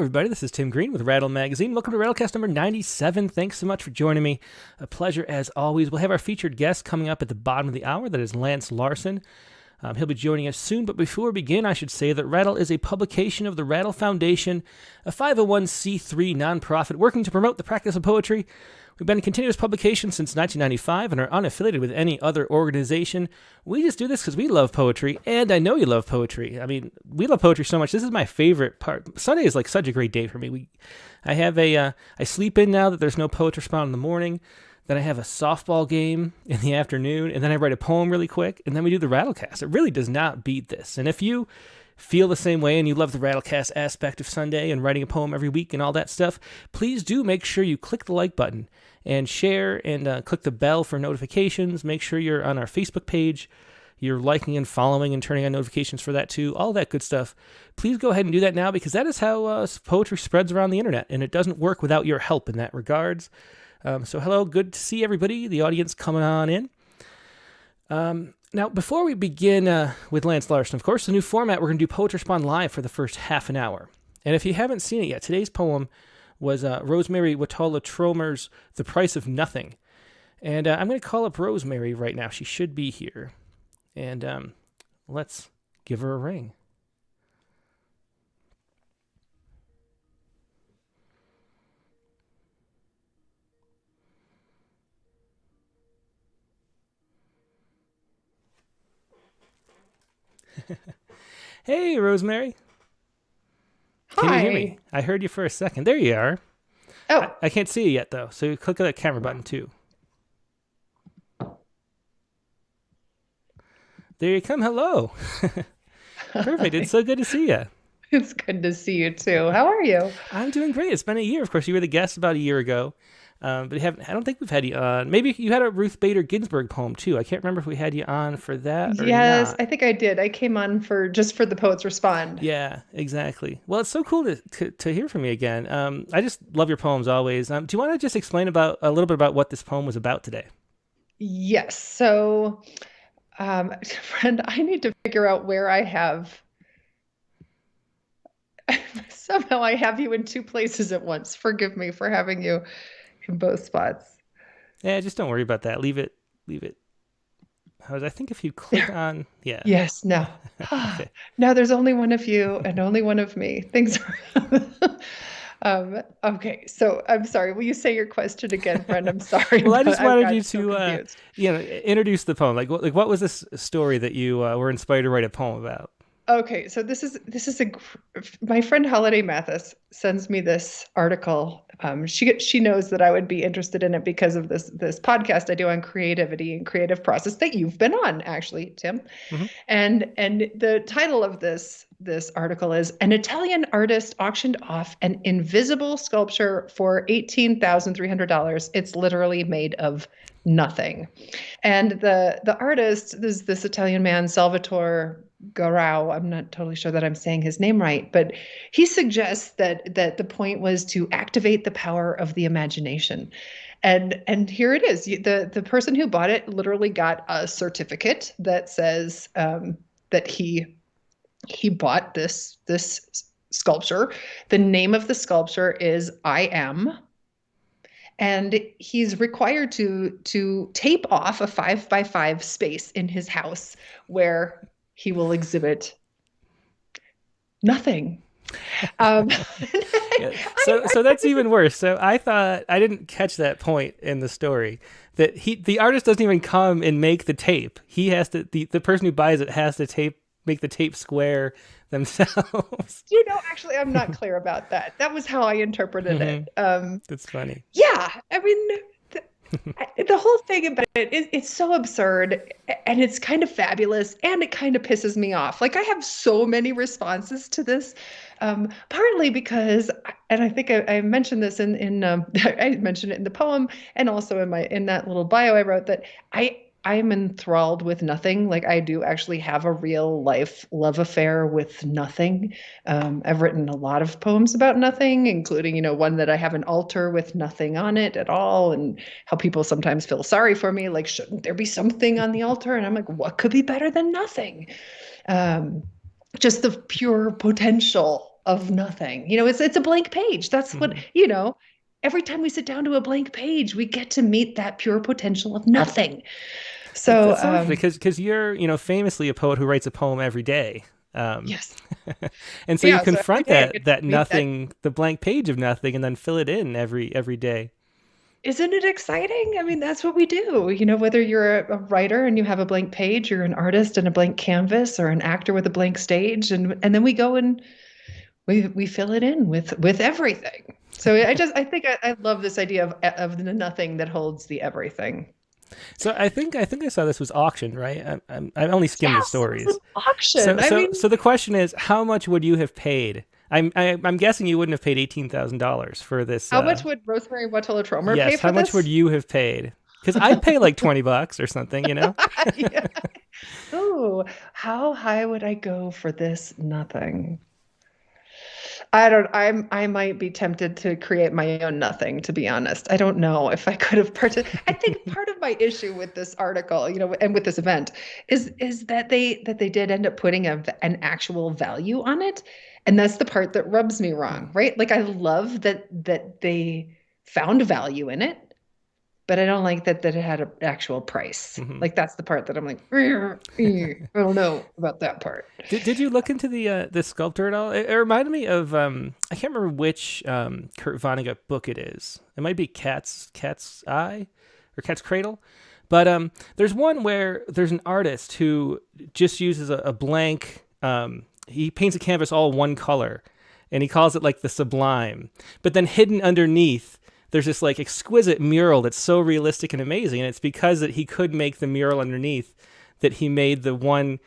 everybody. This is Tim Green with Rattle Magazine. Welcome to Rattlecast number 97. Thanks so much for joining me. A pleasure as always. We'll have our featured guest coming up at the bottom of the hour. That is Lance Larsen. He'll be joining us soon, but before we begin, I should say that Rattle is a publication of the Rattle Foundation, a 501c3 nonprofit working to promote the practice of poetry. We've been in continuous publication since 1995 and are unaffiliated with any other organization. We just do this because we love poetry, and I know you love poetry. I mean, we love poetry so much. This is my favorite part. Sunday is like such a great day for me. I sleep in now that there's no Poetry Spawn in the morning. Then I have a softball game in the afternoon, and then I write a poem really quick, and then we do the Rattlecast. It really does not beat this. And if you feel the same way and you love the Rattlecast aspect of Sunday and writing a poem every week and all that stuff, please do make sure you click the like button and share and click the bell for notifications. Make sure you're on our Facebook page. You're liking and following and turning on notifications for that too. All that good stuff. Please go ahead and do that now because that is how poetry spreads around the internet, and it doesn't work without your help in that regards. So hello, good to see everybody, the audience coming on in. Now, before we begin with Lance Larsen, of course, the new format, we're going to do Poetry Spawn live for the first half an hour. And if you haven't seen it yet, today's poem was Rosemerry Trommer's The Price of Nothing. And I'm going to call up Rosemerry right now. She should be here. And let's give her a ring. Hey, Rosemerry. Can you hear me? I heard you for a second. There you are. Oh. I can't see you yet, though, so click on that camera button, too. There you come. Hello. Perfect. It's so good to see you. It's good to see you, too. How are you? I'm doing great. It's been a year. Of course, you were the guest about a year ago. But I don't think we've had you on. Maybe you had a Ruth Bader Ginsburg poem, too. I can't remember if we had you on for that or Yes, not. I think I did. I came on just for the Poets Respond. Yeah, exactly. Well, it's so cool to hear from you again. I just love your poems always. Do you want to just explain a little bit about what this poem was about today? Yes. So, friend, I need to figure out where I have... Somehow I have you in two places at once. Forgive me for having you in both spots. Yeah, just don't worry about that. Leave it. I think if you click on, yeah. Yes, no. Okay. No, there's only one of you and only one of me. Things are... okay, so I'm sorry. Will you say your question again, friend? I'm sorry. Well, I just wanted you to, introduce the poem. Like what was this story that you were inspired to write a poem about? Okay, so this is my friend Holiday Mathis sends me this article. She knows that I would be interested in it because of this podcast I do on creativity and creative process that you've been on, actually, Tim. Mm-hmm. And the title of this article is "An Italian Artist Auctioned Off an Invisible Sculpture for $18,300. It's literally made of nothing." And the artist is this Italian man, Salvatore Garau. I'm not totally sure that I'm saying his name right, but he suggests that the point was to activate the power of the imagination. And here it is. The person who bought it literally got a certificate that says that he bought this sculpture. The name of the sculpture is I Am. And he's required to tape off a 5x5 space in his house where he will exhibit nothing. Yeah. So that's even worse. So I thought I didn't catch that point in the story that the artist doesn't even come and make the tape. He has to the person who buys it has to make the tape square themselves. Actually, I'm not clear about that. That was how I interpreted it. That's funny. Yeah, I mean, the whole thing about it's so absurd, and it's kind of fabulous, and it kind of pisses me off. Like, I have so many responses to this, partly because, and I think I mentioned this in I mentioned it in the poem, and also in that little bio I wrote, that I'm enthralled with nothing. Like, I do actually have a real life love affair with nothing. I've written a lot of poems about nothing, including, one that I have an altar with nothing on it at all, and how people sometimes feel sorry for me. Like, shouldn't there be something on the altar? And I'm like, what could be better than nothing? Just the pure potential of nothing. It's a blank page. That's what, every time we sit down to a blank page, we get to meet that pure potential of nothing. So, That's so interesting because you're, famously a poet who writes a poem every day. yes. And so you Yeah. So every confront day I get to that meet that. nothing, the blank page of nothing, and then fill it in every day. Isn't it exciting? I mean, that's what we do. Whether you're a writer and you have a blank page, you're an artist and a blank canvas, or an actor with a blank stage, and then we go and we fill it in with everything. So I think I love this idea of the nothing that holds the everything. So I think I saw this was auctioned, right? I only skimmed the Yes, it was stories. an auction. So I mean, so the question is, how much would you have paid? I'm guessing you wouldn't have paid $18,000 for this. how much would Rosemerry Trommer pay Yes, for how much would this? you have paid? Because I'd pay like $20 or something. Yeah. Oh, how high would I go for this nothing? I might be tempted to create my own nothing, to be honest. I don't know if I could have I think part of my issue with this article, and with this event is that they did end up putting an actual value on it. And that's the part that rubs me wrong, right? Like I love that they found value in it, but I don't like that it had an actual price. Mhm. Like that's the part that I'm like, I don't know about that part. Did you look into the sculptor at all? It reminded me of I can't remember which Kurt Vonnegut book it is. It might be Cat's Eye or Cat's Cradle, but there's one where there's an artist who just uses a blank. He paints a canvas all one color, and he calls it like the sublime. But then hidden underneath, there's this like exquisite mural that's so realistic and amazing, and it's because that he could make the mural underneath that he made the one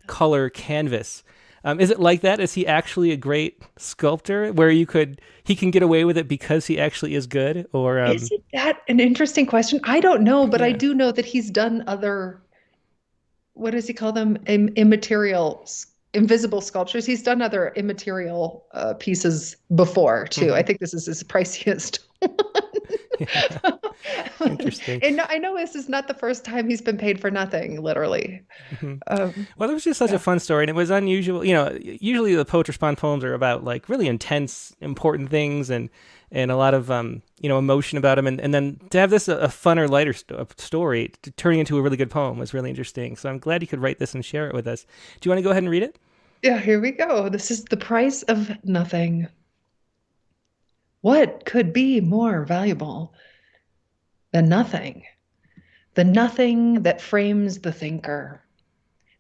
color canvas. Is it like that? Is he actually a great sculptor where he can get away with it because he actually is good? Or Isn't that an interesting question? I don't know, but I yeah. do know that he's done other, what does he call them? Immaterial, invisible sculptures. He's done other immaterial pieces before too. I think this is his priciest. Yeah. Interesting. And I know this is not the first time he's been paid for nothing, literally. Well, it was just such a fun story, and it was unusual. Usually the Poet Respond poems are about like really intense, important things, and a lot of emotion about them, and then to have this a funner, lighter story turning into a really good poem was really interesting. So I'm glad you could write this and share it with us. Do you want to go ahead and read it? Yeah, here we go. This is The Price of Nothing. What could be more valuable than nothing? The nothing that frames the thinker.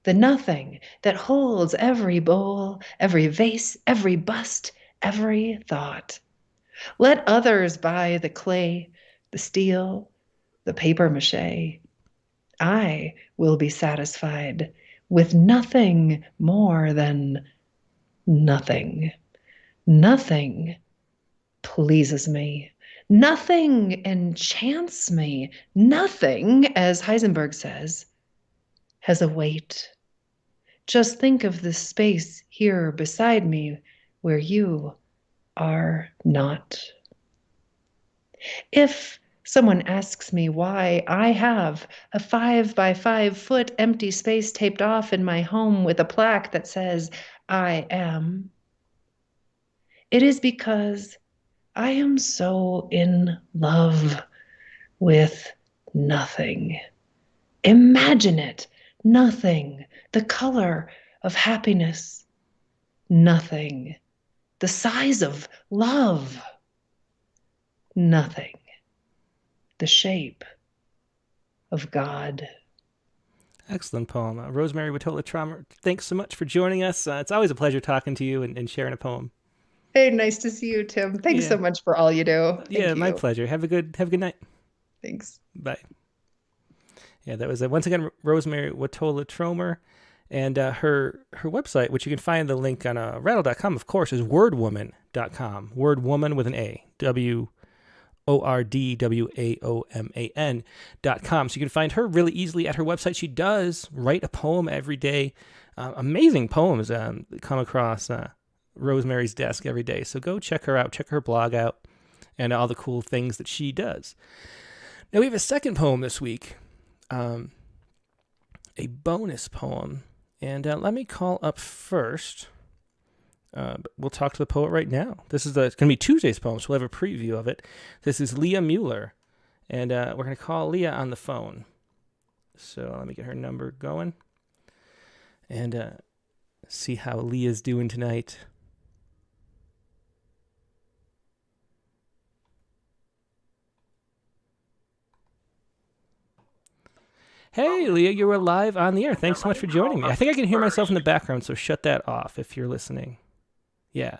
The nothing that holds every bowl, every vase, every bust, every thought. Let others buy the clay, the steel, the paper mache. I will be satisfied with nothing more than nothing. Nothing pleases me. Nothing enchants me. Nothing, as Heisenberg says, has a weight. Just think of the space here beside me where you are not. If someone asks me why I have a 5 by 5 foot empty space taped off in my home with a plaque that says, I am, it is because I am so in love with nothing. Imagine it. Nothing. The color of happiness. Nothing. The size of love. Nothing. The shape of God. Excellent poem. Rosemerry Trommer, thanks so much for joining us. It's always a pleasure talking to you and sharing a poem. Hey, nice to see you, Tim. Thanks so much for all you do. Yeah, Thank my you. pleasure. Have a good night. Thanks. Bye. Yeah, that was once again Rosemerry Trommer, and her website, which you can find the link on rattle.com, of course, is wordwoman.com. Wordwoman with an A. WORDWAOMAN.com. So you can find her really easily at her website. She does write a poem every day. Amazing poems come across Rosemary's desk every day. So go check her out, check her blog out, and all the cool things that she does. Now we have a second poem this week, a bonus poem. And let me call up first But we'll talk to the poet right now. This is going to be Tuesday's poem, so we'll have a preview of it. This is Leah Mueller, and we're going to call Leah on the phone. So let me get her number going and see how Leah's doing tonight. Hey, Leah, you're live on the air. Thanks so much for joining me. I think I can hear myself in the background, so shut that off if you're listening. Yeah.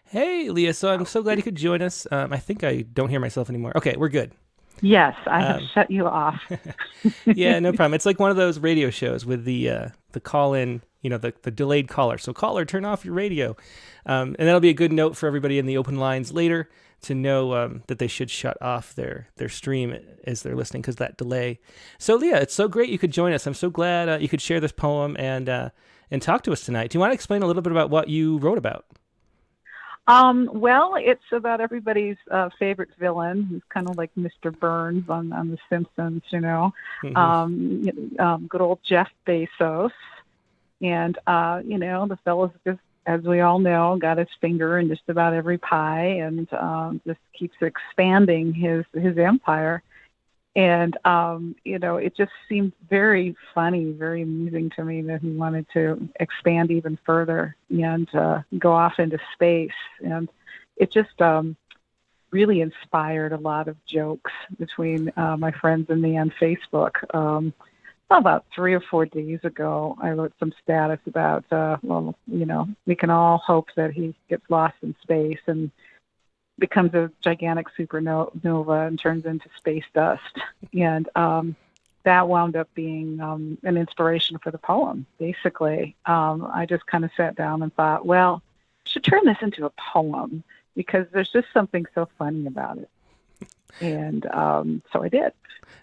Hey, Leah, so I'm so glad you could join us. I think I don't hear myself anymore. Okay, we're good. Yes, I have shut you off. Yeah, no problem. It's like one of those radio shows with the call-in, the delayed caller. So caller, turn off your radio. And that'll be a good note for everybody in the open lines later to know that they should shut off their stream as they're listening because that delay. So Leah, it's so great you could join us. I'm so glad you could share this poem and talk to us tonight. Do you want to explain a little bit about what you wrote about? Well, it's about everybody's favorite villain, who's kind of like Mr. Burns on The Simpsons, Mm-hmm. Good old Jeff Bezos. And, the fellow's just, as we all know, got his finger in just about every pie and just keeps expanding his empire. And, it just seemed very funny, very amusing to me that he wanted to expand even further and go off into space. And it just really inspired a lot of jokes between my friends and me on Facebook. About 3 or 4 days ago, I wrote some status about, we can all hope that he gets lost in space and becomes a gigantic supernova and turns into space dust. And that wound up being an inspiration for the poem, basically. I just kind of sat down and thought, well, I should turn this into a poem because there's just something so funny about it. And so I did.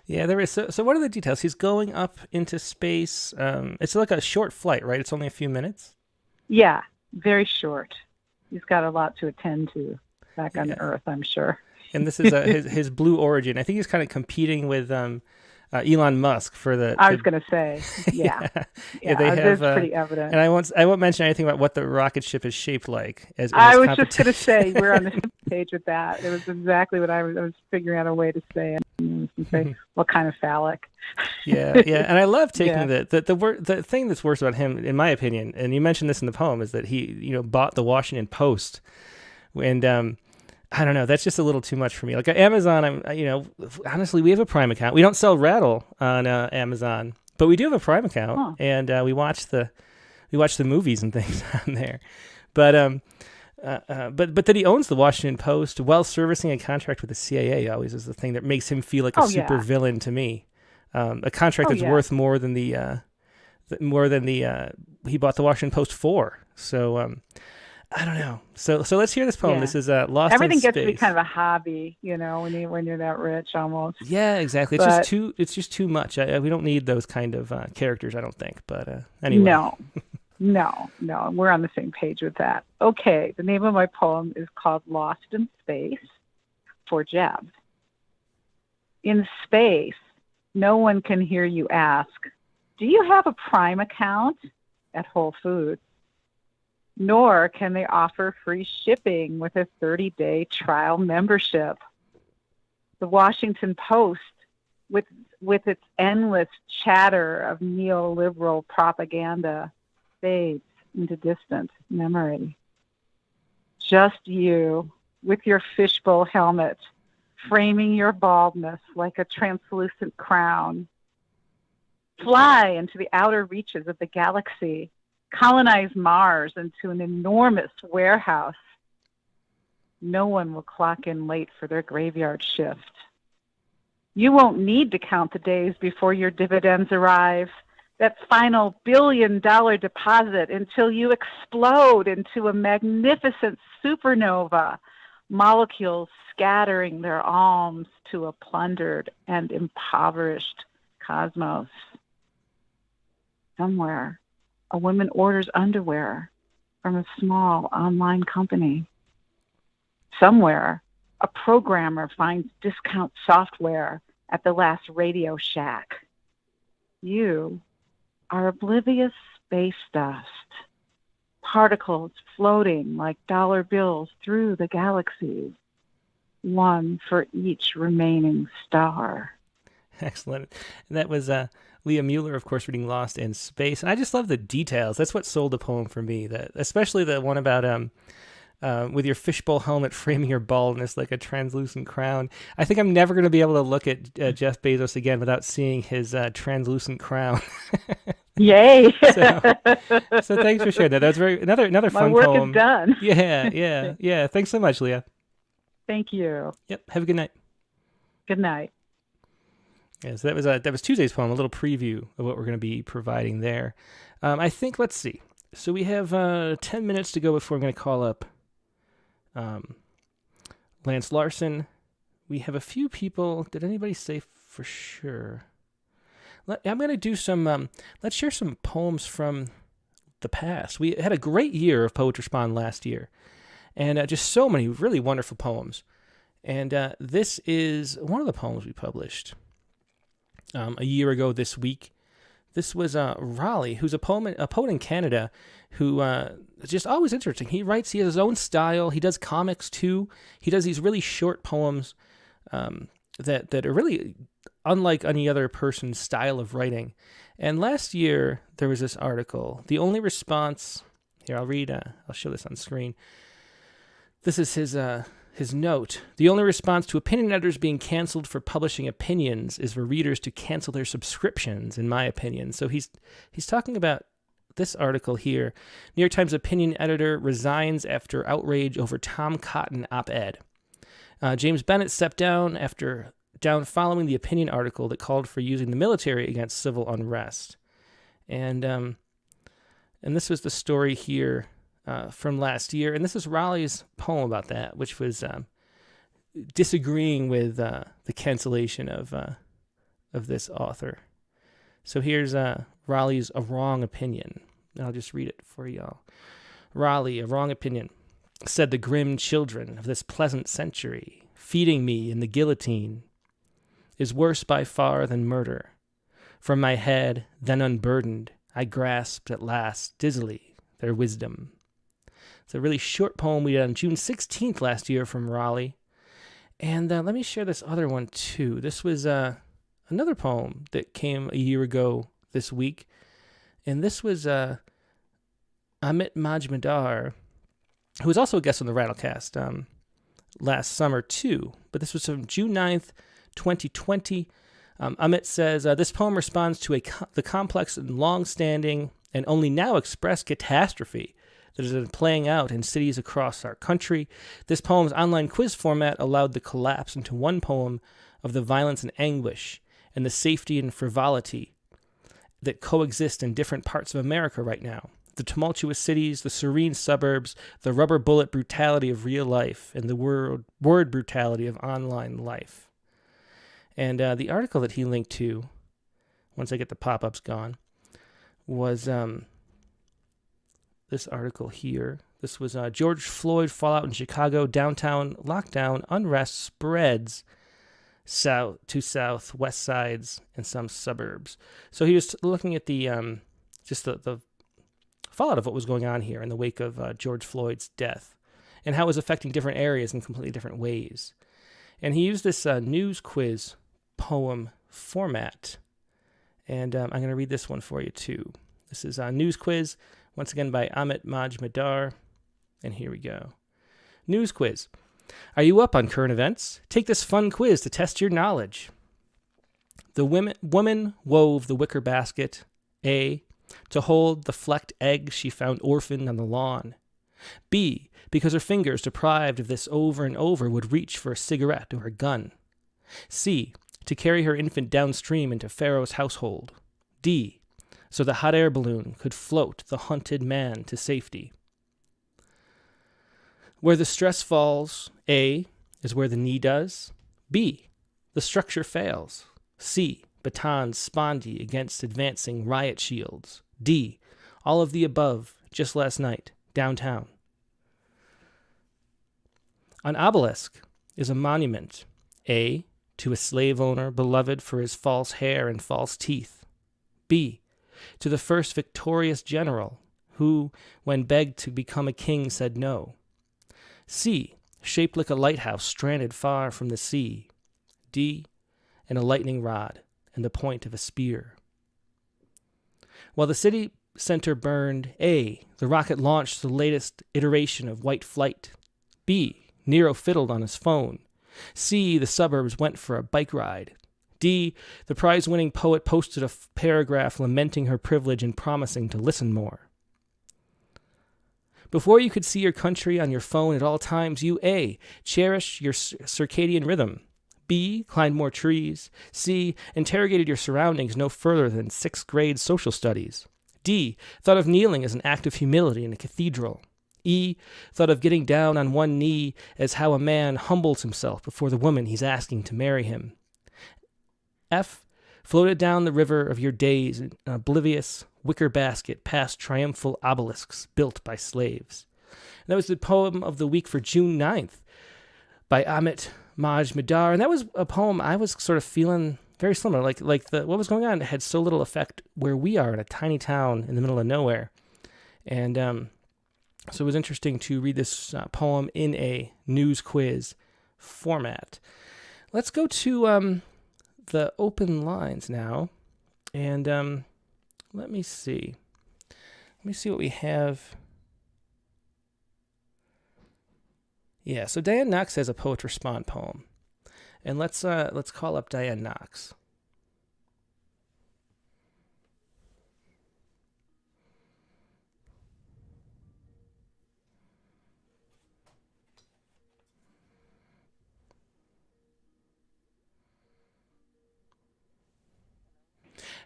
Yeah, there is. So what are the details? He's going up into space. It's like a short flight, right? It's only a few minutes? Yeah, very short. He's got a lot to attend to back on Earth, I'm sure. And this is his Blue Origin. I think he's kind of competing with Elon Musk for the. I was going to say, yeah, they have. It's pretty evident. And I won't mention anything about what the rocket ship is shaped like. I was just going to say we're on the same page with that. It was exactly what I was figuring out a way to say it. Say, what kind of phallic? Yeah. And I love taking the thing that's worse about him, in my opinion, and you mentioned this in the poem, is that he bought the Washington Post, and I don't know, that's just a little too much for me. Like Amazon, honestly, we have a Prime account. We don't sell Rattle on Amazon, but we do have a Prime account, and we watch the movies and things on there. But that he owns the Washington Post while servicing a contract with the CIA always is the thing that makes him feel like a super villain to me. A contract that's worth more than the he bought the Washington Post for. So I don't know. So let's hear this poem. Yeah. This is Lost Everything in Space. Gets to be kind of a hobby, when you're that rich almost. Yeah, exactly. It's just too much. We don't need those kind of characters, I don't think. But anyway. No, we're on the same page with that. Okay, the name of my poem is called Lost in Space for Jeb. In space, no one can hear you ask, do you have a Prime account at Whole Foods? Nor can they offer free shipping with a 30-day trial membership. The Washington Post, with its endless chatter of neoliberal propaganda, fades into distant memory. Just you, with your fishbowl helmet, framing your baldness like a translucent crown. Fly into the outer reaches of the galaxy, colonize Mars into an enormous warehouse. No one will clock in late for their graveyard shift. You won't need to count the days before your dividends arrive, that final billion-dollar deposit, until you explode into a magnificent supernova, molecules scattering their alms to a plundered and impoverished cosmos. Somewhere, a woman orders underwear from a small online company. Somewhere, a programmer finds discount software at the last Radio Shack. You are oblivious space dust, particles floating like dollar bills through the galaxies, one for each remaining star. Excellent. And that was Leah Mueller, of course, reading Lost in Space. And I just love the details. That's what sold the poem for me, that especially the one about with your fishbowl helmet framing your baldness like a translucent crown. I think I'm never going to be able to look at Jeff Bezos again without seeing his translucent crown. Yay! so thanks for sharing that. That was another fun My work poem. is done. Yeah. Thanks so much, Leah. Thank you. Yep. Have a good night. Good night. Yeah, so that was Tuesday's poem, a little preview of what we're going to be providing there. I think, let's see. So we have 10 minutes to go before I'm going to call up Lance Larsen. We have a few people. Did anybody say for sure? I'm going to do some, let's share some poems from the past. We had a great year of Poetry Spawn last year, and just so many really wonderful poems. And this is one of the poems we published a year ago this week. This was Raleigh, who's a poet in Canada, who is just always interesting. He writes, he has his own style. He does comics too. He does these really short poems that are really unlike any other person's style of writing. And last year there was this article. The only response here, I'll read. I'll show this on screen. This is his note. The only response to opinion editors being canceled for publishing opinions is for readers to cancel their subscriptions, in my opinion. So he's talking about this article here. New York Times opinion editor resigns after outrage over Tom Cotton op-ed. James Bennett stepped down following the opinion article that called for using the military against civil unrest. And this was the story here from last year, and this is Raleigh's poem about that, which was disagreeing with the cancellation of this author. So here's Raleigh's A Wrong Opinion, and I'll just read it for y'all. Raleigh, a wrong opinion, said the grim children of this pleasant century, feeding me in the guillotine, is worse by far than murder. From my head, then unburdened, I grasped at last, dizzily, their wisdom. It's a really short poem we did on June 16th last year from Raleigh. And let me share this other one too. This was another poem that came a year ago this week. And this was Amit Majmadar, who was also a guest on the Rattlecast last summer too. But this was from June 9th, 2020. Amit says, this poem responds to the complex and long-standing and only now expressed catastrophe that has been playing out in cities across our country. This poem's online quiz format allowed the collapse into one poem of the violence and anguish and the safety and frivolity that coexist in different parts of America right now. The tumultuous cities, the serene suburbs, the rubber bullet brutality of real life, and the word brutality of online life. And the article that he linked to, once I get the pop-ups gone, was this article here. This was George Floyd fallout in Chicago, downtown lockdown, unrest spreads south to south, west sides, and some suburbs. So he was looking at the just the fallout of what was going on here in the wake of George Floyd's death and how it was affecting different areas in completely different ways. And he used this news quiz poem format. And I'm going to read this one for you too. This is a news quiz, once again by Amit Majmadar. And here we go. News quiz. Are you up on current events? Take this fun quiz to test your knowledge. The woman wove the wicker basket, A, to hold the flecked egg she found orphaned on the lawn. B, because her fingers, deprived of this over and over, would reach for a cigarette or a gun. C, to carry her infant downstream into Pharaoh's household. D, so the hot air balloon could float the hunted man to safety. Where the stress falls, A, is where the knee does. B, the structure fails. C, batons spondy against advancing riot shields. D, all of the above, just last night, downtown. An obelisk is a monument, A, to a slave owner beloved for his false hair and false teeth, B, to the first victorious general who, when begged to become a king, said no, C, shaped like a lighthouse stranded far from the sea, D, and a lightning rod and the point of a spear. While the city center burned, A, the rocket launched the latest iteration of white flight, B, Nero fiddled on his phone, C, the suburbs went for a bike ride, D, the prize-winning poet posted a paragraph lamenting her privilege and promising to listen more. Before you could see your country on your phone at all times, you A, cherished your circadian rhythm, B, climbed more trees, C, interrogated your surroundings no further than 6th grade social studies, D, thought of kneeling as an act of humility in a cathedral, E, thought of getting down on one knee as how a man humbles himself before the woman he's asking to marry him, F, floated down the river of your days in an oblivious wicker basket past triumphal obelisks built by slaves. And that was the poem of the week for June 9th by Amit Majmudar. And that was a poem I was sort of feeling very similar. Like what was going on had so little effect where we are in a tiny town in the middle of nowhere. And so it was interesting to read this poem in a news quiz format. Let's go to the open lines now, and let me see what we have. Yeah, so Diane Knox has a Poet Respond poem, and let's call up Diane Knox.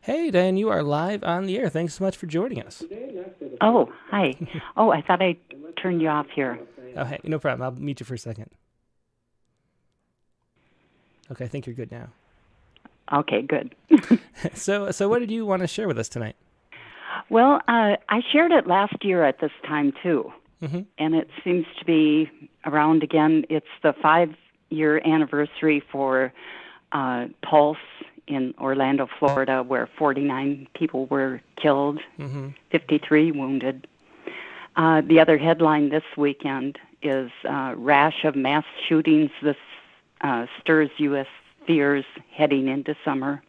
Hey, Diane, you are live on the air. Thanks so much for joining us. Oh, hi. Oh, I thought I turned you off here. Oh, hey, no problem. I'll mute you for a second. Okay, I think you're good now. Okay, good. So what did you want to share with us tonight? Well, I shared it last year at this time, too. Mm-hmm. And it seems to be around again. It's the 5-year anniversary for Pulse in Orlando, Florida, where 49 people were killed, 53 wounded. The other headline this weekend is rash of mass shootings. This stirs U.S. fears heading into summer.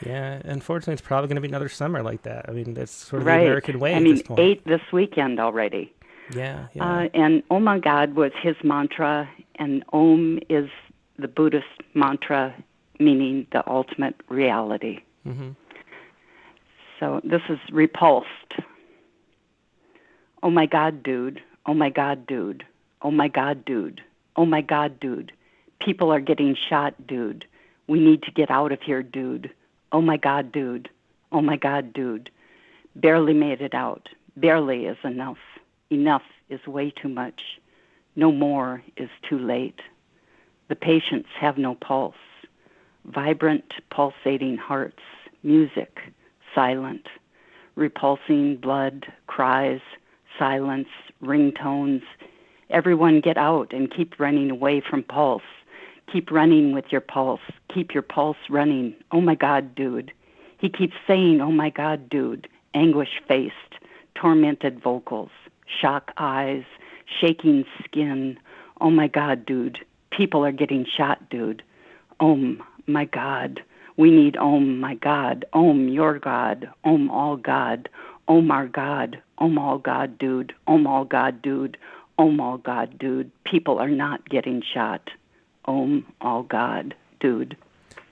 Yeah, unfortunately, it's probably going to be another summer like that. I mean, that's sort of right. the American way at this point. 8 this weekend already. Yeah. And oh my God was his mantra, and Om is the Buddhist mantra, meaning the ultimate reality. Mm-hmm. So this is Repulsed. Oh my God, dude. Oh my God, dude. Oh my God, dude. Oh my God, dude. People are getting shot, dude. We need to get out of here, dude. Oh my God, dude. Oh my God, dude. Barely made it out. Barely is enough. Enough is way too much. No more is too late. The patients have no pulse. Vibrant, pulsating hearts, music, silent, repulsing blood, cries, silence, ringtones. Everyone get out and keep running away from pulse. Keep running with your pulse. Keep your pulse running. Oh my God, dude. He keeps saying, oh my God, dude. Anguish-faced, tormented vocals, shock eyes, shaking skin. Oh my God, dude. People are getting shot, dude. My God, we need Om, my God, Om, your God, Om, all God, Om, our God, Om, all God, dude, Om, all God, dude, Om, all God, dude. People are not getting shot. Om, all God, dude.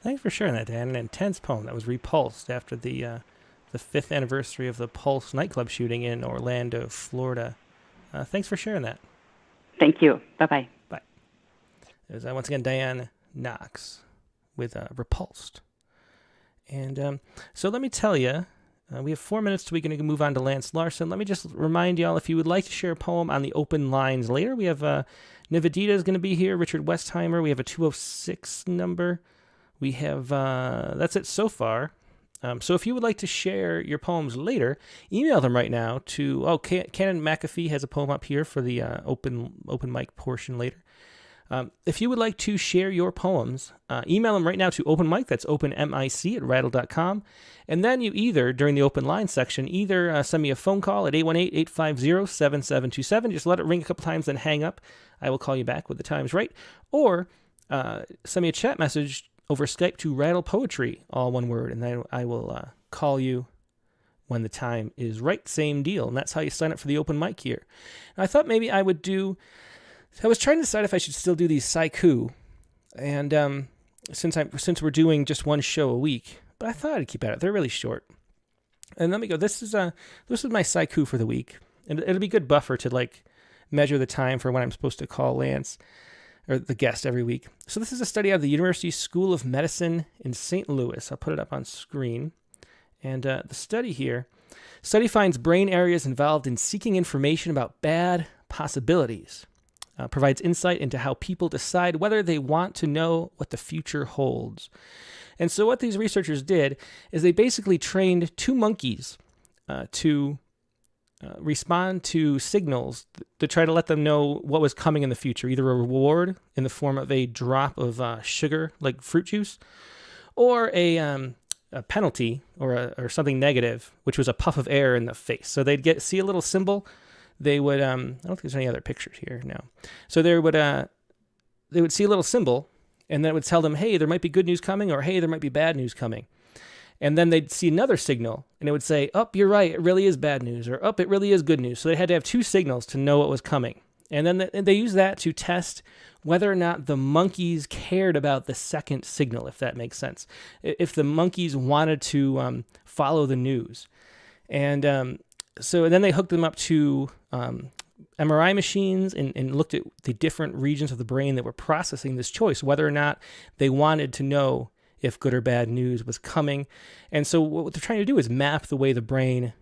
Thanks for sharing that, Dan. An intense poem that was repulsed after the 5th anniversary of the Pulse nightclub shooting in Orlando, Florida. Thanks for sharing that. Thank you. Bye-bye. Bye. There's once again Diane Knox with Repulsed. And so let me tell you, we have 4 minutes till we're going to move on to Lance Larsen. Let me just remind y'all, if you would like to share a poem on the open lines later, we have Nivedita is going to be here, Richard Westheimer. We have a 206 number. We have, that's it so far. So if you would like to share your poems later, email them right now to, Canon McAfee has a poem up here for the open mic portion later. If you would like to share your poems, email them right now to openmic, that's openmic@rattle.com. And then you either, during the open line section, send me a phone call at 818-850-7727. Just let it ring a couple times, then hang up. I will call you back when the time's right. Or send me a chat message over Skype to Rattle Poetry, all one word, and then I will call you when the time is right. Same deal. And that's how you sign up for the open mic here. And I thought maybe I would do... I was trying to decide if I should still do these haiku, and since we're doing just one show a week, but I thought I'd keep at it. They're really short. And let me go. This is my haiku for the week, and it'll be a good buffer to like measure the time for when I'm supposed to call Lance or the guest every week. So this is a study out of the University School of Medicine in St. Louis. I'll put it up on screen, and the study finds brain areas involved in seeking information about bad possibilities. Provides insight into how people decide whether they want to know what the future holds. And so what these researchers did is they basically trained two monkeys to respond to signals to try to let them know what was coming in the future, either a reward in the form of a drop of sugar, like fruit juice, or a penalty or something negative, which was a puff of air in the face. So they'd see a little symbol. They would, I don't think there's any other pictures here now. So they would see a little symbol, and then it would tell them, hey, there might be good news coming, or hey, there might be bad news coming. And then they'd see another signal, and it would say, oh, you're right, it really is bad news, or oh, it really is good news. So they had to have two signals to know what was coming. And then they used that to test whether or not the monkeys cared about the second signal, if that makes sense. If the monkeys wanted to follow the news. And so then they hooked them up to MRI machines and looked at the different regions of the brain that were processing this choice, whether or not they wanted to know if good or bad news was coming. And so what they're trying to do is map the way the brain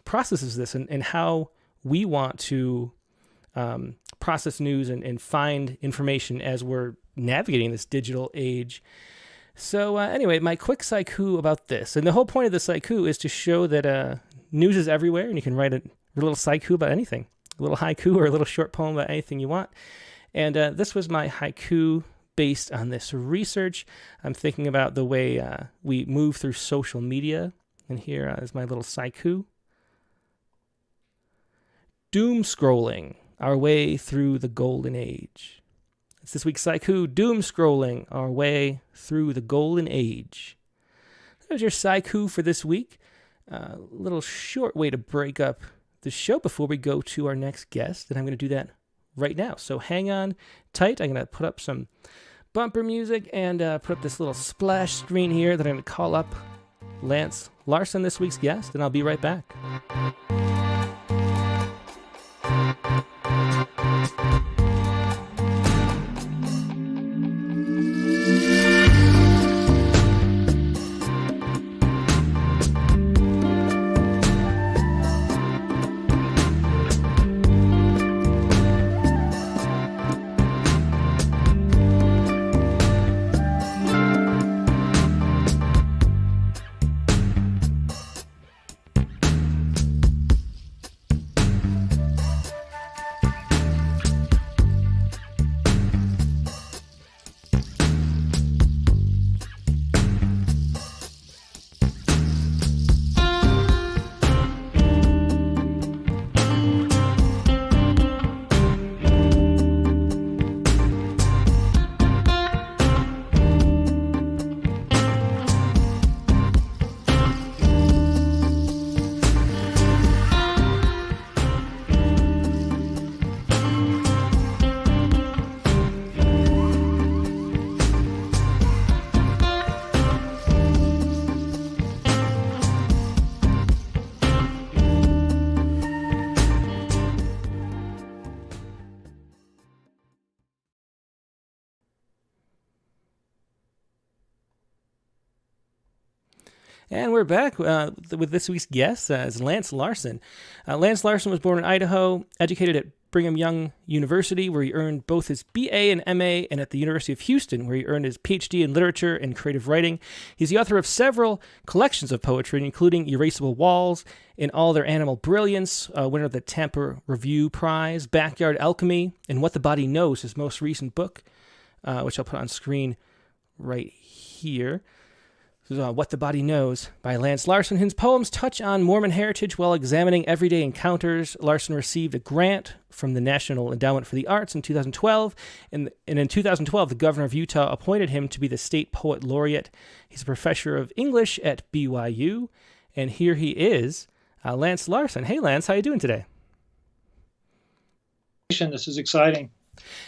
processes this and how we want to process news and find information as we're navigating this digital age. So anyway, my quick haiku about this. And the whole point of this haiku is to show that news is everywhere, and you can write a little haiku about anything, a little haiku or a little short poem about anything you want. And this was my haiku based on this research. I'm thinking about the way we move through social media. And here is my little haiku. Doom scrolling our way through the golden age. It's this week's haiku, doom scrolling our way through the golden age. There's your haiku for this week. A little short way to break up the show before we go to our next guest, and I'm going to do that right now. So hang on tight. I'm going to put up some bumper music and put up this little splash screen here that I'm going to call up Lance Larsen, this week's guest, and I'll be right back. And we're back with this week's guest, is Lance Larsen. Lance Larsen was born in Idaho, educated at Brigham Young University, where he earned both his BA and MA, and at the University of Houston, where he earned his PhD in literature and creative writing. He's the author of several collections of poetry, including Erasable Walls and All Their Animal Brilliance, winner of the Tampa Review Prize, Backyard Alchemy, and What the Body Knows, his most recent book, which I'll put on screen right here. This is What the Body Knows by Lance Larsen. His poems touch on Mormon heritage while examining everyday encounters. Larsen received a grant from the National Endowment for the Arts in 2012, and in 2012, the governor of Utah appointed him to be the state poet laureate. He's a professor of English at BYU, and here he is, Lance Larsen. Hey, Lance, how you doing today? This is exciting.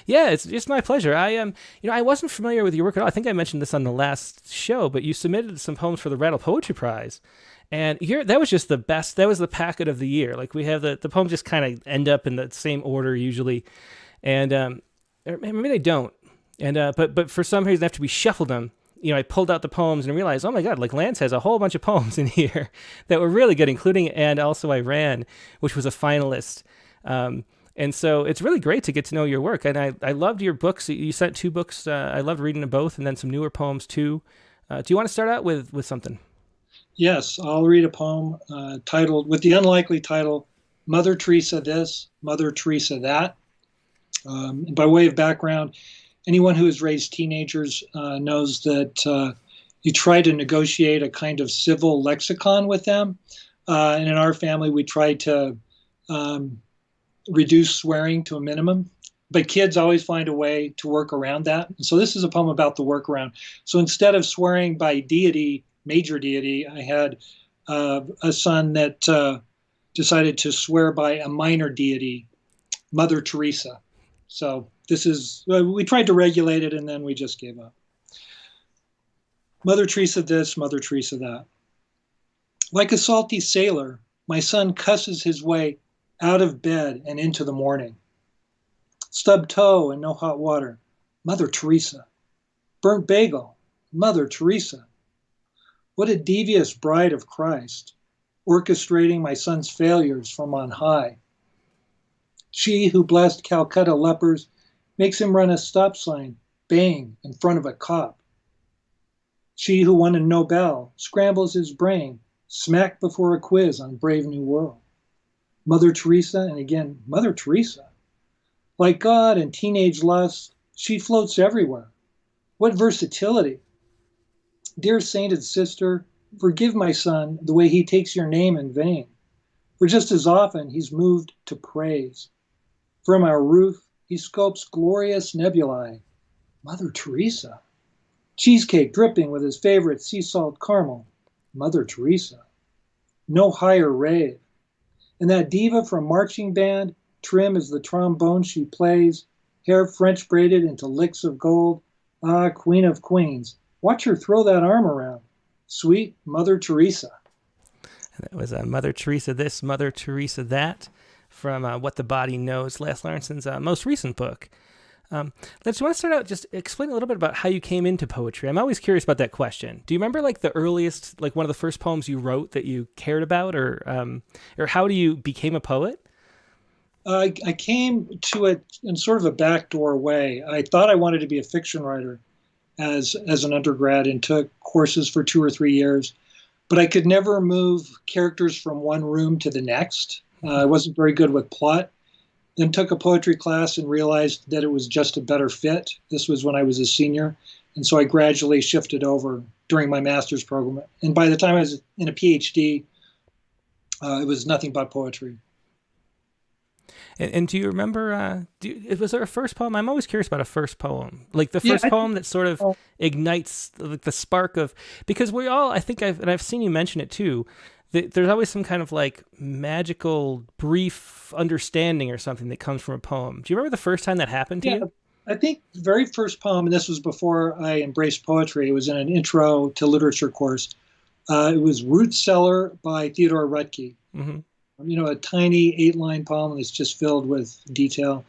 Yeah, it's my pleasure. I wasn't familiar with your work at all. I think I mentioned this on the last show, but you submitted some poems for the Rattle Poetry Prize, and that was just the best. That was the packet of the year. Like, we have the poems just kind of end up in the same order usually, and or maybe they don't. And but for some reason, after we shuffled them, I pulled out the poems and realized, oh my God, like Lance has a whole bunch of poems in here that were really good, including And Also I Ran, which was a finalist. And so it's really great to get to know your work. And I loved your books. You sent 2 books. I loved reading them both, and then some newer poems too. Do you want to start out with something? Yes, I'll read a poem titled, with the unlikely title, Mother Teresa This, Mother Teresa That. By way of background, anyone who has raised teenagers knows that you try to negotiate a kind of civil lexicon with them. And in our family, we try to reduce swearing to a minimum, but kids always find a way to work around that. And so this is a poem about the workaround. So instead of swearing by deity, major deity, I had a son that decided to swear by a minor deity, Mother Teresa. So this is, we tried to regulate it, and then we just gave up. Mother Teresa this, Mother Teresa that. Like a salty sailor, my son cusses his way out of bed and into the morning. Stubbed toe and no hot water, Mother Teresa. Burnt bagel, Mother Teresa. What a devious bride of Christ, orchestrating my son's failures from on high. She who blessed Calcutta lepers makes him run a stop sign, bang, in front of a cop. She who won a Nobel scrambles his brain, smack before a quiz on Brave New World. Mother Teresa, and again, Mother Teresa. Like God and teenage lust, she floats everywhere. What versatility. Dear sainted sister, forgive my son the way he takes your name in vain. For just as often he's moved to praise. From our roof, he scopes glorious nebulae. Mother Teresa. Cheesecake dripping with his favorite sea salt caramel. Mother Teresa. No higher rave. And that diva from marching band, trim as the trombone she plays, hair French braided into licks of gold. Ah, Queen of Queens, watch her throw that arm around. Sweet Mother Teresa. That was Mother Teresa This, Mother Teresa That, from What the Body Knows, Lance Larsen's most recent book. Let's want to start out, just explain a little bit about how you came into poetry. I'm always curious about that question. Do you remember like the earliest, like one of the first poems you wrote that you cared about, or how do you became a poet? I came to it in sort of a backdoor way. I thought I wanted to be a fiction writer as an undergrad and took courses for 2 or 3 years, but I could never move characters from one room to the next. I wasn't very good with plot. Then took a poetry class and realized that it was just a better fit. This was when I was a senior. And so I gradually shifted over during my master's program. And by the time I was in a PhD, it was nothing but poetry. And do you remember, was there a first poem? I'm always curious about a first poem. Like the first poem that sort of ignites the spark of, because we all, I think I've seen you mention it too, there's always some kind of like magical brief understanding or something that comes from a poem. Do you remember the first time that happened to you? I think the very first poem, and this was before I embraced poetry, it was in an intro to literature course. It was Root Cellar by Theodore Rutke. Mm-hmm. A tiny 8-line poem that's just filled with detail.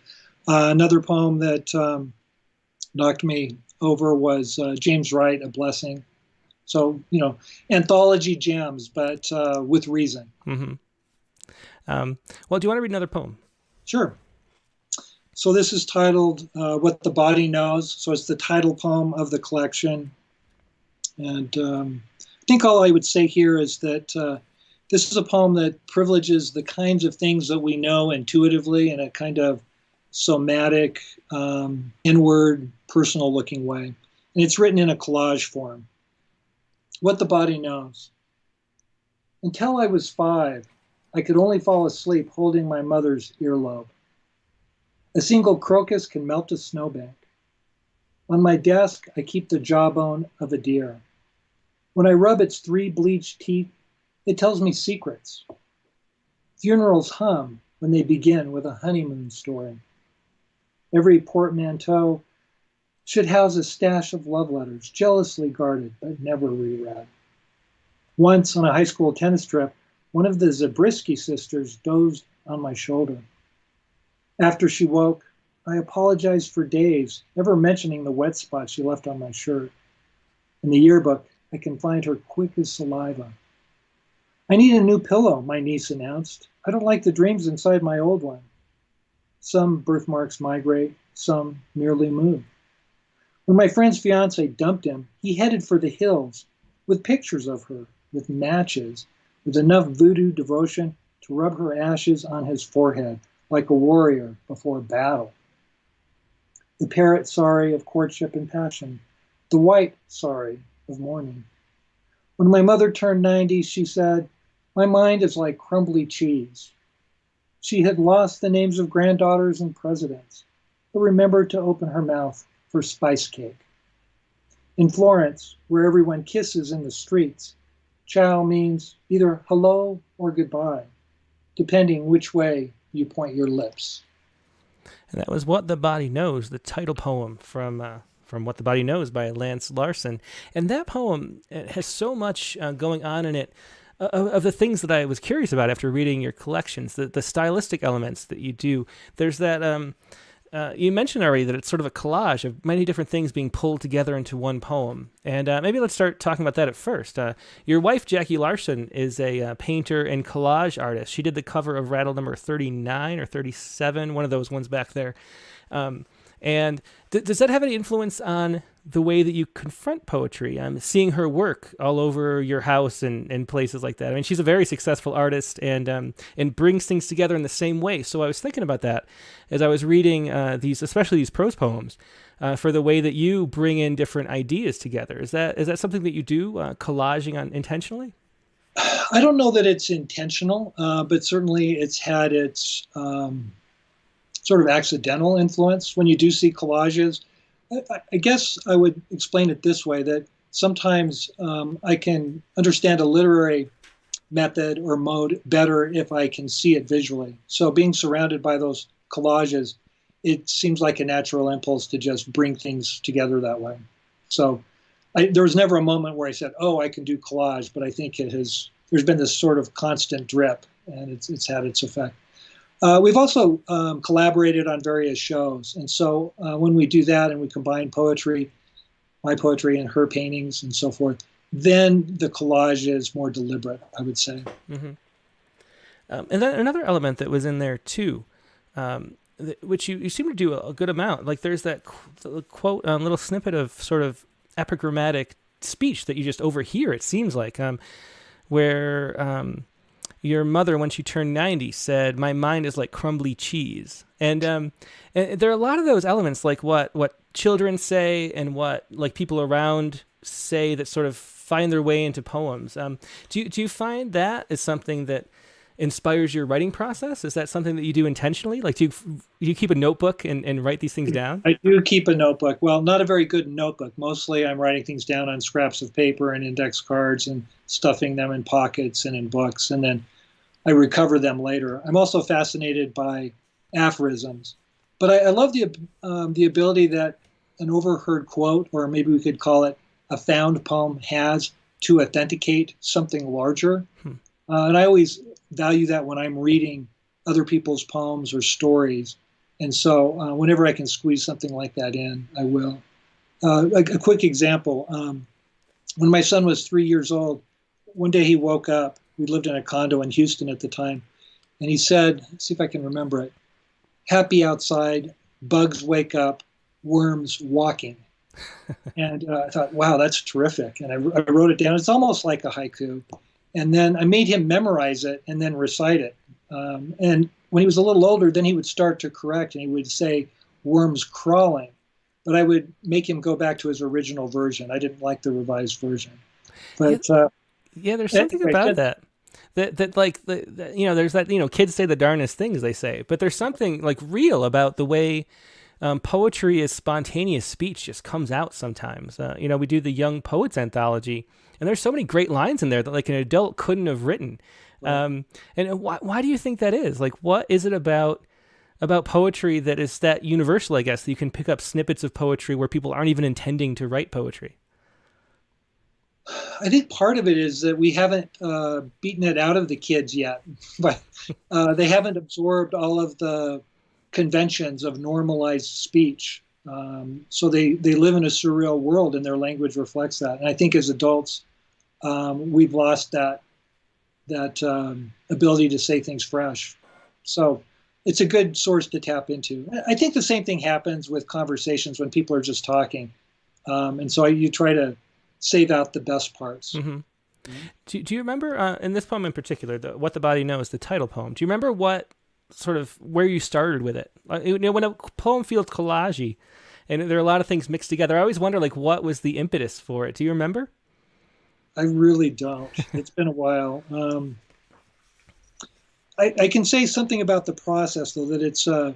Another poem that knocked me over was James Wright, A Blessing. So, anthology gems, but with reason. Mm-hmm. Well, do you want to read another poem? Sure. So this is titled What the Body Knows. So it's the title poem of the collection. And I think all I would say here is that this is a poem that privileges the kinds of things that we know intuitively in a kind of somatic, inward, personal-looking way. And it's written in a collage form. What the Body Knows. Until I was 5, I could only fall asleep holding my mother's earlobe. A single crocus can melt a snowbank. On my desk, I keep the jawbone of a deer. When I rub its 3 bleached teeth, it tells me secrets. Funerals hum when they begin with a honeymoon story. Every portmanteau should house a stash of love letters, jealously guarded but never reread. Once on a high school tennis trip, one of the Zabriskie sisters dozed on my shoulder. After she woke, I apologized for days, never mentioning the wet spot she left on my shirt. In the yearbook, I can find her quick as saliva. I need a new pillow, my niece announced. I don't like the dreams inside my old one. Some birthmarks migrate, some merely move. When my friend's fiance dumped him, he headed for the hills with pictures of her, with matches, with enough voodoo devotion to rub her ashes on his forehead like a warrior before battle. The parrot sari of courtship and passion, the white sari of mourning. When my mother turned 90, she said, "My mind is like crumbly cheese." She had lost the names of granddaughters and presidents, but remembered to open her mouth for spice cake. In Florence, where everyone kisses in the streets, ciao means either hello or goodbye, depending which way you point your lips. And that was What the Body Knows, the title poem from What the Body Knows by Lance Larsen. And that poem has so much going on in it of the things that I was curious about after reading your collections, the stylistic elements that you do. There's that, you mentioned already that it's sort of a collage of many different things being pulled together into one poem. And maybe let's start talking about that at first. Your wife, Jackie Larsen, is a painter and collage artist. She did the cover of Rattle number 39 or 37, one of those ones back there. And does that have any influence on the way that you confront poetry? I'm seeing her work all over your house and places like that. I mean, she's a very successful artist and brings things together in the same way. So I was thinking about that as I was reading especially these prose poems, for the way that you bring in different ideas together. Is that something that you do, collaging on intentionally? I don't know that it's intentional, but certainly it's had its sort of accidental influence when you do see collages. I guess I would explain it this way, that sometimes I can understand a literary method or mode better if I can see it visually. So being surrounded by those collages, it seems like a natural impulse to just bring things together that way. So there was never a moment where I said, oh, I can do collage, but I think there's been this sort of constant drip, and it's had its effect. We've also collaborated on various shows. And so when we do that and we combine poetry, my poetry and her paintings and so forth, then the collage is more deliberate, I would say. Mm-hmm. And then another element that was in there too, which you seem to do a good amount. Like there's that quote, little snippet of sort of epigrammatic speech that you just overhear, it seems like, where your mother, when she turned 90, said, "My mind is like crumbly cheese." And there are a lot of those elements, like what children say and what like people around say, that sort of find their way into poems. Do you find that is something that inspires your writing process? Is that something that you do intentionally? Like, do you keep a notebook and write these things down? I do keep a notebook. Well, not a very good notebook. Mostly I'm writing things down on scraps of paper and index cards and stuffing them in pockets and in books, and then I recover them later. I'm also fascinated by aphorisms, but I love the ability that an overheard quote, or maybe we could call it a found poem, has to authenticate something larger. And I always value that when I'm reading other people's poems or stories. And so whenever I can squeeze something like that in, I will. A quick example, when my son was 3 years old, one day he woke up. We lived in a condo in Houston at the time. And he said, see if I can remember it, "Happy outside, bugs wake up, worms walking. And I thought, wow, that's terrific. And I wrote it down. It's almost like a haiku. And then I made him memorize it and then recite it. And when he was a little older, then he would start to correct and he would say worms crawling. But I would make him go back to his original version. I didn't like the revised version. But yeah, there's something anyway, about that. That like there's that kids say the darnest things they say, but there's something like real about the way poetry is spontaneous speech just comes out sometimes. We do the Young Poets Anthology, and there's so many great lines in there that like an adult couldn't have written. Right. And why do you think that is? Like, what is it about poetry that is that universal, I guess, that you can pick up snippets of poetry where people aren't even intending to write poetry? I think part of it is that we haven't beaten it out of the kids yet, but they haven't absorbed all of the conventions of normalized speech. So they live in a surreal world and their language reflects that. And I think as adults, we've lost that ability to say things fresh. So it's a good source to tap into. I think the same thing happens with conversations when people are just talking. And so you try to save out the best parts. Mm-hmm. Do you remember, in this poem in particular, What the Body Knows, the title poem, do you remember what sort of where you started with it? When a poem feels collagey and there are a lot of things mixed together, I always wonder, like, what was the impetus for it? Do you remember? I really don't. It's been a while. I can say something about the process, though, that it's a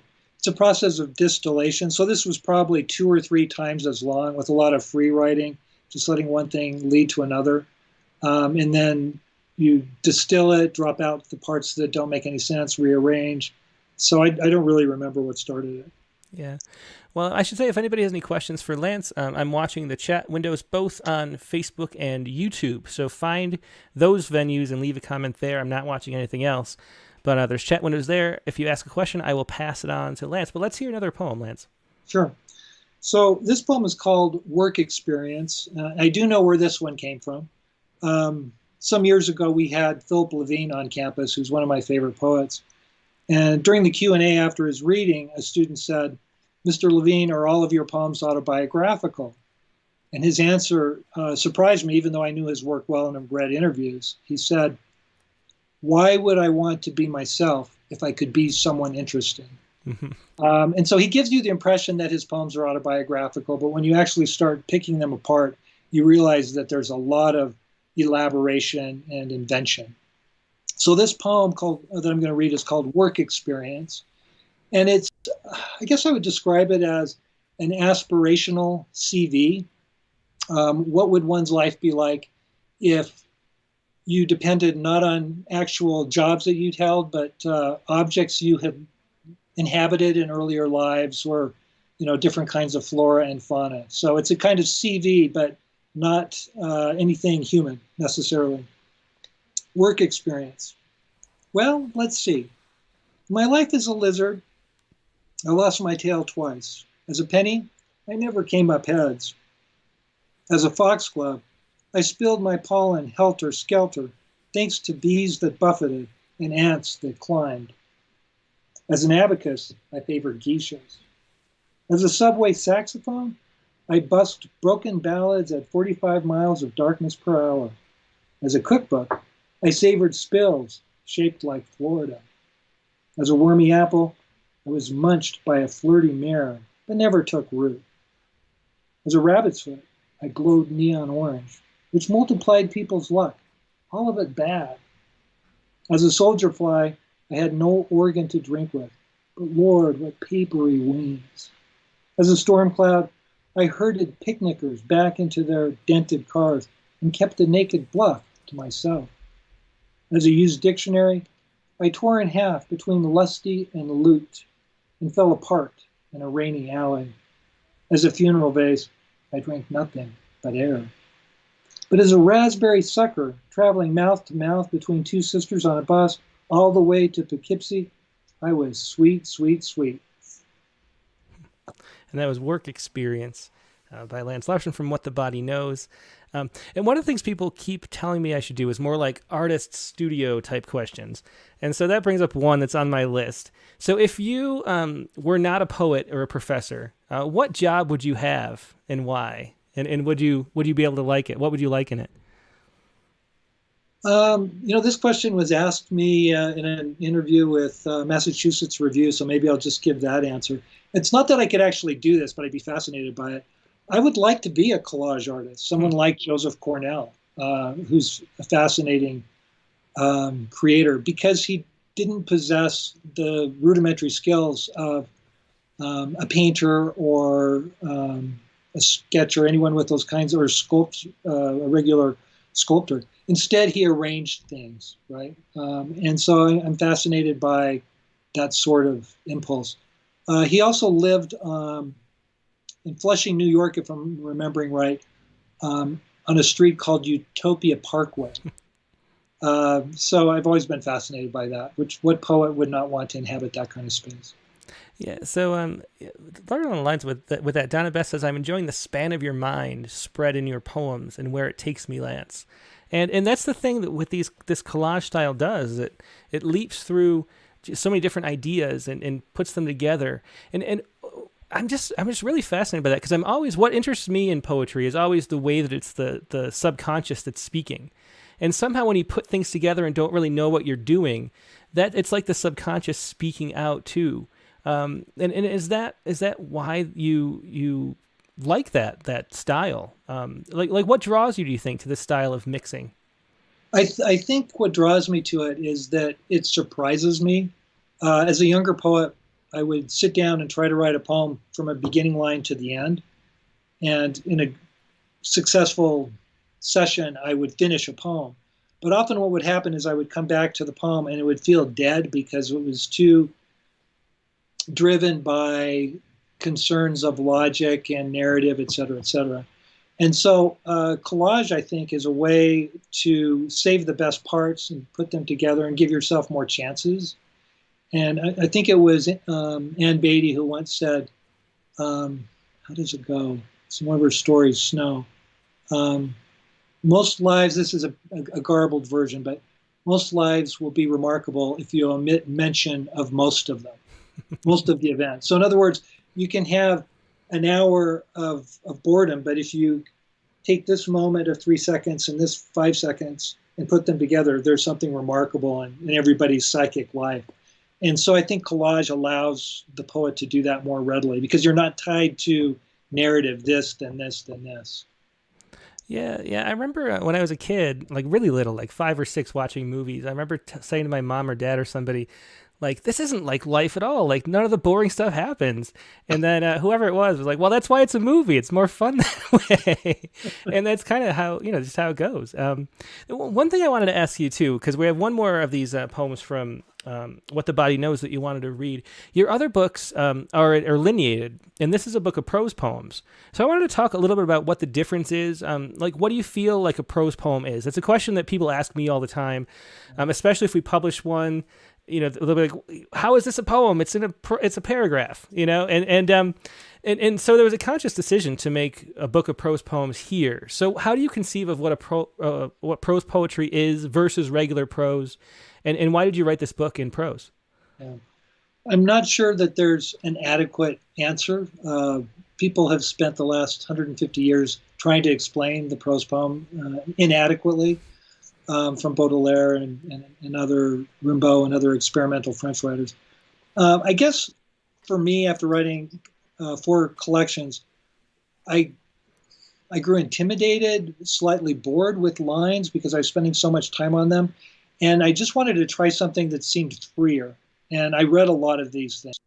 process of distillation. So this was probably 2 or 3 times as long with a lot of free writing, just letting one thing lead to another. And then you distill it, drop out the parts that don't make any sense, rearrange. So I don't really remember what started it. Yeah. Well, I should say, if anybody has any questions for Lance, I'm watching the chat windows both on Facebook and YouTube. So find those venues and leave a comment there. I'm not watching anything else. But there's chat windows there. If you ask a question, I will pass it on to Lance. But let's hear another poem, Lance. Sure. So this poem is called Work Experience. I do know where this one came from. Some years ago, we had Philip Levine on campus, who's one of my favorite poets. And during the Q&A after his reading, a student said, "Mr. Levine, are all of your poems autobiographical?" And his answer surprised me, even though I knew his work well and have read interviews. He said, "Why would I want to be myself if I could be someone interesting?" Mm-hmm. And so he gives you the impression that his poems are autobiographical, but when you actually start picking them apart, you realize that there's a lot of elaboration and invention. So this poem that I'm going to read is called Work Experience. And it's, I guess I would describe it as an aspirational CV. What would one's life be like if you depended not on actual jobs that you'd held, but objects you had inhabited in earlier lives, or different kinds of flora and fauna. So it's a kind of CV, but not anything human necessarily. Work experience. Well, let's see. My life as a lizard, I lost my tail twice. As a penny, I never came up heads. As a foxglove, I spilled my pollen helter-skelter, thanks to bees that buffeted and ants that climbed. As an abacus, I favored geishas. As a subway saxophone, I busked broken ballads at 45 miles of darkness per hour. As a cookbook, I savored spills shaped like Florida. As a wormy apple, I was munched by a flirty mare, but never took root. As a rabbit's foot, I glowed neon orange, which multiplied people's luck, all of it bad. As a soldier fly, I had no organ to drink with, but Lord, what papery wings. As a storm cloud, I herded picnickers back into their dented cars and kept the naked bluff to myself. As a used dictionary, I tore in half between the lusty and the lute and fell apart in a rainy alley. As a funeral vase, I drank nothing but air. But as a raspberry sucker traveling mouth to mouth between two sisters on a bus all the way to Poughkeepsie, I was sweet, sweet, sweet. And that was Work Experience by Lance Larsen from What the Body Knows. And one of the things people keep telling me I should do is more like artist studio type questions. And so that brings up one that's on my list. So if you were not a poet or a professor, what job would you have and why? And would you be able to like it? What would you like in it? This question was asked me in an interview with Massachusetts Review, so maybe I'll just give that answer. It's not that I could actually do this, but I'd be fascinated by it. I would like to be a collage artist, someone like Joseph Cornell, who's a fascinating creator, because he didn't possess the rudimentary skills of a painter or a sketcher, anyone with those kinds, or a regular sculptor. Instead, he arranged things, right? And so I'm fascinated by that sort of impulse. He also lived in Flushing, New York, if I'm remembering right, on a street called Utopia Parkway. So I've always been fascinated by that. What poet would not want to inhabit that kind of space? Yeah, so along the lines with that, Donna Beth says, "I'm enjoying the span of your mind spread in your poems and where it takes me, Lance." And that's the thing that with this collage style does, it leaps through so many different ideas and puts them together. And I'm just really fascinated by that, because what interests me in poetry is always the way that it's the subconscious that's speaking. And somehow when you put things together and don't really know what you're doing, that it's like the subconscious speaking out too. And is that why you like that style? Like what draws you, do you think, to this style of mixing? I think what draws me to it is that it surprises me. As a younger poet, I would sit down and try to write a poem from a beginning line to the end. And in a successful session, I would finish a poem. But often what would happen is I would come back to the poem and it would feel dead because it was too driven by concerns of logic and narrative, et cetera, et cetera. And so collage, I think, is a way to save the best parts and put them together and give yourself more chances. And I think it was Ann Beatty who once said, how does it go? It's one of her stories, Snow. Most lives, this is a garbled version, but most lives will be remarkable if you omit mention of most of them, most of the events. So in other words, you can have an hour of boredom, but if you take this moment of 3 seconds and this 5 seconds and put them together, there's something remarkable in everybody's psychic life. And so I think collage allows the poet to do that more readily because you're not tied to narrative, this, then this, then this. Yeah. I remember when I was a kid, like really little, like 5 or 6, watching movies. I remember saying to my mom or dad or somebody, like, this isn't like life at all. Like, none of the boring stuff happens. And then whoever it was like, well, that's why it's a movie. It's more fun that way. And that's kind of how, just how it goes. One thing I wanted to ask you, too, because we have one more of these poems from What the Body Knows that you wanted to read. Your other books are lineated, and this is a book of prose poems. So I wanted to talk a little bit about what the difference is. Like, what do you feel like a prose poem is? It's a question that people ask me all the time, especially if we publish one. They'll be like, how is this a poem? It's a paragraph, and so there was a conscious decision to make a book of prose poems here. So how do you conceive of what what prose poetry is versus regular prose, and why did you write this book in prose? Yeah. I'm not sure that there's an adequate answer. People have spent the last 150 years trying to explain the prose poem inadequately. From Baudelaire and other Rimbaud and other experimental French writers. I guess for me, after writing 4 collections, I grew intimidated, slightly bored with lines because I was spending so much time on them. And I just wanted to try something that seemed freer. And I read a lot of these things.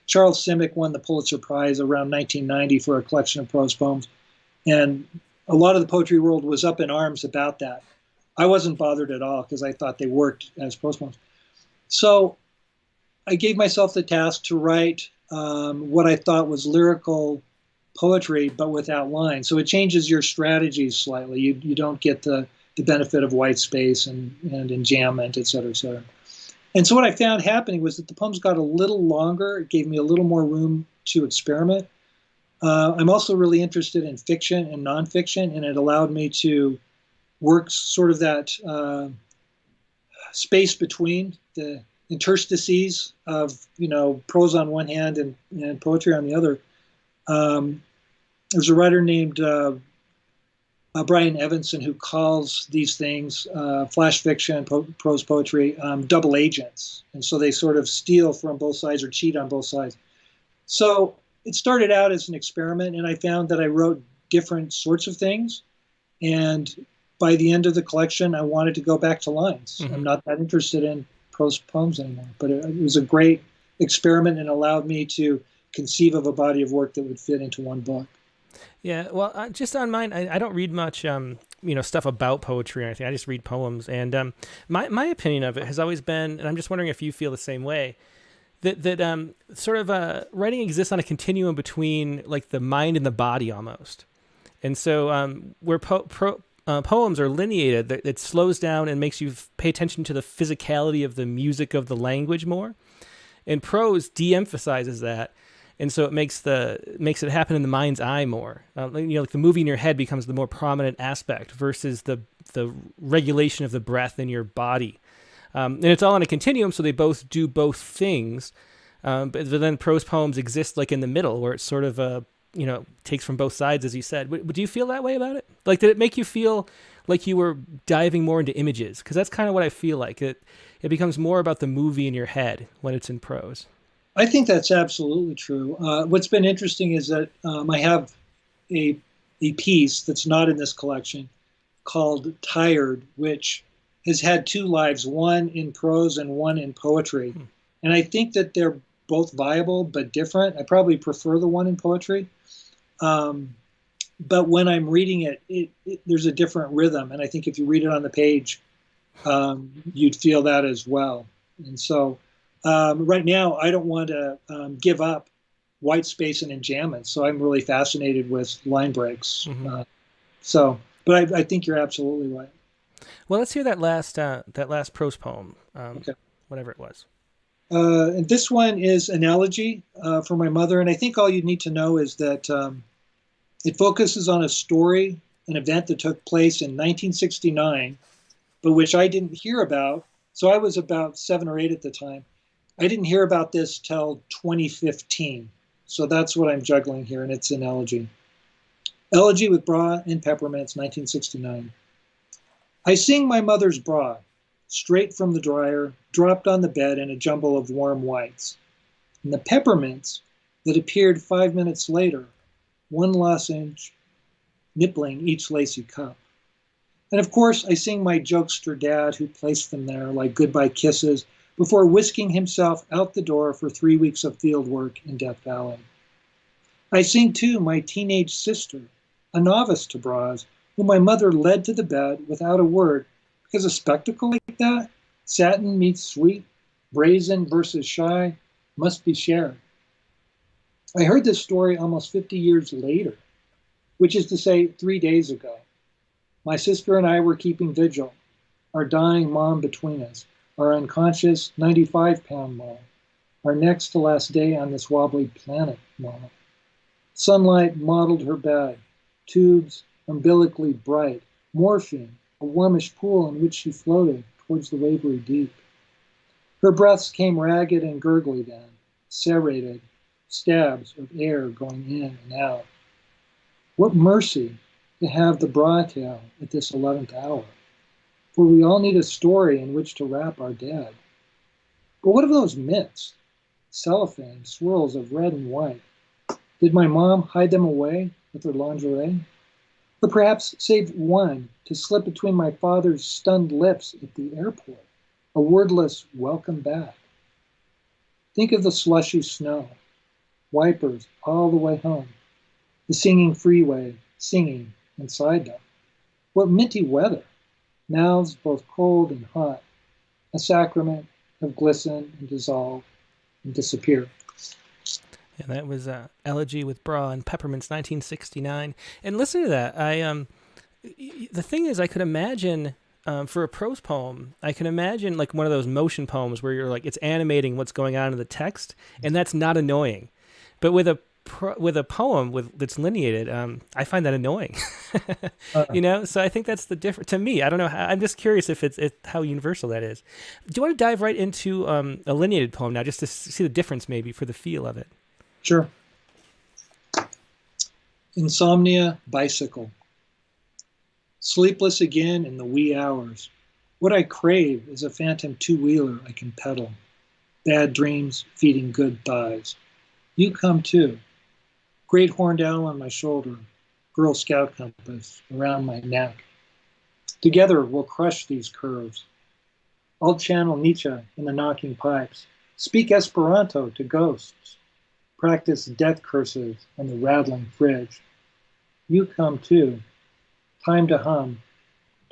Charles Simic won the Pulitzer Prize around 1990 for a collection of prose poems. And a lot of the poetry world was up in arms about that. I wasn't bothered at all because I thought they worked as prose poems. So I gave myself the task to write what I thought was lyrical poetry, but without lines. So it changes your strategies slightly. You don't get the benefit of white space and enjambment, et cetera, et cetera. And so what I found happening was that the poems got a little longer. It gave me a little more room to experiment. I'm also really interested in fiction and nonfiction, and it allowed me to work sort of that space between the interstices of, prose on one hand and poetry on the other. There's a writer named Brian Evanson who calls these things, flash fiction, prose poetry, double agents. And so they sort of steal from both sides or cheat on both sides. So it started out as an experiment, and I found that I wrote different sorts of things. And by the end of the collection, I wanted to go back to lines. Mm-hmm. I'm not that interested in prose poems anymore. But it was a great experiment and allowed me to conceive of a body of work that would fit into one book. Yeah, well, just on mine, I don't read much, stuff about poetry or anything. I just read poems. And my opinion of it has always been, and I'm just wondering if you feel the same way, that sort of writing exists on a continuum between like the mind and the body almost. And so where poems are lineated, it slows down and makes you pay attention to the physicality of the music of the language more. And prose de-emphasizes that. And so it makes it happen in the mind's eye more. Like the movie in your head becomes the more prominent aspect versus the regulation of the breath in your body. And it's all on a continuum, so they both do both things. But then prose poems exist like in the middle, where it's sort of takes from both sides, as you said. Do you feel that way about it? Like, did it make you feel like you were diving more into images? Because that's kind of what I feel like. It becomes more about the movie in your head when it's in prose. I think that's absolutely true. What's been interesting is that I have a piece that's not in this collection called Tired, which has had two lives, one in prose and one in poetry. And I think that they're both viable but different. I probably prefer the one in poetry. But when I'm reading it, there's a different rhythm. And I think if you read it on the page, you'd feel that as well. And so right now, I don't want to give up white space and enjambment. So I'm really fascinated with line breaks. Mm-hmm. But I think you're absolutely right. Well, let's hear that last prose poem, okay. Whatever it was. And this one is an elegy for my mother. And I think all you need to know is that it focuses on a story, an event that took place in 1969, but which I didn't hear about. So I was about 7 or 8 at the time. I didn't hear about this till 2015. So that's what I'm juggling here, and it's an elegy. Elegy with Bra and Peppermints, 1969. I sing my mother's bra, straight from the dryer, dropped on the bed in a jumble of warm whites. And the peppermints that appeared 5 minutes later, one lozenge nippling each lacy cup. And of course, I sing my jokester dad who placed them there like goodbye kisses before whisking himself out the door for 3 weeks of field work in Death Valley. I sing too my teenage sister, a novice to bras, whom my mother led to the bed without a word, because a spectacle like that, satin meets sweet, brazen versus shy, must be shared. I heard this story almost 50 years later, which is to say 3 days ago. My sister and I were keeping vigil, our dying mom between us, our unconscious 95-pound mom, our next to last day on this wobbly planet mom. Sunlight mottled her bed, tubes umbilically bright, morphine, a warmish pool in which she floated towards the wavery deep. Her breaths came ragged and gurgly then, serrated, stabs of air going in and out. What mercy to have the bra tale at this 11th hour, for we all need a story in which to wrap our dead. But what of those mitts, cellophane swirls of red and white? Did my mom hide them away with her lingerie? Or perhaps save one to slip between my father's stunned lips at the airport, a wordless welcome back. Think of the slushy snow, wipers all the way home, the singing freeway singing inside them. What minty weather, mouths both cold and hot, a sacrament of glisten and dissolve and disappear. Yeah, that was Elegy with Bra and Peppermints, 1969. And listen to that. The thing is, I could imagine for a prose poem, I can imagine like one of those motion poems where you're like, it's animating what's going on in the text, and that's not annoying. But with a with a poem that's lineated, I find that annoying. So I think that's the difference to me. I don't know. I'm just curious if it's how universal that is. Do you want to dive right into a lineated poem now, just to see the difference maybe for the feel of it? Sure. Insomnia, bicycle. Sleepless again in the wee hours. What I crave is a phantom two-wheeler I can pedal. Bad dreams feeding good thighs. You come too. Great horned owl on my shoulder. Girl Scout compass around my neck. Together we'll crush these curves. I'll channel Nietzsche in the knocking pipes. Speak Esperanto to ghosts. Practice death curses on the rattling fridge. You come too. Time to hum.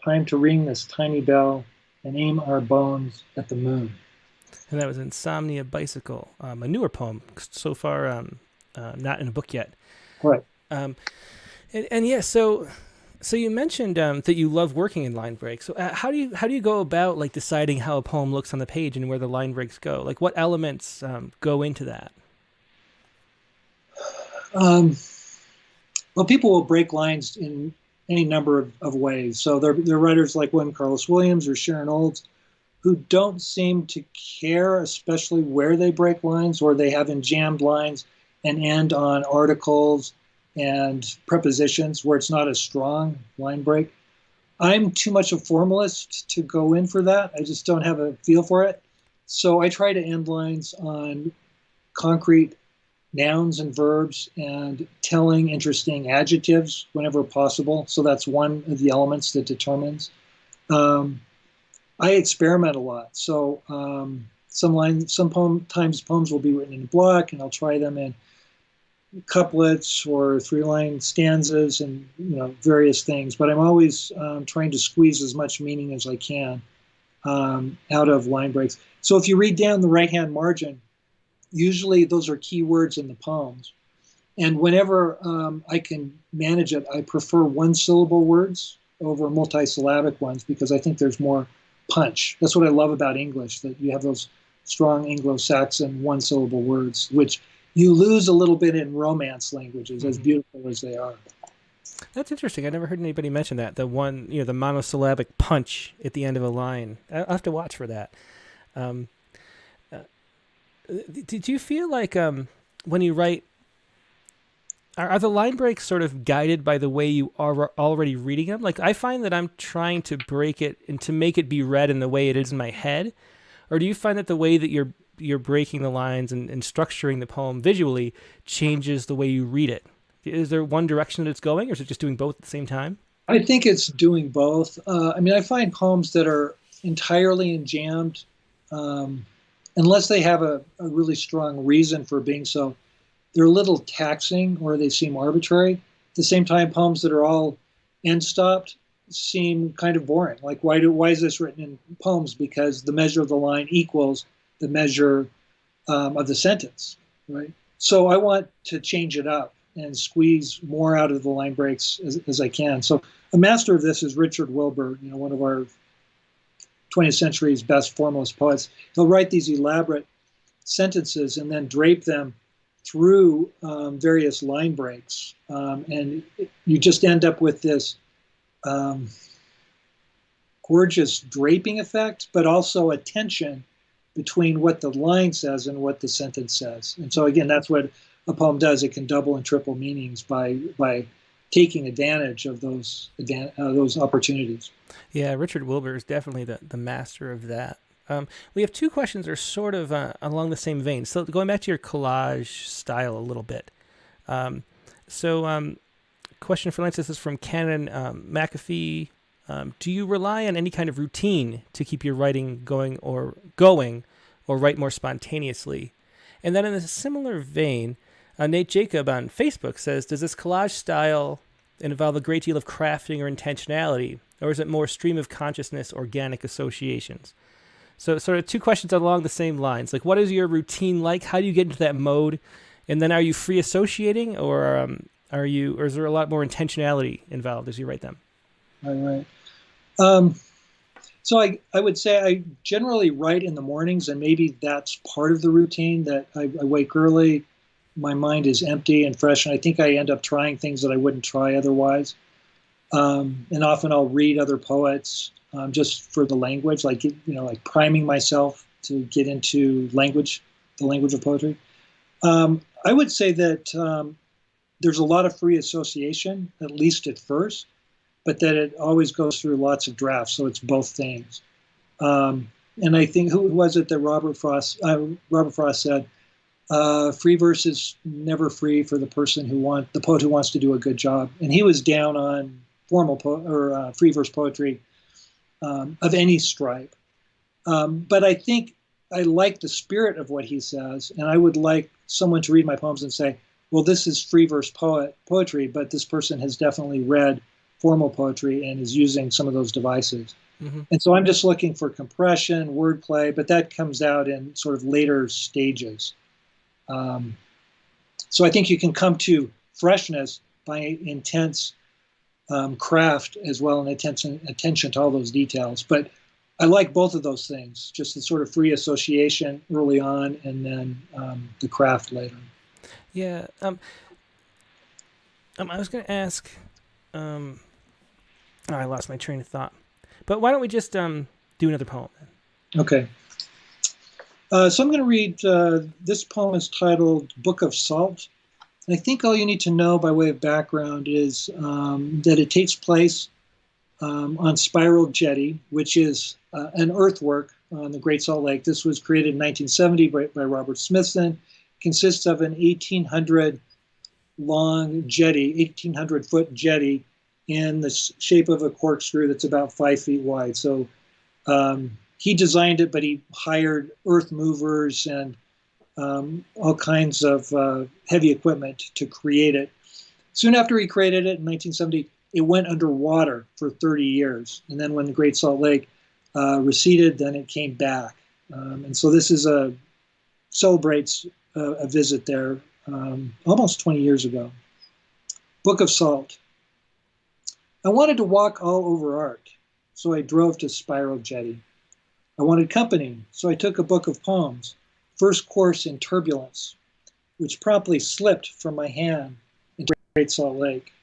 Time to ring this tiny bell and aim our bones at the moon. And that was Insomnia Bicycle, a newer poem so far, not in a book yet. Right. And yeah, so you mentioned that you love working in line breaks. So how do you go about like deciding how a poem looks on the page and where the line breaks go? Like what elements go into that? Well, people will break lines in any number of ways. So they're writers like William Carlos Williams or Sharon Olds who don't seem to care, especially where they break lines, or they have enjambed lines and end on articles and prepositions where it's not a strong line break. I'm too much a formalist to go in for that. I just don't have a feel for it. So I try to end lines on concrete nouns and verbs and telling interesting adjectives whenever possible. So that's one of the elements that determines. I experiment a lot. So sometimes poems will be written in block, and I'll try them in couplets or 3-line stanzas and various things. But I'm always trying to squeeze as much meaning as I can out of line breaks. So if you read down the right-hand margin, usually those are key words in the poems. And whenever I can manage it, I prefer one-syllable words over multisyllabic ones because I think there's more punch. That's what I love about English, that you have those strong Anglo-Saxon one-syllable words, which you lose a little bit in Romance languages, as beautiful as they are. That's interesting. I never heard anybody mention that. The one, the monosyllabic punch at the end of a line. I'll have to watch for that. Did you feel like when you write, are the line breaks sort of guided by the way you are already reading them? Like I find that I'm trying to break it and to make it be read in the way it is in my head. Or do you find that the way that you're breaking the lines and structuring the poem visually changes the way you read it? Is there one direction that it's going, or is it just doing both at the same time? I think it's doing both. I find poems that are entirely enjambed, unless they have a really strong reason for being so, they're a little taxing or they seem arbitrary. At the same time, poems that are all end-stopped seem kind of boring. Like, why is this written in poems? Because the measure of the line equals the measure of the sentence, right? So I want to change it up and squeeze more out of the line breaks as I can. So a master of this is Richard Wilbur, one of our 20th century's best formalist poets. He'll write these elaborate sentences and then drape them through various line breaks. And you just end up with this gorgeous draping effect, but also a tension between what the line says and what the sentence says. And so again, that's what a poem does. It can double and triple meanings by taking advantage of those opportunities. Yeah, Richard Wilbur is definitely the master of that. We have two questions that are sort of along the same vein. So going back to your collage style a little bit. Question for Lance, this is from Canon McAfee. Do you rely on any kind of routine to keep your writing going or write more spontaneously? And then in a similar vein, Nate Jacob on Facebook says, does this collage style involve a great deal of crafting or intentionality, or is it more stream of consciousness, organic associations? So sort of two questions along the same lines. Like, what is your routine like? How do you get into that mode? And then are you free associating, or is there a lot more intentionality involved as you write them? All right. So I would say I generally write in the mornings, and maybe that's part of the routine, that I wake early, my mind is empty and fresh, and I think I end up trying things that I wouldn't try otherwise. And often I'll read other poets just for the language, like priming myself to get into the language of poetry. I would say that there's a lot of free association, at least at first, but that it always goes through lots of drafts, so it's both things. And I think, who was it that Robert Frost said, free verse is never free for the poet who wants to do a good job. And he was down on free verse poetry of any stripe. But I think I like the spirit of what he says, and I would like someone to read my poems and say, well, this is free verse poetry, but this person has definitely read formal poetry and is using some of those devices. Mm-hmm. And so I'm just looking for compression, wordplay, but that comes out in sort of later stages. So I think you can come to freshness by intense craft as well, and attention to all those details. But I like both of those things, just the sort of free association early on, and then the craft later. Yeah. I was going to ask. I lost my train of thought. But why don't we just do another poem then? Okay. So I'm going to read, this poem is titled Book of Salt. And I think all you need to know by way of background is that it takes place on Spiral Jetty, which is an earthwork on the Great Salt Lake. This was created in 1970 by Robert Smithson. Consists of an 1,800 long jetty, 1,800-foot jetty in the shape of a corkscrew that's about 5 feet wide. So he designed it, but he hired earth movers and all kinds of heavy equipment to create it. Soon after he created it in 1970, it went underwater for 30 years. And then when the Great Salt Lake receded, then it came back. And so this celebrates a visit there almost 20 years ago. Book of Salt. I wanted to walk all over art, so I drove to Spiral Jetty. I wanted company, so I took a book of poems, First Course in Turbulence, which promptly slipped from my hand into Great Salt Lake.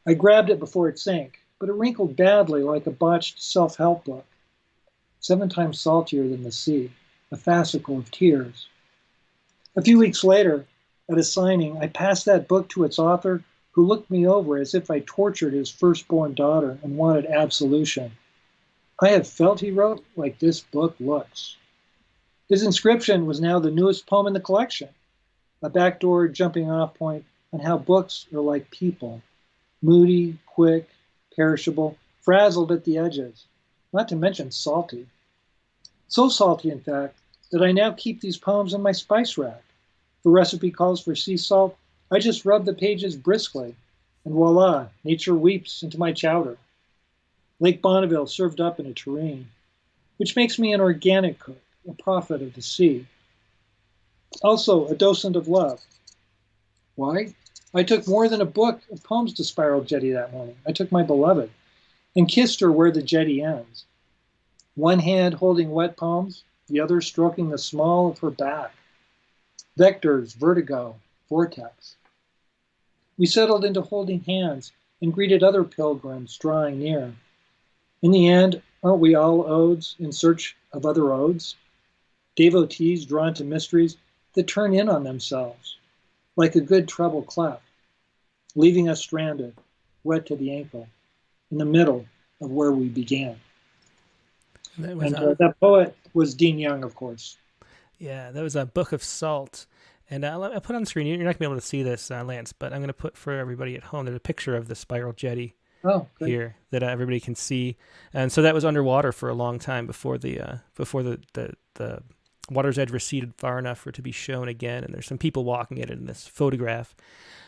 I grabbed it before it sank, but it wrinkled badly like a botched self-help book, 7 times saltier than the sea, a fascicle of tears. A few weeks later, at a signing, I passed that book to its author, who looked me over as if I tortured his firstborn daughter and wanted absolution. I have felt, he wrote, like this book looks. His inscription was now the newest poem in the collection, a backdoor jumping off point on how books are like people, moody, quick, perishable, frazzled at the edges, not to mention salty. So salty, in fact, that I now keep these poems in my spice rack. The recipe calls for sea salt. I just rub the pages briskly, and voila, nature weeps into my chowder. Lake Bonneville served up in a tureen, which makes me an organic cook, a prophet of the sea. Also, a docent of love. Why? I took more than a book of poems to Spiral Jetty that morning. I took my beloved and kissed her where the jetty ends. One hand holding wet poems, the other stroking the small of her back. Vectors, vertigo, vortex. We settled into holding hands and greeted other pilgrims drawing near. In the end, aren't we all odes in search of other odes? Devotees drawn to mysteries that turn in on themselves, like a good treble clef, leaving us stranded, wet to the ankle, in the middle of where we began. That poet was Dean Young, of course. Yeah, that was a Book of Salt. And I put on the screen, you're not going to be able to see this, Lance, but I'm going to put for everybody at home, there's a picture of the Spiral Jetty here that everybody can see. And so that was underwater for a long time before the water's edge receded far enough for it to be shown again. And there's some people walking at it in this photograph.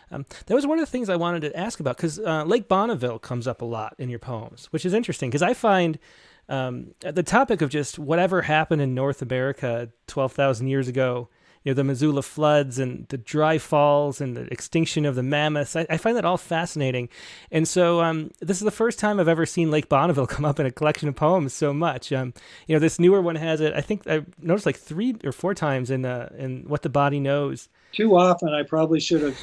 That was one of the things I wanted to ask about, because Lake Bonneville comes up a lot in your poems, which is interesting, because I find the topic of just whatever happened in North America 12,000 years ago, the Missoula floods and the dry falls and the extinction of the mammoths. I find that all fascinating. And so this is the first time I've ever seen Lake Bonneville come up in a collection of poems so much. This newer one has it, I think I noticed like 3 or 4 times in What the Body Knows. too often. I probably should have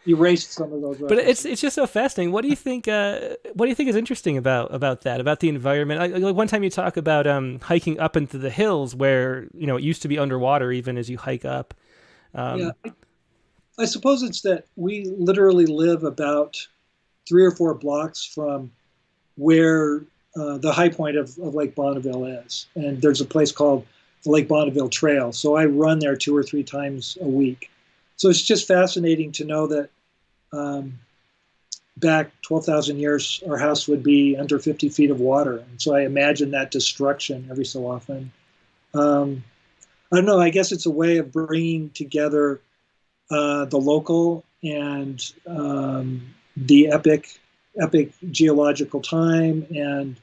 erased some of those references. But it's just so fascinating. What do you think? What do you think is interesting about that? About the environment? Like one time you talk about hiking up into the hills where it used to be underwater even as you hike up. Yeah, I suppose it's that we literally live about 3 or 4 blocks from where the high point of Lake Bonneville is, and there's a place called the Lake Bonneville Trail. So I run there 2 or 3 times a week. So it's just fascinating to know that back 12,000 years, our house would be under 50 feet of water. And so I imagine that destruction every so often. I don't know, I guess it's a way of bringing together the local and the epic geological time and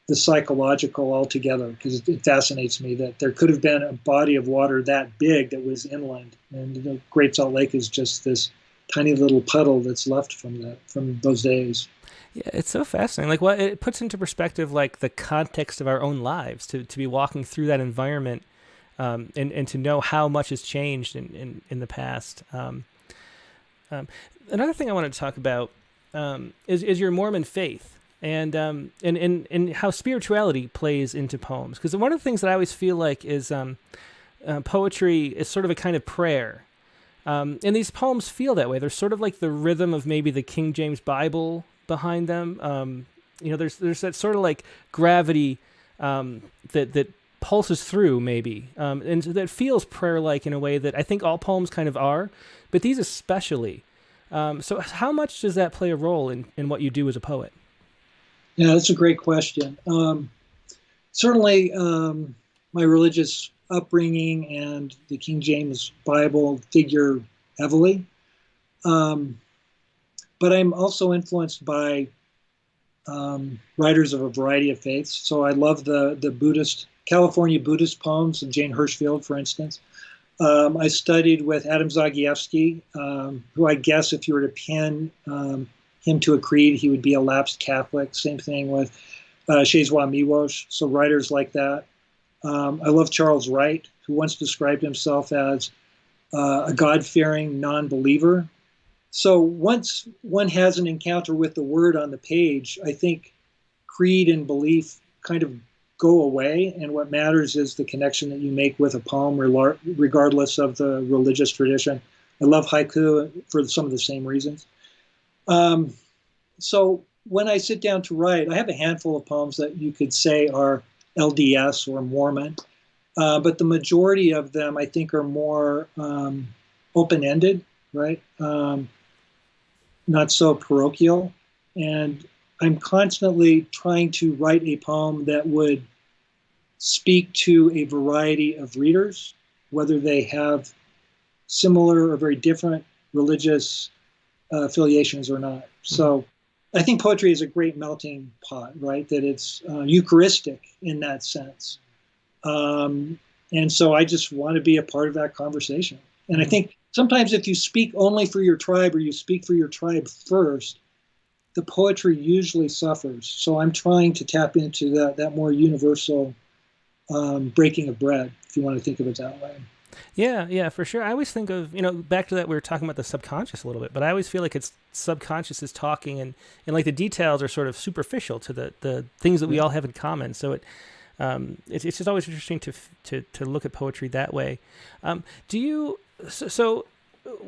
the psychological all together, because it fascinates me that there could have been a body of water that big that was inland, and the Great Salt Lake is just this tiny little puddle that's left from those days. Yeah, it's so fascinating. Like what it puts into perspective, like the context of our own lives, to be walking through that environment, and to know how much has changed in the past. Another thing I want to talk about is your Mormon faith. And how spirituality plays into poems. Because one of the things that I always feel like is poetry is sort of a kind of prayer. And these poems feel that way. They're sort of like the rhythm of maybe the King James Bible behind them. There's that sort of like gravity that pulses through maybe. And that feels prayer-like in a way that I think all poems kind of are, but these especially. So how much does that play a role in what you do as a poet? Yeah, that's a great question. Certainly, my religious upbringing and the King James Bible figure heavily. But I'm also influenced by writers of a variety of faiths. So I love the California Buddhist poems of Jane Hirschfield, for instance. I studied with Adam Zagajewski, who I guess if you were to pin him to a creed, he would be a lapsed Catholic. Same thing with Shezwa Miłosz, so writers like that. I love Charles Wright, who once described himself as a God-fearing non-believer. So once one has an encounter with the word on the page, I think creed and belief kind of go away, and what matters is the connection that you make with a poem, regardless of the religious tradition. I love haiku for some of the same reasons. So when I sit down to write, I have a handful of poems that you could say are LDS or Mormon, but the majority of them I think are more open-ended, right? Not so parochial. And I'm constantly trying to write a poem that would speak to a variety of readers, whether they have similar or very different religious affiliations or not. So I think poetry is a great melting pot, right? That it's Eucharistic in that sense. And so I just want to be a part of that conversation. And I think sometimes if you speak only for your tribe or you speak for your tribe first, the poetry usually suffers. So I'm trying to tap into that more universal breaking of bread, if you want to think of it that way. Yeah, for sure. I always think of, back to that, we were talking about the subconscious a little bit, but I always feel like it's subconscious is talking and like the details are sort of superficial to the things that we all have in common. So it's just always interesting to look at poetry that way. So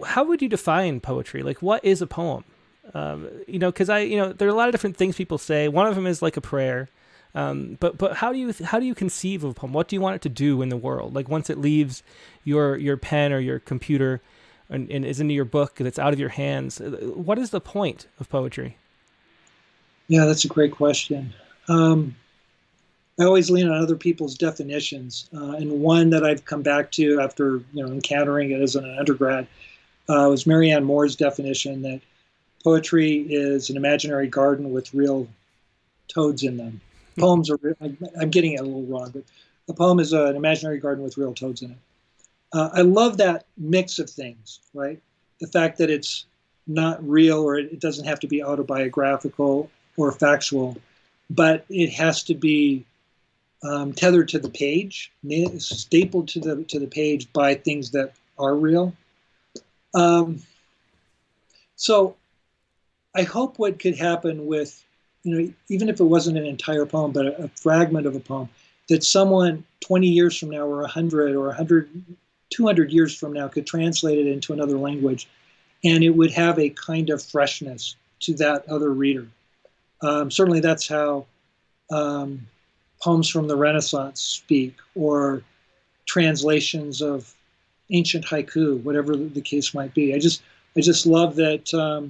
how would you define poetry? Like, what is a poem? Because there are a lot of different things people say. One of them is like a prayer. But how do you conceive of a poem? What do you want it to do in the world? Like once it leaves your pen or your computer and is into your book and it's out of your hands, what is the point of poetry? Yeah, that's a great question. I always lean on other people's definitions, and one that I've come back to after encountering it as an undergrad was Marianne Moore's definition that poetry is an imaginary garden with real toads in them. Poems are, I'm getting it a little wrong, but a poem is an imaginary garden with real toads in it. I love that mix of things, right? The fact that it's not real, or it doesn't have to be autobiographical or factual, but it has to be tethered to the page, stapled to the page by things that are real. So I hope what could happen with, even if it wasn't an entire poem, but a fragment of a poem, that someone 20 years from now or 100 or 100, 200 years from now could translate it into another language, and it would have a kind of freshness to that other reader. Certainly that's how poems from the Renaissance speak, or translations of ancient haiku, whatever the case might be. I just love that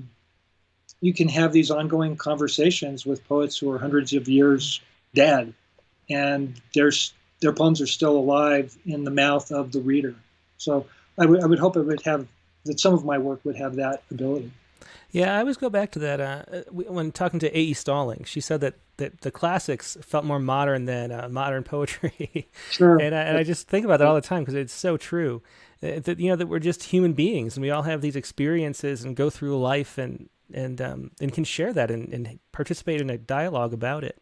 you can have these ongoing conversations with poets who are hundreds of years dead, and their poems are still alive in the mouth of the reader. So I would hope that some of my work would have that ability. Yeah, I always go back to that when talking to A.E. Stalling. She said that the classics felt more modern than modern poetry. Sure. And I just think about that all the time because it's so true. That we're just human beings and we all have these experiences and go through life and can share that and participate in a dialogue about it.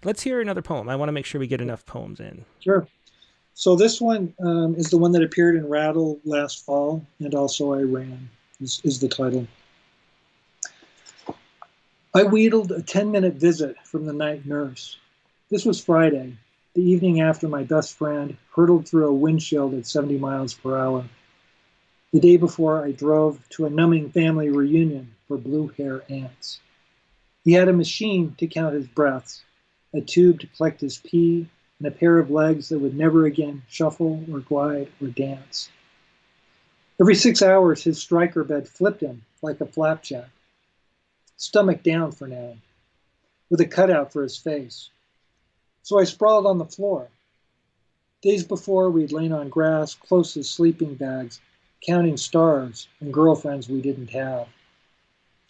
Let's hear another poem. I want to make sure we get enough poems in. Sure. So this one is the one that appeared in Rattle last fall, and also I Ran is the title. I wheedled a 10-minute visit from the night nurse. This was Friday, the evening after my best friend hurtled through a windshield at 70 miles per hour. The day before, I drove to a numbing family reunion for blue hair aunts. He had a machine to count his breaths, a tube to collect his pee, and a pair of legs that would never again shuffle or glide or dance. Every 6 hours, his striker bed flipped him like a flapjack, stomach down for now, with a cutout for his face. So I sprawled on the floor. Days before, we'd lain on grass close as sleeping bags, counting stars and girlfriends we didn't have.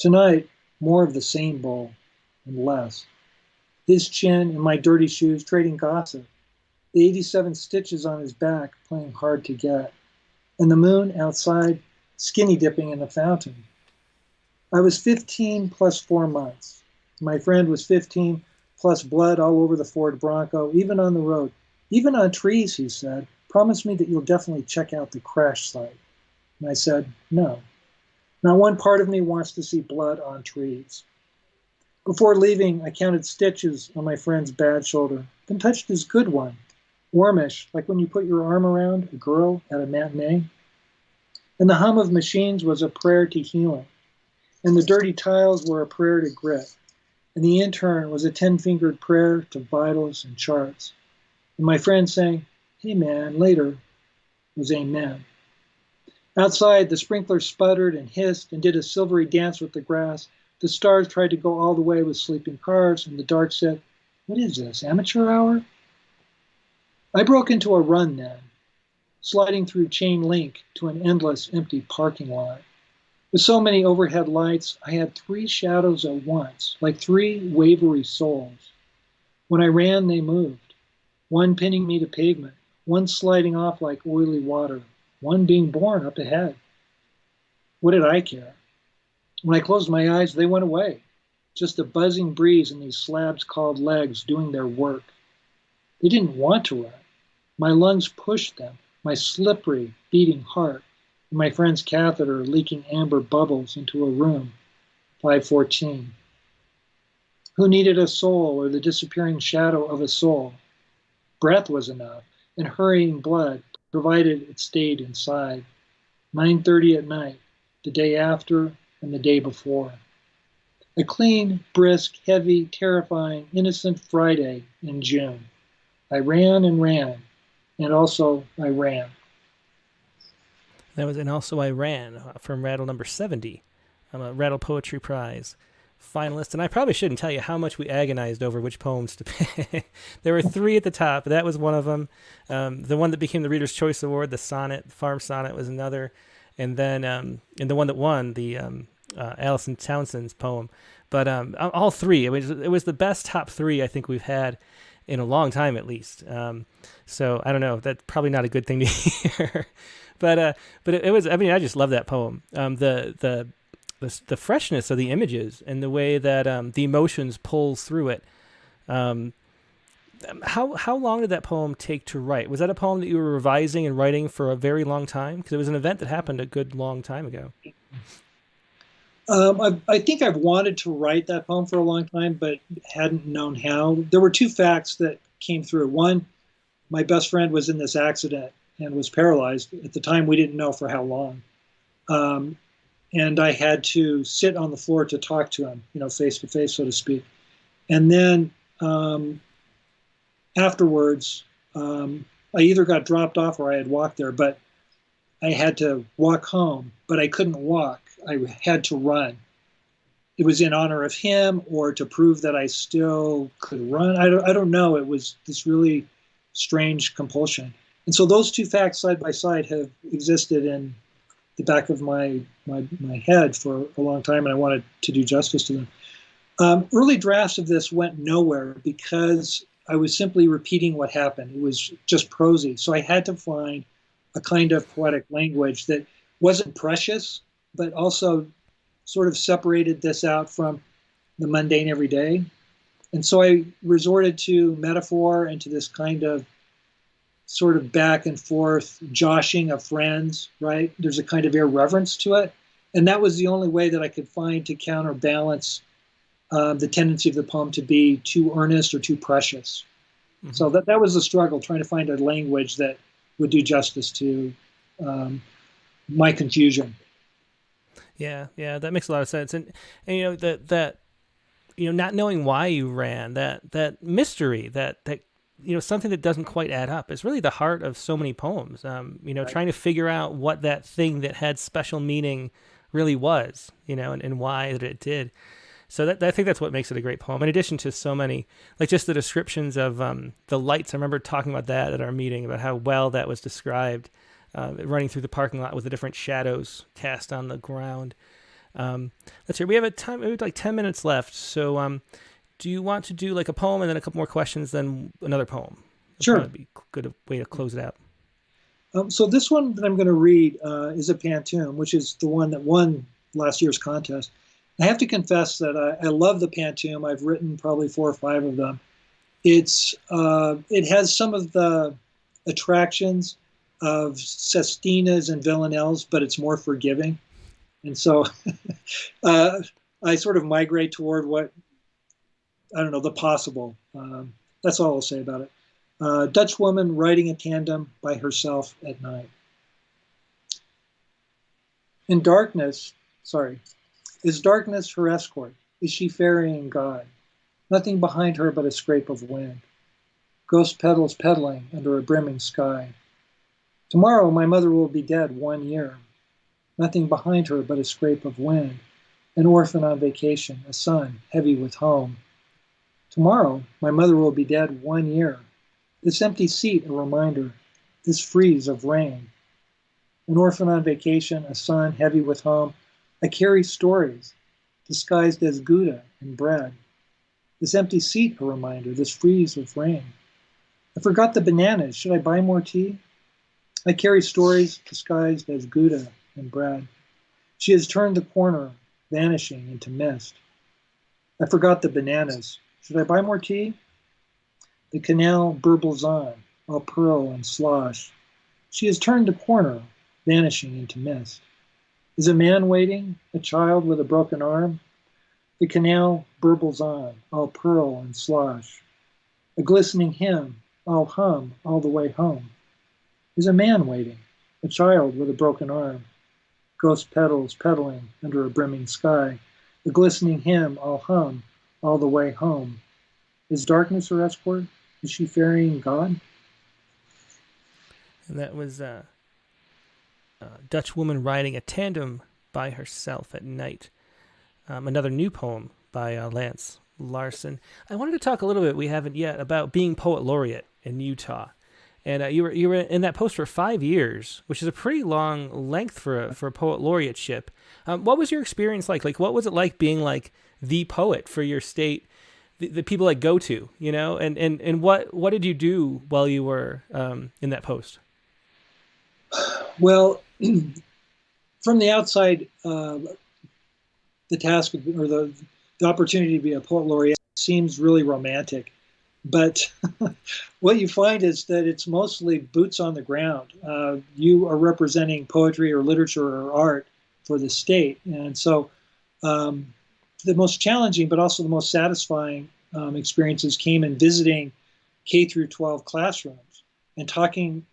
Tonight, more of the same bowl and less. His chin and my dirty shoes trading gossip, the 87 stitches on his back playing hard to get, and the moon outside skinny dipping in the fountain. I was 15 plus 4 months. My friend was 15 plus blood all over the Ford Bronco, even on the road. Even on trees, he said. Promise me that you'll definitely check out the crash site. And I said, no. Not one part of me wants to see blood on trees. Before leaving, I counted stitches on my friend's bad shoulder, then touched his good one, warmish, like when you put your arm around a girl at a matinee. And the hum of machines was a prayer to healing, and the dirty tiles were a prayer to grit, and the intern was a 10-fingered prayer to vitals and charts. And my friend saying, hey man, later, was amen. Outside, the sprinkler sputtered and hissed and did a silvery dance with the grass. The stars tried to go all the way with sleeping cars, and the dark said, what is this, amateur hour? I broke into a run then, sliding through chain link to an endless empty parking lot. With so many overhead lights, I had 3 shadows at once, like 3 wavery souls. When I ran, they moved, one pinning me to pavement, one sliding off like oily water, one being born up ahead. What did I care? When I closed my eyes, they went away, just a buzzing breeze and these slabs called legs doing their work. They didn't want to run. My lungs pushed them, my slippery, beating heart, and my friend's catheter leaking amber bubbles into a room, 514. Who needed a soul or the disappearing shadow of a soul? Breath was enough, and hurrying blood, provided it stayed inside. 9:30 at night, the day after and the day before. A clean, brisk, heavy, terrifying, innocent Friday in June. I ran and ran, and also I ran. That was And Also I Ran from Rattle number 70, a Rattle Poetry Prize finalist. And I probably shouldn't tell you how much we agonized over which poems to pick. There were 3 at the top. That was one of them. The one that became the Reader's Choice Award, the sonnet, Farm Sonnet, was another. And then and the one that won, the Allison Townsend's poem. But all 3, it was the best top 3 I think we've had in a long time, at least. So I don't know. That's probably not a good thing to hear. But it was. I mean, I just love that poem. The freshness of the images and the way that the emotions pulls through it. How long did that poem take to write? Was that a poem that you were revising and writing for a very long time? Because it was an event that happened a good long time ago. I think I've wanted to write that poem for a long time, but hadn't known how. There were two facts that came through. One, my best friend was in this accident and was paralyzed. At the time, we didn't know for how long. And I had to sit on the floor to talk to him, face to face, so to speak. And then afterwards, I either got dropped off or I had walked there, but I had to walk home, but I couldn't walk. I had to run. It was in honor of him or to prove that I still could run. I don't know. It was this really strange compulsion. And so those two facts side by side have existed in the back of my head for a long time, and I wanted to do justice to them. Early drafts of this went nowhere because I was simply repeating what happened. It was just prosy. So I had to find a kind of poetic language that wasn't precious, but also sort of separated this out from the mundane everyday. And so I resorted to metaphor and to this kind of sort of back and forth joshing of friends, right? There's a kind of irreverence to it. And that was the only way that I could find to counterbalance the tendency of the poem to be too earnest or too precious. Mm-hmm. So that was the struggle, trying to find a language that would do justice to my confusion. Yeah, that makes a lot of sense. And that not knowing why you ran, that mystery, that something that doesn't quite add up is really the heart of so many poems. Right. Trying to figure out what that thing that had special meaning really was, and why that it did. So I think that's what makes it a great poem. In addition to so many, like just the descriptions of the lights. I remember talking about that at our meeting, about how well that was described, running through the parking lot with the different shadows cast on the ground. Let's see. We have maybe like 10 minutes left. So do you want to do like a poem and then a couple more questions, then another poem? Sure. That'd be a good way to close it out. So this one that I'm going to read is a pantoum, which is the one that won last year's contest. I have to confess that I love the pantoum. I've written probably 4 or 5 of them. It has some of the attractions of sestinas and villanelles, but it's more forgiving. And so I sort of migrate toward the possible. That's all I'll say about it. Dutch woman riding a tandem by herself at night. Is darkness her escort? Is she ferrying God? Nothing behind her but a scrape of wind. Ghost pedals pedaling under a brimming sky. Tomorrow my mother will be dead 1 year. Nothing behind her but a scrape of wind. An orphan on vacation, a son heavy with home. Tomorrow my mother will be dead 1 year. This empty seat a reminder, this freeze of rain. An orphan on vacation, a son heavy with home. I carry stories, disguised as Gouda and bread. This empty seat a reminder, this freeze of rain. I forgot the bananas, should I buy more tea? I carry stories disguised as Gouda and bread. She has turned the corner, vanishing into mist. I forgot the bananas, should I buy more tea? The canal burbles on, all pearl and slosh. She has turned the corner, vanishing into mist. Is a man waiting, a child with a broken arm? The canal burbles on, all pearl and slosh. A glistening hymn, I'll hum all the way home. Is a man waiting, a child with a broken arm? Ghost pedals pedaling under a brimming sky. A glistening hymn, I'll hum all the way home. Is darkness her escort? Is she ferrying God? And that was Dutch woman riding a tandem by herself at night. Another new poem by Lance Larsen. I wanted to talk a little bit, we haven't yet, about being poet laureate in Utah. And you were in that post for 5 years, which is a pretty long length for a poet laureateship. What was your experience like? Like, what was it like being like the poet for your state, the people like go to, and what did you do while you were in that post? Well, from the outside, the task or the opportunity to be a poet laureate seems really romantic. But what you find is that it's mostly boots on the ground. You are representing poetry or literature or art for the state. And so the most challenging, but also the most satisfying experiences came in visiting K through 12 classrooms and talking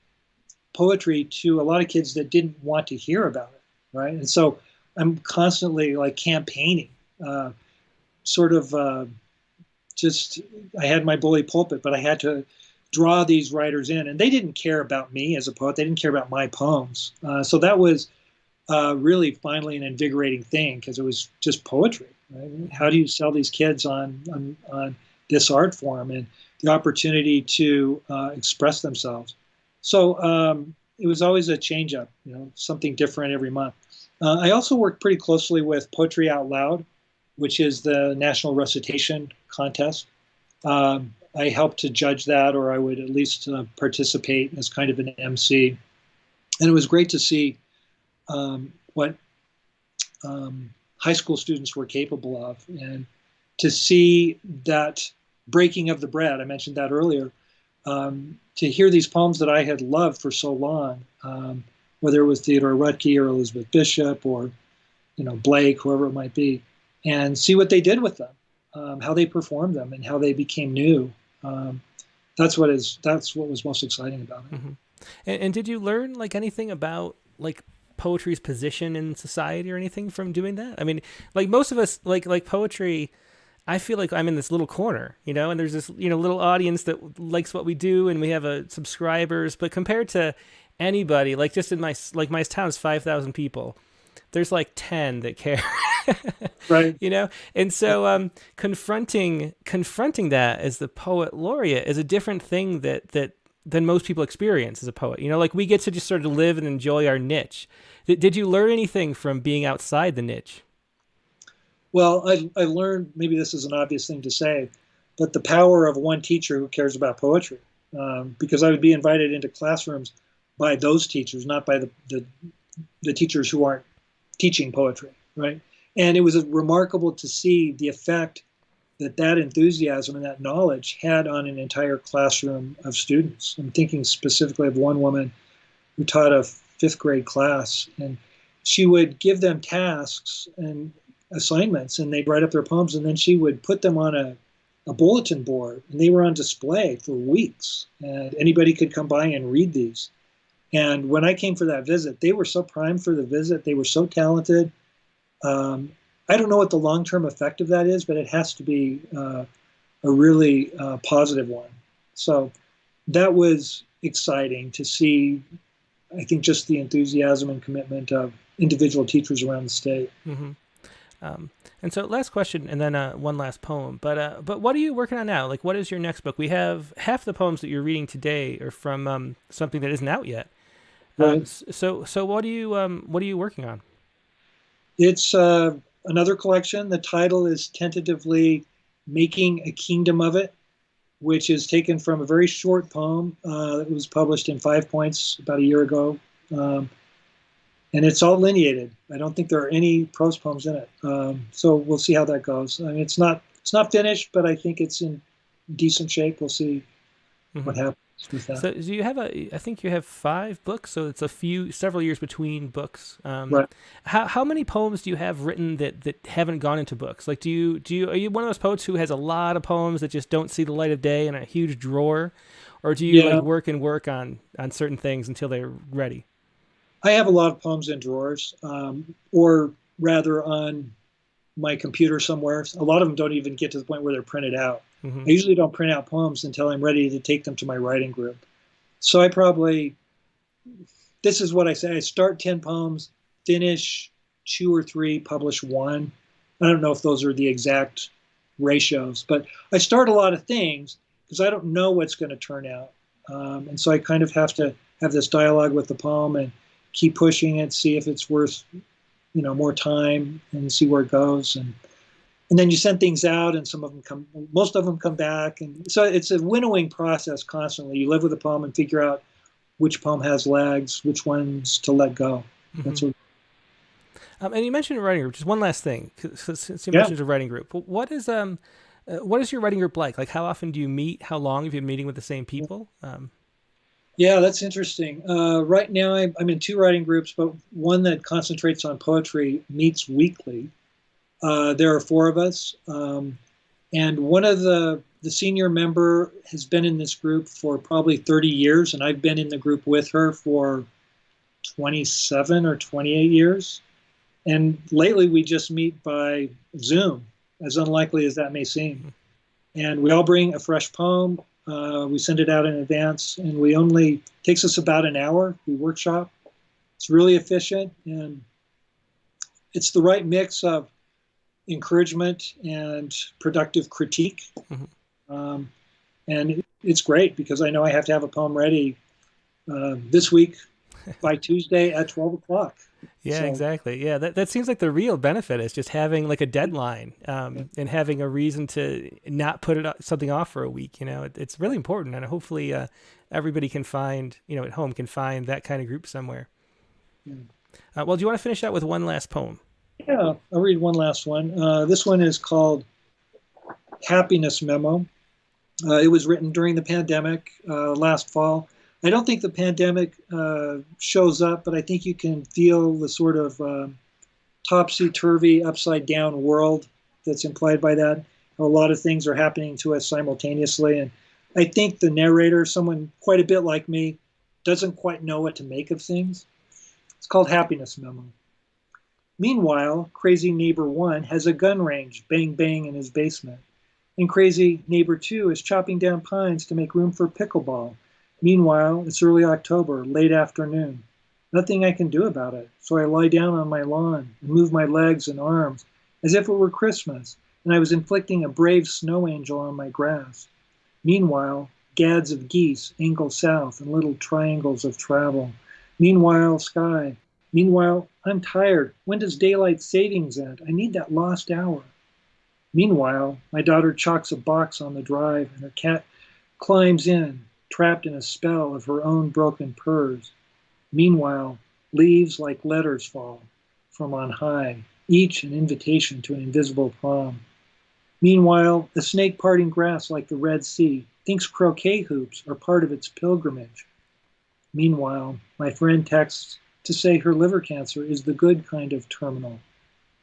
poetry to a lot of kids that didn't want to hear about it, right? And so I'm constantly like campaigning, I had my bully pulpit, but I had to draw these writers in, and they didn't care about me as a poet. They didn't care about my poems. So that was really finally an invigorating thing, because it was just poetry. Right? How do you sell these kids on this art form and the opportunity to express themselves? So it was always a change up, something different every month. I also worked pretty closely with Poetry Out Loud, which is the national recitation contest. I helped to judge that, or I would at least participate as kind of an MC. And it was great to see what high school students were capable of, and to see that breaking of the bread. I mentioned that earlier. To hear these poems that I had loved for so long, whether it was Theodore Rutke or Elizabeth Bishop or Blake, whoever it might be, and see what they did with them, how they performed them, and how they became new. That's what was most exciting about it. Mm-hmm. And did you learn like anything about like poetry's position in society or anything from doing that? I mean, like most of us, like poetry, I feel like I'm in this little corner, and there's this, little audience that likes what we do, and we have subscribers. But compared to anybody, like just in my town's 5,000 people, there's like 10 that care, right? And so confronting that as the poet laureate is a different thing than most people experience as a poet. Like we get to just sort of live and enjoy our niche. Did you learn anything from being outside the niche? Well, I learned, maybe this is an obvious thing to say, but the power of one teacher who cares about poetry, because I would be invited into classrooms by those teachers, not by the teachers who aren't teaching poetry, right? And it was remarkable to see the effect that enthusiasm and that knowledge had on an entire classroom of students. I'm thinking specifically of one woman who taught a 5th grade class, and she would give them tasks and assignments, and they'd write up their poems, and then she would put them on a bulletin board, and they were on display for weeks, and anybody could come by and read these. And when I came for that visit, they were so primed for the visit. They were so talented. I don't know what the long-term effect of that is, but it has to be a really positive one. So that was exciting to see, I think, just the enthusiasm and commitment of individual teachers around the state. Mm-hmm. And so last question, and then one last poem. But what are you working on now? Like, what is your next book? We have half the poems that you're reading today are from something that isn't out yet. Right. So what are you working on? It's another collection. The title is tentatively "Making a Kingdom of It," which is taken from a very short poem that was published in 5 Points about a year ago. And it's all lineated. I don't think there are any prose poems in it. So we'll see how that goes. I mean, it's not finished, but I think it's in decent shape. We'll see what happens with that. So do you have I think you have 5 books, so it's several years between books. Right. How many poems do you have written that haven't gone into books? Like, are you one of those poets who has a lot of poems that just don't see the light of day in a huge drawer? Or do you like work on certain things until they're ready? I have a lot of poems in drawers, or rather on my computer somewhere. A lot of them don't even get to the point where they're printed out. Mm-hmm. I usually don't print out poems until I'm ready to take them to my writing group. So this is what I say, I start 10 poems, finish 2 or 3, publish 1. I don't know if those are the exact ratios, but I start a lot of things because I don't know what's going to turn out. And so I kind of have to have this dialogue with the poem and keep pushing it, see if it's worth, more time, and see where it goes. And then you send things out, and most of them come back. And so it's a winnowing process constantly. You live with a poem and figure out which poem has legs, which ones to let go. Mm-hmm. That's what. And you mentioned a writing group. Just one last thing, since you mentioned a writing group. What is What is your writing group like? Like, how often do you meet? How long have you been meeting with the same people? Yeah, that's interesting. Right now, I'm in two writing groups, but one that concentrates on poetry meets weekly. There are four of us, and one of the senior member has been in this group for probably 30 years, and I've been in the group with her for 27 or 28 years. And lately, we just meet by Zoom, as unlikely as that may seem. And we all bring a fresh poem. We send it out in advance, and takes us about an hour. We workshop. It's really efficient, and it's the right mix of encouragement and productive critique. Mm-hmm. And it's great because I know I have to have a poem ready this week by Tuesday at 12 o'clock. Yeah, So, exactly. Yeah, that seems like the real benefit is just having like a deadline and having a reason to not put something off for a week. It's really important, and hopefully everybody can find, at home can find that kind of group somewhere. Yeah. Well, do you want to finish out with one last poem? Yeah, I'll read one last one. This one is called Happiness Memo. It was written during the pandemic last fall. I don't think the pandemic shows up, but I think you can feel the sort of topsy-turvy, upside-down world that's implied by that. A lot of things are happening to us simultaneously, and I think the narrator, someone quite a bit like me, doesn't quite know what to make of things. It's called Happiness Memo. Meanwhile, crazy neighbor 1 has a gun range, bang bang, in his basement. And crazy neighbor 2 is chopping down pines to make room for pickleball. Meanwhile, it's early October, late afternoon. Nothing I can do about it, so I lie down on my lawn and move my legs and arms as if it were Christmas, and I was inflicting a brave snow angel on my grass. Meanwhile, gads of geese angle south in little triangles of travel. Meanwhile, sky. Meanwhile, I'm tired. When does daylight savings end? I need that lost hour. Meanwhile, my daughter chalks a box on the drive, and her cat climbs in, trapped in a spell of her own broken purrs. Meanwhile, leaves like letters fall from on high, each an invitation to an invisible prom. Meanwhile, a snake parting grass like the Red Sea thinks croquet hoops are part of its pilgrimage. Meanwhile, my friend texts to say her liver cancer is the good kind of terminal,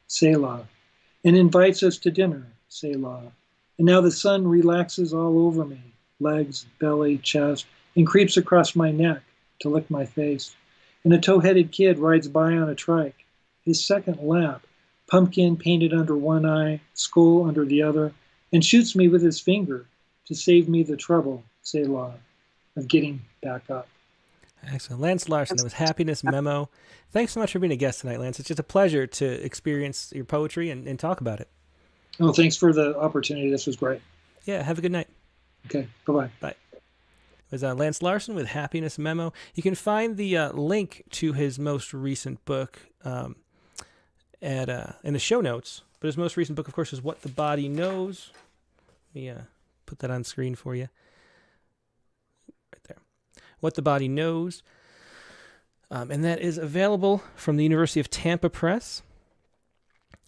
Selah, and invites us to dinner, Selah. And now the sun relaxes all over me, legs, belly, chest, and creeps across my neck to lick my face. And a tow-headed kid rides by on a trike, his second lap, pumpkin painted under one eye, skull under the other, and shoots me with his finger to save me the trouble, Selah, of getting back up. Excellent. Lance Larsen, that was Happiness Memo. Thanks so much for being a guest tonight, Lance. It's just a pleasure to experience your poetry and talk about it. Oh, thanks for the opportunity. This was great. Yeah, have a good night. Okay, bye-bye. Bye. It was Lance Larsen with Happiness Memo. You can find the link to his most recent book in the show notes. But his most recent book, of course, is What the Body Knows. Let me put that on screen for you. Right there. What the Body Knows. And that is available from the University of Tampa Press.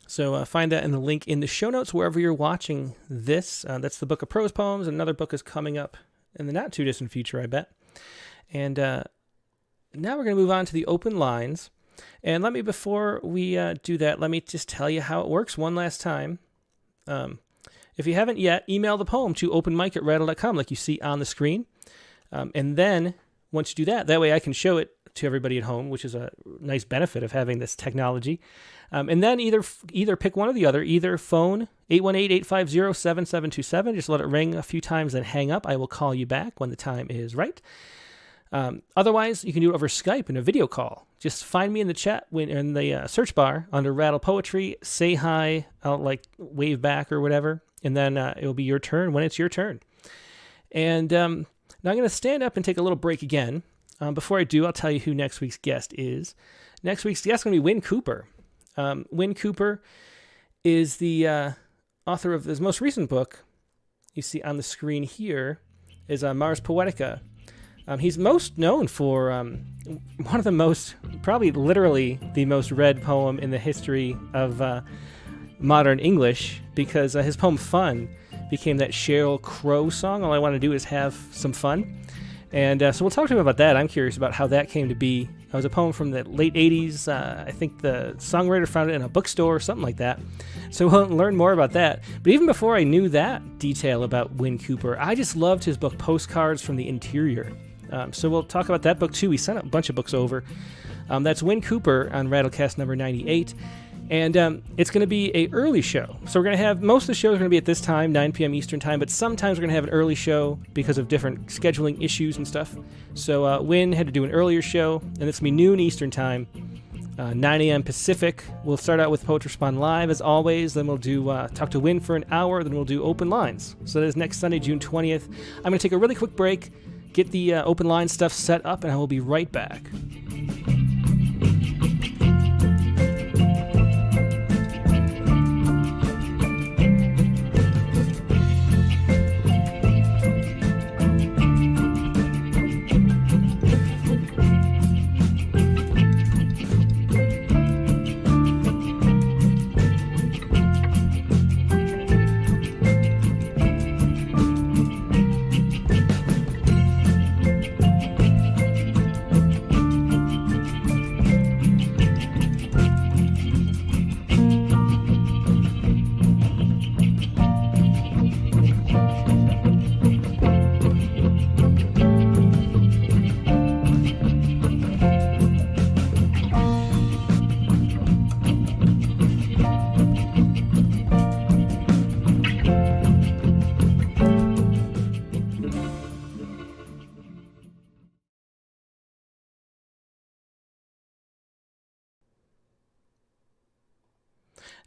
So find that in the link in the show notes wherever you're watching this. That's the book of prose poems. Another book is coming up in the not too distant future, I bet. And now we're going to move on to the open lines. And before we do that, let me just tell you how it works one last time. If you haven't yet, email the poem to openmic@rattle.com like you see on the screen. And then once you do that way I can show it to everybody at home, which is a nice benefit of having this technology. And then either pick one or the other, either phone 818-850-7727. Just let it ring a few times, then hang up. I will call you back when the time is right. Otherwise, you can do it over Skype in a video call. Just find me in the chat in the search bar under Rattle Poetry. Say hi. I'll wave back or whatever. And then it'll be your turn when it's your turn. And now I'm going to stand up and take a little break again. Before I do, I'll tell you who next week's guest is. Next week's guest is going to be Wynn Cooper. Wynn Cooper is the author of his most recent book. You see on the screen here is Mars Poetica. He's most known for one of the most, probably literally the most read poem in the history of modern English, because his poem Fun became that Sheryl Crow song, All I Want to Do Is Have Some Fun. And so we'll talk to him about that. I'm curious about how that came to be. It was a poem from the late 80s. I think the songwriter found it in a bookstore or something like that. So we'll learn more about that. But even before I knew that detail about Win Cooper, I just loved his book, Postcards from the Interior. So we'll talk about that book too. We sent a bunch of books over. That's Win Cooper on Rattlecast number 98. And it's going to be a early show. So we're going to have, most of the shows are going to be at this time, 9 p.m. Eastern time, but sometimes we're going to have an early show because of different scheduling issues and stuff. So Win had to do an earlier show, and it's going to be noon Eastern time, 9 a.m. Pacific. We'll start out with Poet Respond Live, as always. Then we'll do Talk to Win for an hour. Then we'll do Open Lines. So that is next Sunday, June 20th. I'm going to take a really quick break, get the Open Line stuff set up, and I will be right back.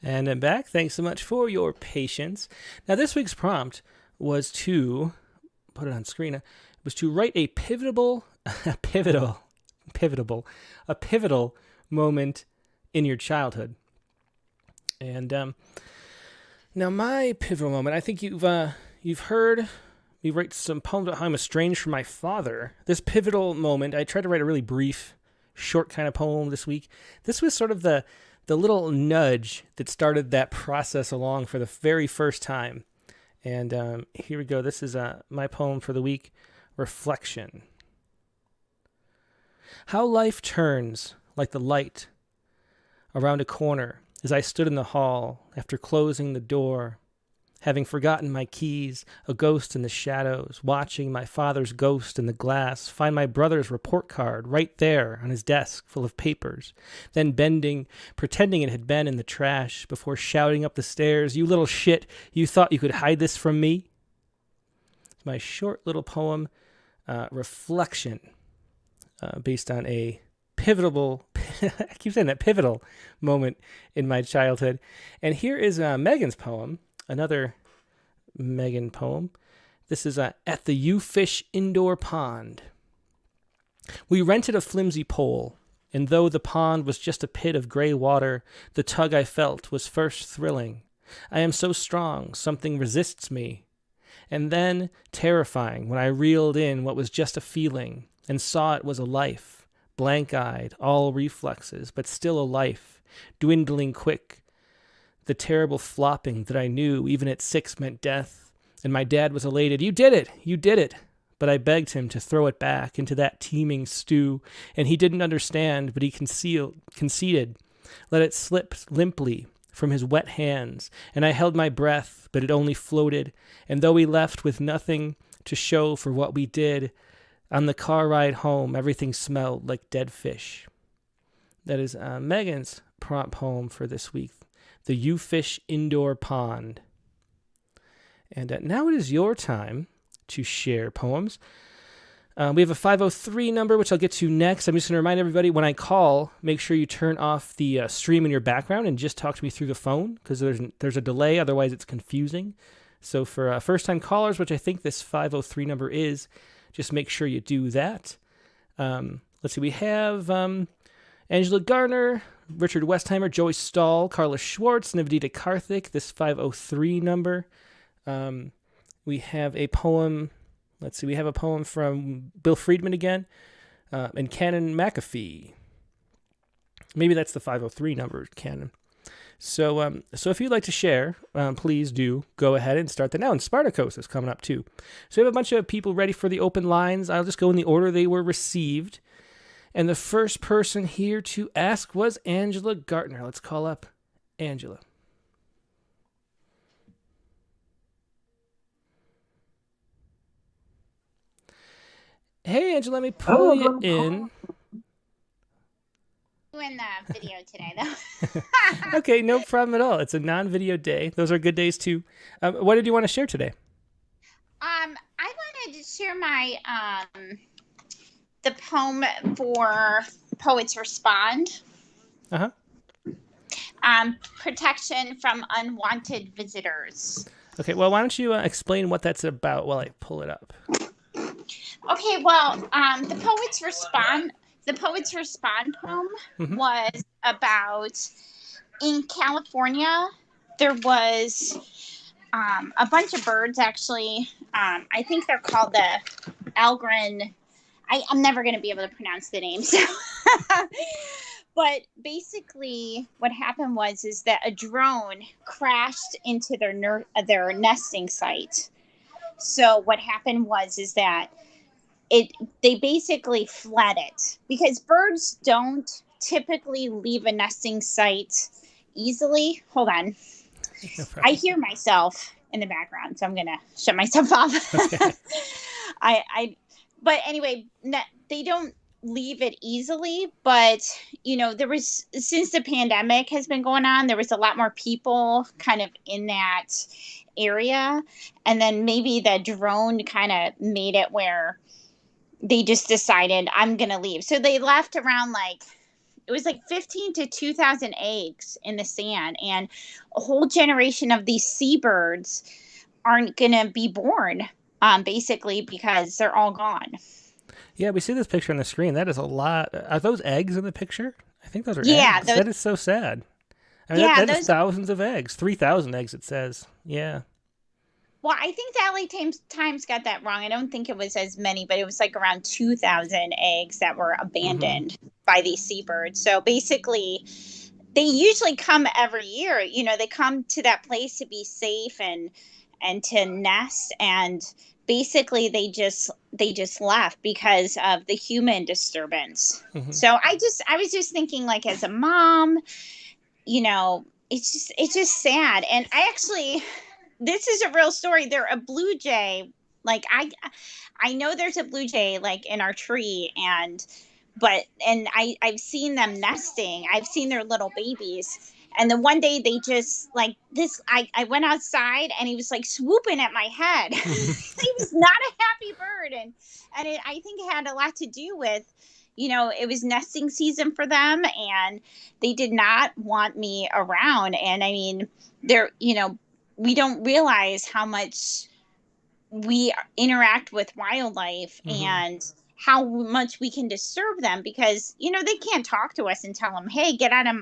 And I'm back. Thanks so much for your patience. Now, this week's prompt was to, put it on screen, was to write a pivotal moment in your childhood. And now my pivotal moment, I think you've heard me write some poems about how I'm estranged from my father. This pivotal moment, I tried to write a really brief, short kind of poem this week. This was sort of the little nudge that started that process along for the very first time. And here we go. This is my poem for the week, Reflection. How life turns like the light around a corner as I stood in the hall after closing the door, having forgotten my keys, a ghost in the shadows, watching my father's ghost in the glass, find my brother's report card right there on his desk full of papers, then bending, pretending it had been in the trash before shouting up the stairs, "You little shit, you thought you could hide this from me?" It's my short little poem, Reflection, based on a pivotal moment in my childhood. And here is Megan's poem. Another Megan poem. This is At the U-Fish Indoor Pond. We rented a flimsy pole, and though the pond was just a pit of gray water, the tug I felt was first thrilling. I am so strong, something resists me. And then terrifying when I reeled in what was just a feeling and saw it was a life, blank-eyed, all reflexes, but still a life, dwindling quick. The terrible flopping that I knew even at 6 meant death, and my dad was elated. You did it. But I begged him to throw it back into that teeming stew, and he didn't understand, but he conceded. Let it slip limply from his wet hands, and I held my breath, but it only floated, and though we left with nothing to show for what we did, on the car ride home, everything smelled like dead fish. That is Megan's prompt poem for this week. The U-Fish Indoor Pond. And now it is your time to share poems. We have a 503 number, which I'll get to next. I'm just going to remind everybody, when I call, make sure you turn off the stream in your background and just talk to me through the phone, because there's a delay, otherwise it's confusing. So for first-time callers, which I think this 503 number is, just make sure you do that. Let's see, we have Angela Garner, Richard Westheimer, Joyce Stahl, Carla Schwartz, Navadita Karthik, this 503 number. We have a poem, we have a poem from Bill Friedman again, and Canon McAfee. Maybe that's the 503 number, Canon. So if you'd like to share, please do go ahead and start that now. And Spartacus is coming up too. So we have a bunch of people ready for the open lines. I'll just go in the order they were received. And the first person here to ask was Angela Gartner. Let's call up Angela. Hey, Angela, let me pull you in. Doing the video today, though. Okay, no problem at all. It's a non-video day. Those are good days too. What did you want to share today? I wanted to share my the poem for Poets Respond. Uh-huh. Protection from unwanted visitors. Okay, well, why don't you explain what that's about while I pull it up? Okay, well, the Poets Respond poem was about, in California, there was a bunch of birds, actually. I think they're called the Algren. I'm never going to be able to pronounce the name. So. But basically what happened is that a drone crashed into their nesting site. So what happened is that they basically fled it, because birds don't typically leave a nesting site easily. Hold on. No problem. I hear myself in the background, so I'm going to shut myself off. Okay. But anyway, they don't leave it easily, but there was, since the pandemic has been going on, there was a lot more people kind of in that area, and then maybe the drone kind of made it where they just decided, I'm gonna leave. So they left around it was 15 to 2,000 eggs in the sand, and a whole generation of these seabirds aren't gonna be born, basically because they're all gone. Yeah, we see this picture on the screen. That is a lot. Are those eggs in the picture? I think those are eggs. That is so sad. I mean, that is thousands of eggs. 3,000 eggs, it says. Yeah. Well, I think the LA Times got that wrong. I don't think it was as many, but it was around 2,000 eggs that were abandoned by these seabirds. So basically, they usually come every year. They come to that place to be safe and to nest, and basically they just left because of the human disturbance. So I was just thinking, as a mom, it's just sad. And this is a real story. They're a blue jay. I know there's a blue jay in our tree, and I've seen them nesting. I've seen their little babies. And then one day they just I went outside and he was swooping at my head. He was not a happy bird. And I think it had a lot to do with, it was nesting season for them, and they did not want me around. And I mean, we don't realize how much we interact with wildlife and how much we can disturb them, because, they can't talk to us and tell them, hey, get out of,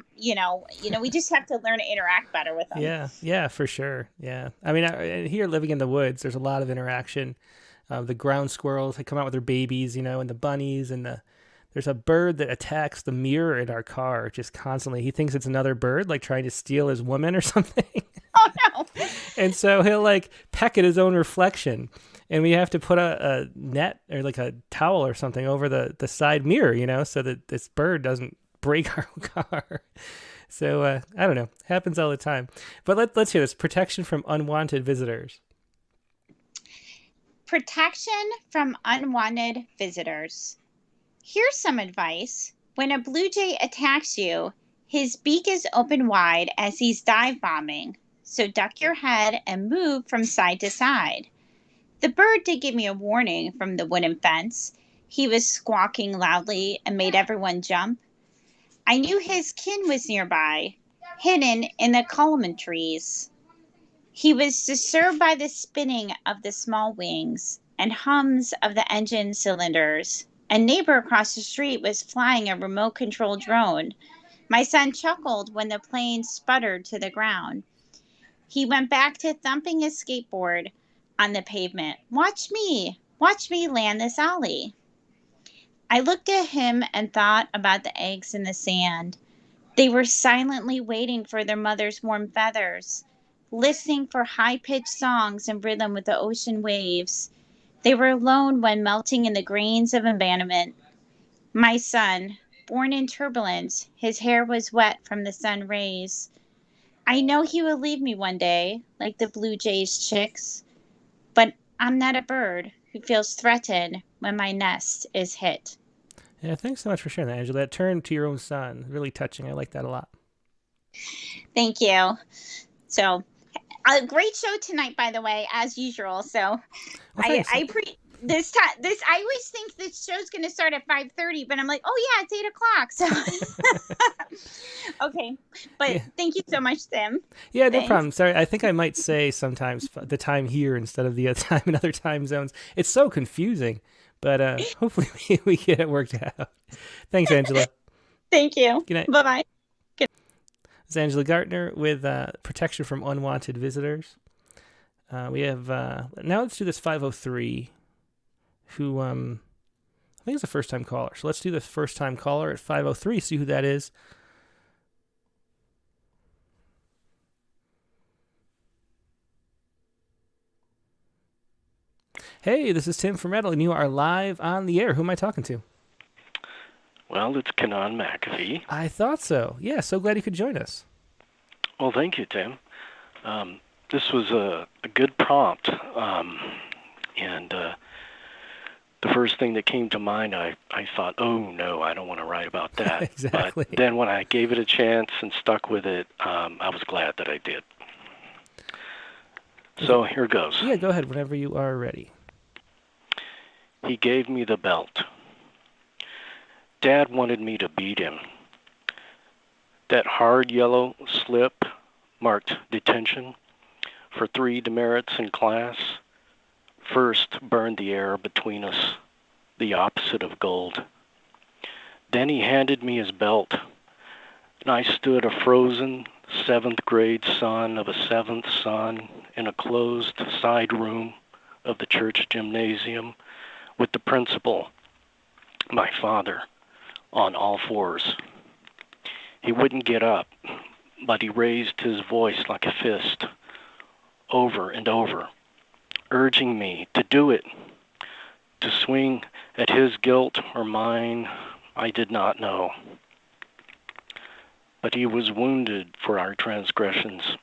we just have to learn to interact better with them. Yeah, for sure. Yeah. I mean, here living in the woods, there's a lot of interaction. The ground squirrels, they come out with their babies, and the bunnies, and there's a bird that attacks the mirror in our car just constantly. He thinks it's another bird, trying to steal his woman or something. Oh, no. And so he'll peck at his own reflection. And we have to put a net or a towel or something over the side mirror, so that this bird doesn't break our car. So I don't know. Happens all the time. But let's hear this. Protection from unwanted visitors. Protection from unwanted visitors. Here's some advice. When a blue jay attacks you, his beak is open wide as he's dive bombing. So duck your head and move from side to side. The bird did give me a warning from the wooden fence. He was squawking loudly and made everyone jump. I knew his kin was nearby, hidden in the calaman trees. He was disturbed by the spinning of the small wings and hums of the engine cylinders. A neighbor across the street was flying a remote-controlled drone. My son chuckled when the plane sputtered to the ground. He went back to thumping his skateboard on the pavement. Watch me land this ollie. I looked at him and thought about the eggs in the sand. They were silently waiting for their mother's warm feathers, listening for high-pitched songs in rhythm with the ocean waves. They were alone when melting in the grains of abandonment. My son, born in turbulence, his hair was wet from the sun rays. I know he will leave me one day, like the blue jay's chicks, but I'm not a bird who feels threatened when my nest is hit. Yeah, thanks so much for sharing that, Angela. That turn to your own son, really touching. I like that a lot. Thank you. So, a great show tonight, by the way, as usual. So, Well, I thanks. I always think this show's going to start at 5:30, but I'm like, oh yeah, it's 8:00. So, okay, but Yeah. thank you so much, Tim. Yeah, no Thanks. problem. Sorry, I think I might say sometimes the time here instead of the time in other time zones. It's so confusing, but hopefully we get it worked out. Thanks, Angela. Thank you. Good night. Bye-bye. It's Angela Gartner with Protection from Unwanted Visitors. We have, now let's do this 503, who I think is a first-time caller. So let's do the first-time caller at 503, see who that is. Hey, this is Tim from Rattle, and you are live on the air. Who am I talking to? Well, it's Cont'd McAfee. I thought so. Yeah, so glad you could join us. Well, thank you, Tim. This was a good prompt, and the first thing that came to mind, I thought, oh, no, I don't want to write about that. Exactly. But then when I gave it a chance and stuck with it, I was glad that I did. So here goes. Yeah, go ahead whenever you are ready. He gave me the belt. Dad wanted me to beat him. That hard yellow slip marked detention for 3 demerits in class. First burned the air between us, the opposite of gold. Then he handed me his belt, and I stood a frozen 7th grade son of a 7th son in a closed side room of the church gymnasium with the principal, my father, on all fours. He wouldn't get up, but he raised his voice like a fist over and over, urging me to do it, to swing at his guilt or mine, I did not know. But he was wounded for our transgressions.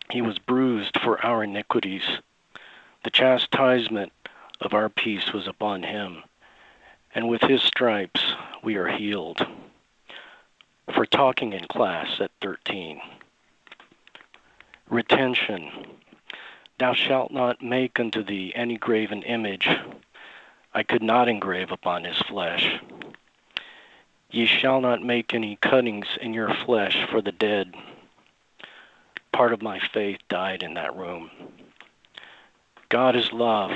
He was bruised for our iniquities. The chastisement of our peace was upon him, and with his stripes we are healed. For talking in class at 13. Retention. Thou shalt not make unto thee any graven image. I could not engrave upon his flesh. Ye shall not make any cuttings in your flesh for the dead. Part of my faith died in that room. God is love.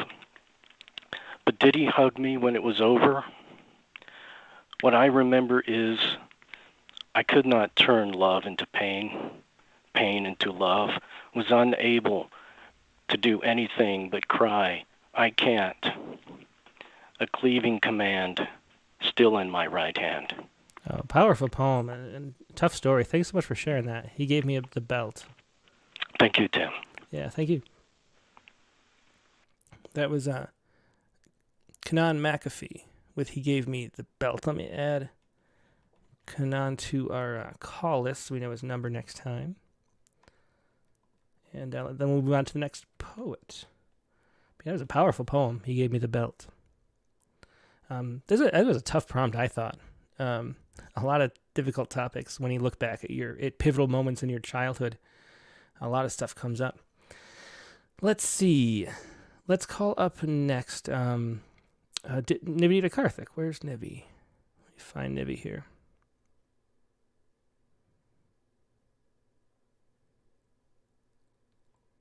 But did he hug me when it was over? What I remember is I could not turn love into pain, pain into love, was unable to do anything but cry, I can't. A cleaving command still in my right hand. Oh, powerful poem and tough story. Thanks so much for sharing that. He gave me the belt. Thank you, Tim. Yeah, thank you. That was Cont'd McAfee with He Gave Me the Belt. Let me add Cont'd to our call list so we know his number next time. And then we'll move on to the next poet. That was a powerful poem. He Gave Me the Belt. That was a tough prompt, I thought. A lot of difficult topics when you look back at pivotal moments in your childhood. A lot of stuff comes up. Let's see. Let's call up next Nibby to Karthik. Where's Nibby? Let me find Nibby here.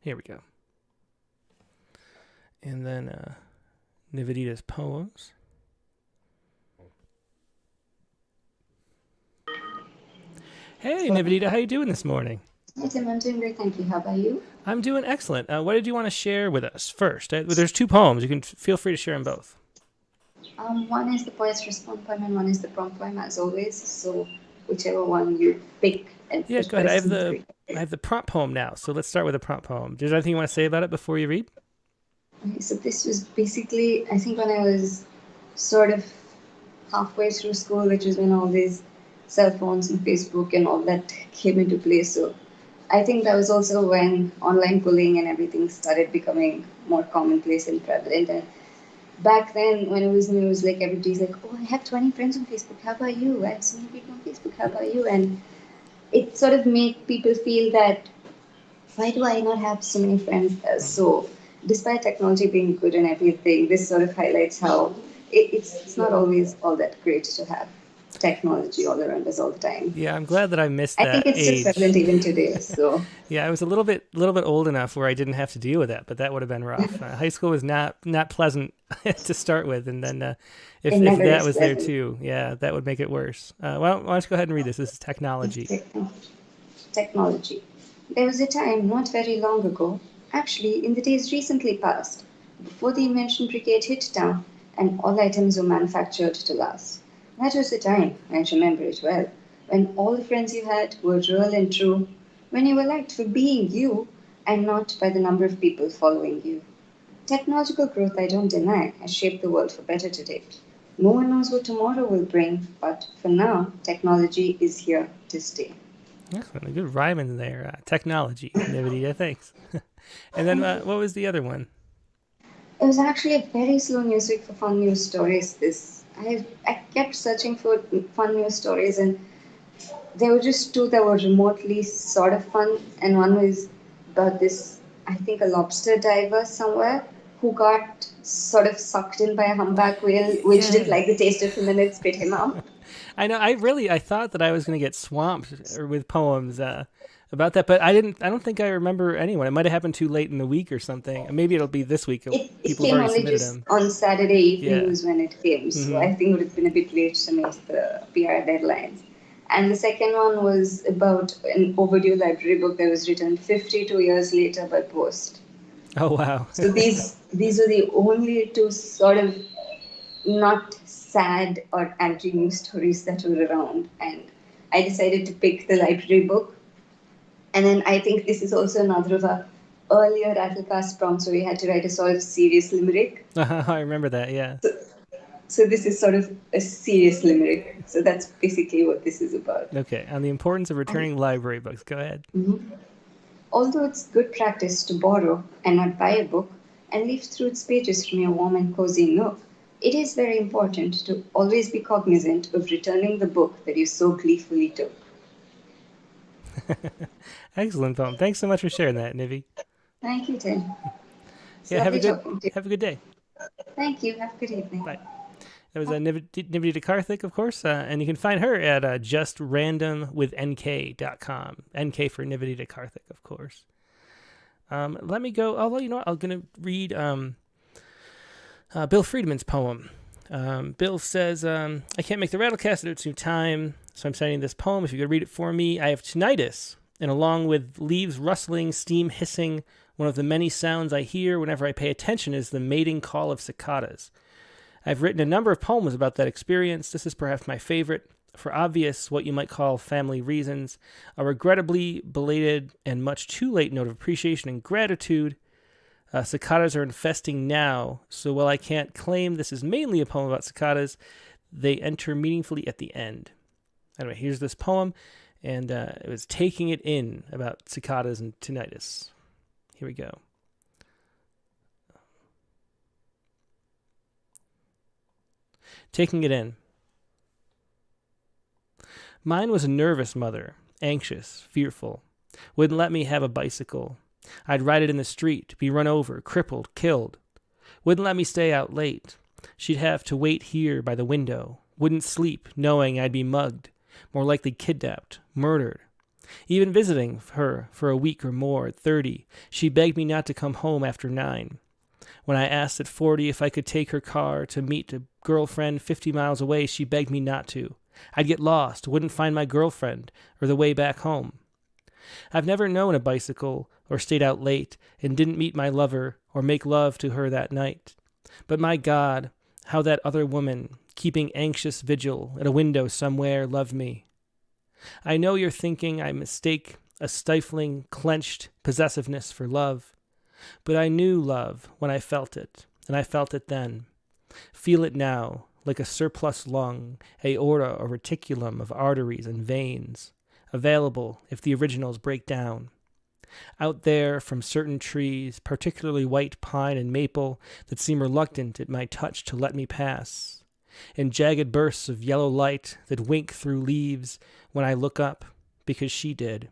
Here we go. And then Nivedita's poems. Hey, Nivedita, how you doing this morning? Hi, Tim. I'm doing great, thank you. How about you? I'm doing excellent. What did you want to share with us first? There's 2 poems. You can feel free to share them both. One is the poet's response poem and one is the prompt poem, as always. So whichever one you pick. And Yeah, the go ahead. question three. I have the prompt poem now, so let's start with a prompt poem. Is there anything you want to say about it before you read? Okay, so this was basically, I think when I was sort of halfway through school, which is when all these cell phones and Facebook and all that came into play. So I think that was also when online bullying and everything started becoming more commonplace and prevalent. And back then, when it was new, it was like everybody's like, oh, I have 20 friends on Facebook. How about you? I have so many people on Facebook. How about you? And it sort of made people feel that, why do I not have so many friends? So despite technology being good and everything, this sort of highlights how it's not always all that great to have technology all around us all the time. Yeah, I'm glad that I missed I that think it's age. still prevalent even today. So Yeah, I was a little bit old enough where I didn't have to deal with that, but that would have been rough. High school was not pleasant to start with, and then if that was there too, yeah, that would make it worse. Why don't you go ahead and read this? This is technology. Technology. There was a time not very long ago, actually in the days recently past, before the invention brigade hit town and all items were manufactured to last. That was the time, I remember it well, when all the friends you had were real and true, when you were liked for being you and not by the number of people following you. Technological growth, I don't deny, has shaped the world for better today. No one knows what tomorrow will bring, but for now, technology is here to stay. Excellent, a good rhyme in there. Technology, Nvidia, thanks. And then what was the other one? It was actually a very slow news week for fun news stories. I kept searching for fun news stories, and there were just two that were remotely sort of fun, and one was about this, I think, a lobster diver somewhere who got sort of sucked in by a humpback whale, which didn't like the taste of him and it spit him out. I know. I thought that I was going to get swamped with poems about that, but I didn't. I don't think I remember anyone. It might have happened too late in the week or something. Maybe it'll be this week. It People came have already only submitted just them. on Saturday evening Yeah. was when it came, so I think it would have been a bit late to meet the PR deadlines. And the second one was about an overdue library book that was written 52 years later by post. Oh wow! So these are the only two sort of not sad or anti-news stories that were around, and I decided to pick the library book. And then I think this is also another of our earlier Rattlecast prompts where we had to write a sort of serious limerick. I remember that. Yeah. So this is sort of a serious limerick. So that's basically what this is about. Okay. On the importance of returning library books. Go ahead. Mm-hmm. Although it's good practice to borrow and not buy a book and leaf through its pages from your warm and cozy nook, it is very important to always be cognizant of returning the book that you so gleefully took. Excellent poem. Thanks so much for sharing that, Nivi. Thank you, Tim. Yeah, have a good day. Thank you. Have a good evening. Bye. That was Nivedita Karthik, of course, and you can find her at justrandomwithnk.com. NK for Nivedita Karthik, of course. Let me go. Although, you know what? I'm going to read Bill Friedman's poem. Bill says, I can't make the Rattlecast at its new time, so I'm sending this poem. If you could read it for me. I have tinnitus, and along with leaves rustling, steam hissing, one of the many sounds I hear whenever I pay attention is the mating call of cicadas. I've written a number of poems about that experience. This is perhaps my favorite. For obvious, what you might call family reasons, a regrettably belated and much too late note of appreciation and gratitude. Cicadas are infesting now, so while I can't claim this is mainly a poem about cicadas, they enter meaningfully at the end. Anyway, here's this poem, and it was taking it in about cicadas and tinnitus. Here we go. Taking it in. Mine was a nervous mother, anxious, fearful. Wouldn't let me have a bicycle. I'd ride it in the street, be run over, crippled, killed. Wouldn't let me stay out late. She'd have to wait here by the window. Wouldn't sleep, knowing I'd be mugged, more likely kidnapped, murdered. Even visiting her for a week or more at 30, she begged me not to come home after 9. When I asked at 40 if I could take her car to meet a girlfriend 50 miles away, she begged me not to. I'd get lost, wouldn't find my girlfriend or the way back home. I've never known a bicycle or stayed out late and didn't meet my lover or make love to her that night. But my God, how that other woman, keeping anxious vigil at a window somewhere, loved me. I know you're thinking I mistake a stifling, clenched possessiveness for love, but I knew love when I felt it, and I felt it then. Feel it now, like a surplus lung, aorta or reticulum of arteries and veins, available if the originals break down. Out there from certain trees, particularly white pine and maple, that seem reluctant at my touch to let me pass, in jagged bursts of yellow light that wink through leaves when I look up, because she did.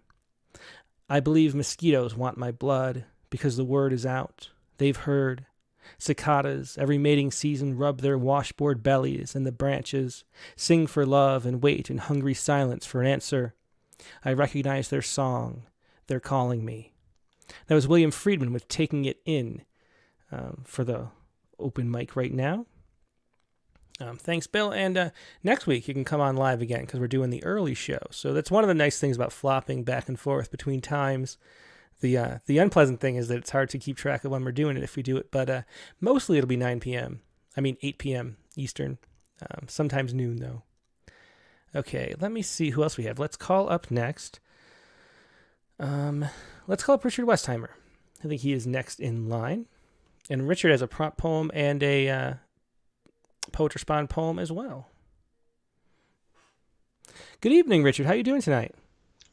I believe mosquitoes want my blood, because the word is out. They've heard. Cicadas, every mating season, rub their washboard bellies in the branches, sing for love and wait in hungry silence for an answer. I recognize their song. They're calling me. That was William Friedman with Taking It In for the open mic right now. Thanks, Bill. And next week you can come on live again because we're doing the early show. So that's one of the nice things about flopping back and forth between times. The unpleasant thing is that it's hard to keep track of when we're doing it if we do it. But mostly it'll be 9 p.m. 8 p.m. Eastern. Sometimes noon, though. Okay, let me see who else we have. Let's call up next. Let's call up Richard Westheimer. I think he is next in line. And Richard has a prompt poem and a Poet Respond poem as well. Good evening, Richard. How are you doing tonight?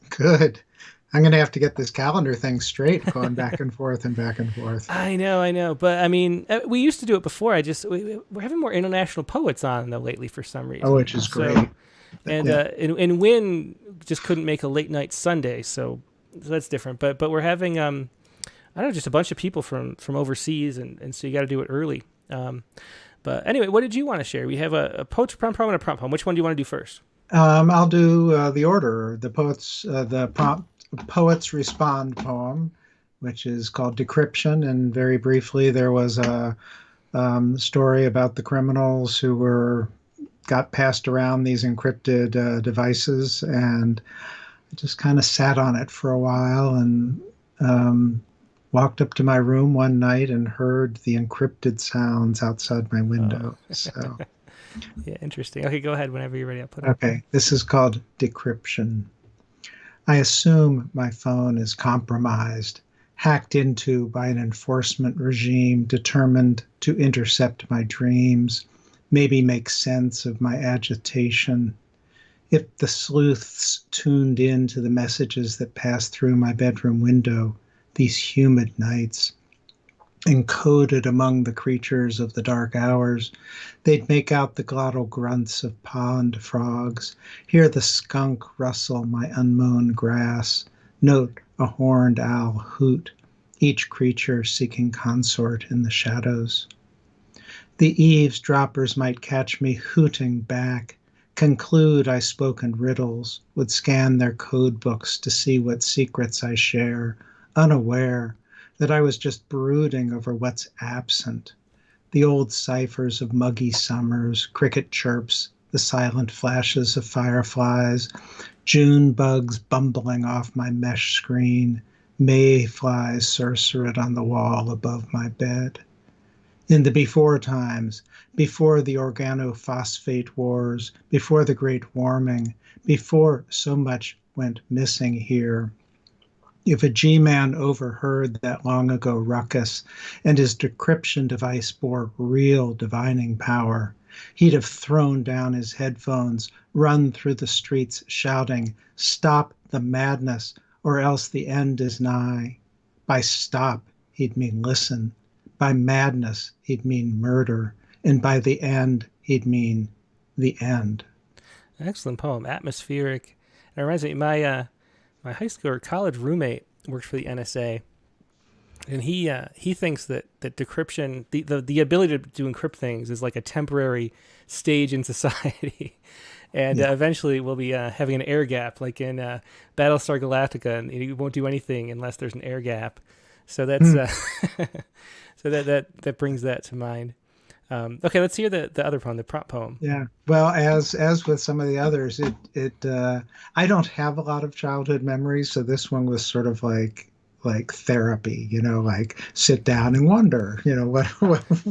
Good. I'm going to have to get this calendar thing straight, going back and forth and back and forth. I know. But, I mean, we used to do it before. We're having more international poets on, though, lately for some reason. Oh, which is great. And and Wynn just couldn't make a late night Sunday, so that's different. But we're having, I don't know, just a bunch of people from overseas, and so you got to do it early. But anyway, what did you want to share? We have a poetry prompt poem and a prompt poem. Which one do you want to do first? I'll do the order. The Poets Respond poem, which is called Decryption. And very briefly, there was a story about the criminals who got passed around these encrypted devices, and I just kind of sat on it for a while and walked up to my room one night and heard the encrypted sounds outside my window. Oh. So, yeah, interesting. Okay, go ahead whenever you're ready. I'll put it. Okay, this is called Decryption. I assume my phone is compromised, hacked into by an enforcement regime determined to intercept my dreams, maybe make sense of my agitation. If the sleuths tuned in to the messages that passed through my bedroom window, these humid nights, encoded among the creatures of the dark hours, they'd make out the glottal grunts of pond frogs, hear the skunk rustle my unmown grass, note a horned owl hoot, each creature seeking consort in the shadows. The eavesdroppers might catch me hooting back, conclude I spoke in riddles, would scan their code books to see what secrets I share, unaware that I was just brooding over what's absent. The old ciphers of muggy summers, cricket chirps, the silent flashes of fireflies, June bugs bumbling off my mesh screen, mayflies cercerate on the wall above my bed. In the before times, before the organophosphate wars, before the great warming, before so much went missing here, if a G-man overheard that long ago ruckus and his decryption device bore real divining power, he'd have thrown down his headphones, run through the streets shouting, "Stop the madness, or else the end is nigh." By stop, he'd mean listen. By madness, he'd mean murder. And by the end, he'd mean the end. Excellent poem, atmospheric. It reminds me, my high school or college roommate works for the NSA, and he thinks that decryption, the ability to encrypt things, is like a temporary stage in society, and eventually we'll be having an air gap, like in Battlestar Galactica, and you won't do anything unless there's an air gap. So that's so that brings that to mind. Okay, let's hear the other poem, the prompt poem. Yeah. Well, as with some of the others, I don't have a lot of childhood memories, so this one was sort of like therapy, like sit down and wonder,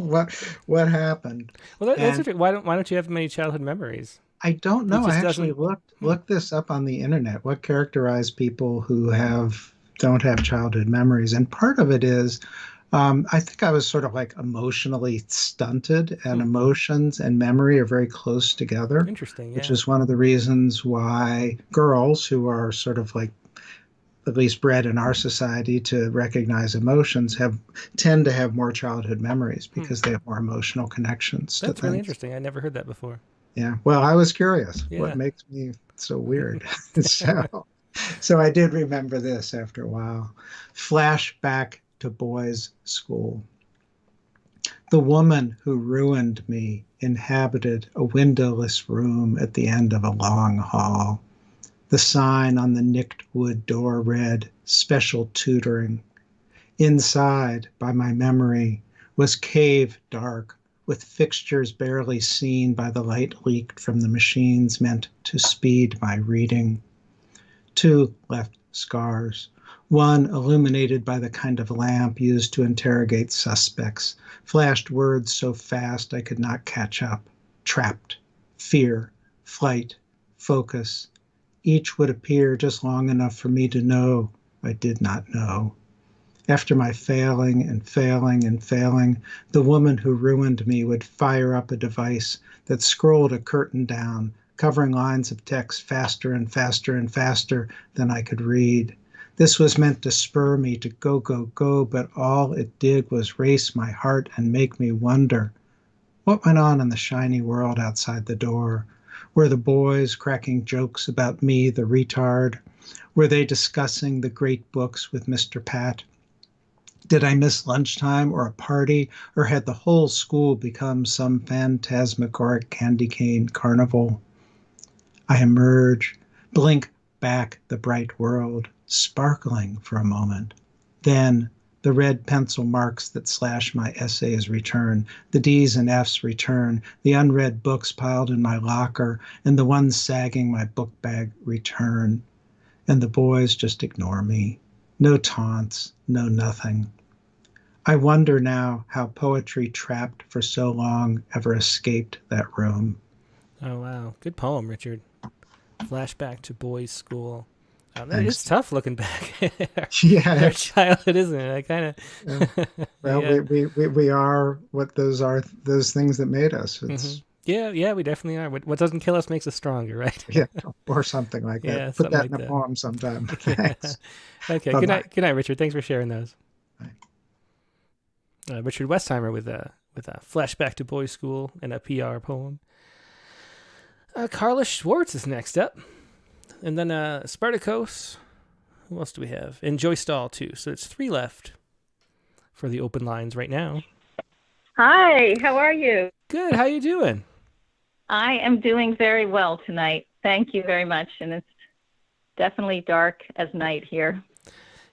what happened. Well, that's interesting. Why don't you have many childhood memories? I don't know. I actually doesn't- looked this up on the internet. What characterize people who don't have childhood memories? And part of it is, I think I was sort of like emotionally stunted, and emotions and memory are very close together. Interesting, yeah. Which is one of the reasons why girls who are sort of like at least bred in our society to recognize emotions tend to have more childhood memories because they have more emotional connections to That's things. really interesting. I never heard that before. Yeah. Well, I was curious. Yeah. What makes me so weird? So I did remember this after a while. Flashback to boys' school. The woman who ruined me inhabited a windowless room at the end of a long hall. The sign on the nicked wood door read, "Special Tutoring." Inside, by my memory, was cave dark, with fixtures barely seen by the light leaked from the machines meant to speed my reading. 2 left scars, one illuminated by the kind of lamp used to interrogate suspects, flashed words so fast I could not catch up. Trapped, fear, flight, focus. Each would appear just long enough for me to know I did not know. After my failing and failing and failing, the woman who ruined me would fire up a device that scrolled a curtain down, covering lines of text faster and faster and faster than I could read. This was meant to spur me to go, go, go, but all it did was race my heart and make me wonder. What went on in the shiny world outside the door? Were the boys cracking jokes about me, the retard? Were they discussing the great books with Mr. Pat? Did I miss lunchtime or a party, or had the whole school become some phantasmagoric candy cane carnival? I emerge, blink back the bright world, sparkling for a moment. Then the red pencil marks that slash my essays return, the D's and F's return, the unread books piled in my locker, and the ones sagging my book bag return. And the boys just ignore me. No taunts, no nothing. I wonder now how poetry trapped for so long ever escaped that room. Oh, wow. Good poem, Richard. Flashback to boys' school. It's tough looking back. Yeah, Our childhood, isn't it? I kind of. Well, yeah. we are what those things that made us. It's Yeah, we definitely are. What doesn't kill us makes us stronger, right? yeah, or something like that. Yeah, Put something that like in a that. poem sometime. Okay. Bye-bye. Good night, Richard. Thanks for sharing those. Bye. Richard Westheimer with a flashback to boys' school and a PR poem. Carla Schwartz is next up. And then Spartacus. Who else do we have? And Joy Stahl, too. So it's 3 left for the open lines right now. Hi, how are you? Good. How you doing? I am doing very well tonight. Thank you very much. And it's definitely dark as night here.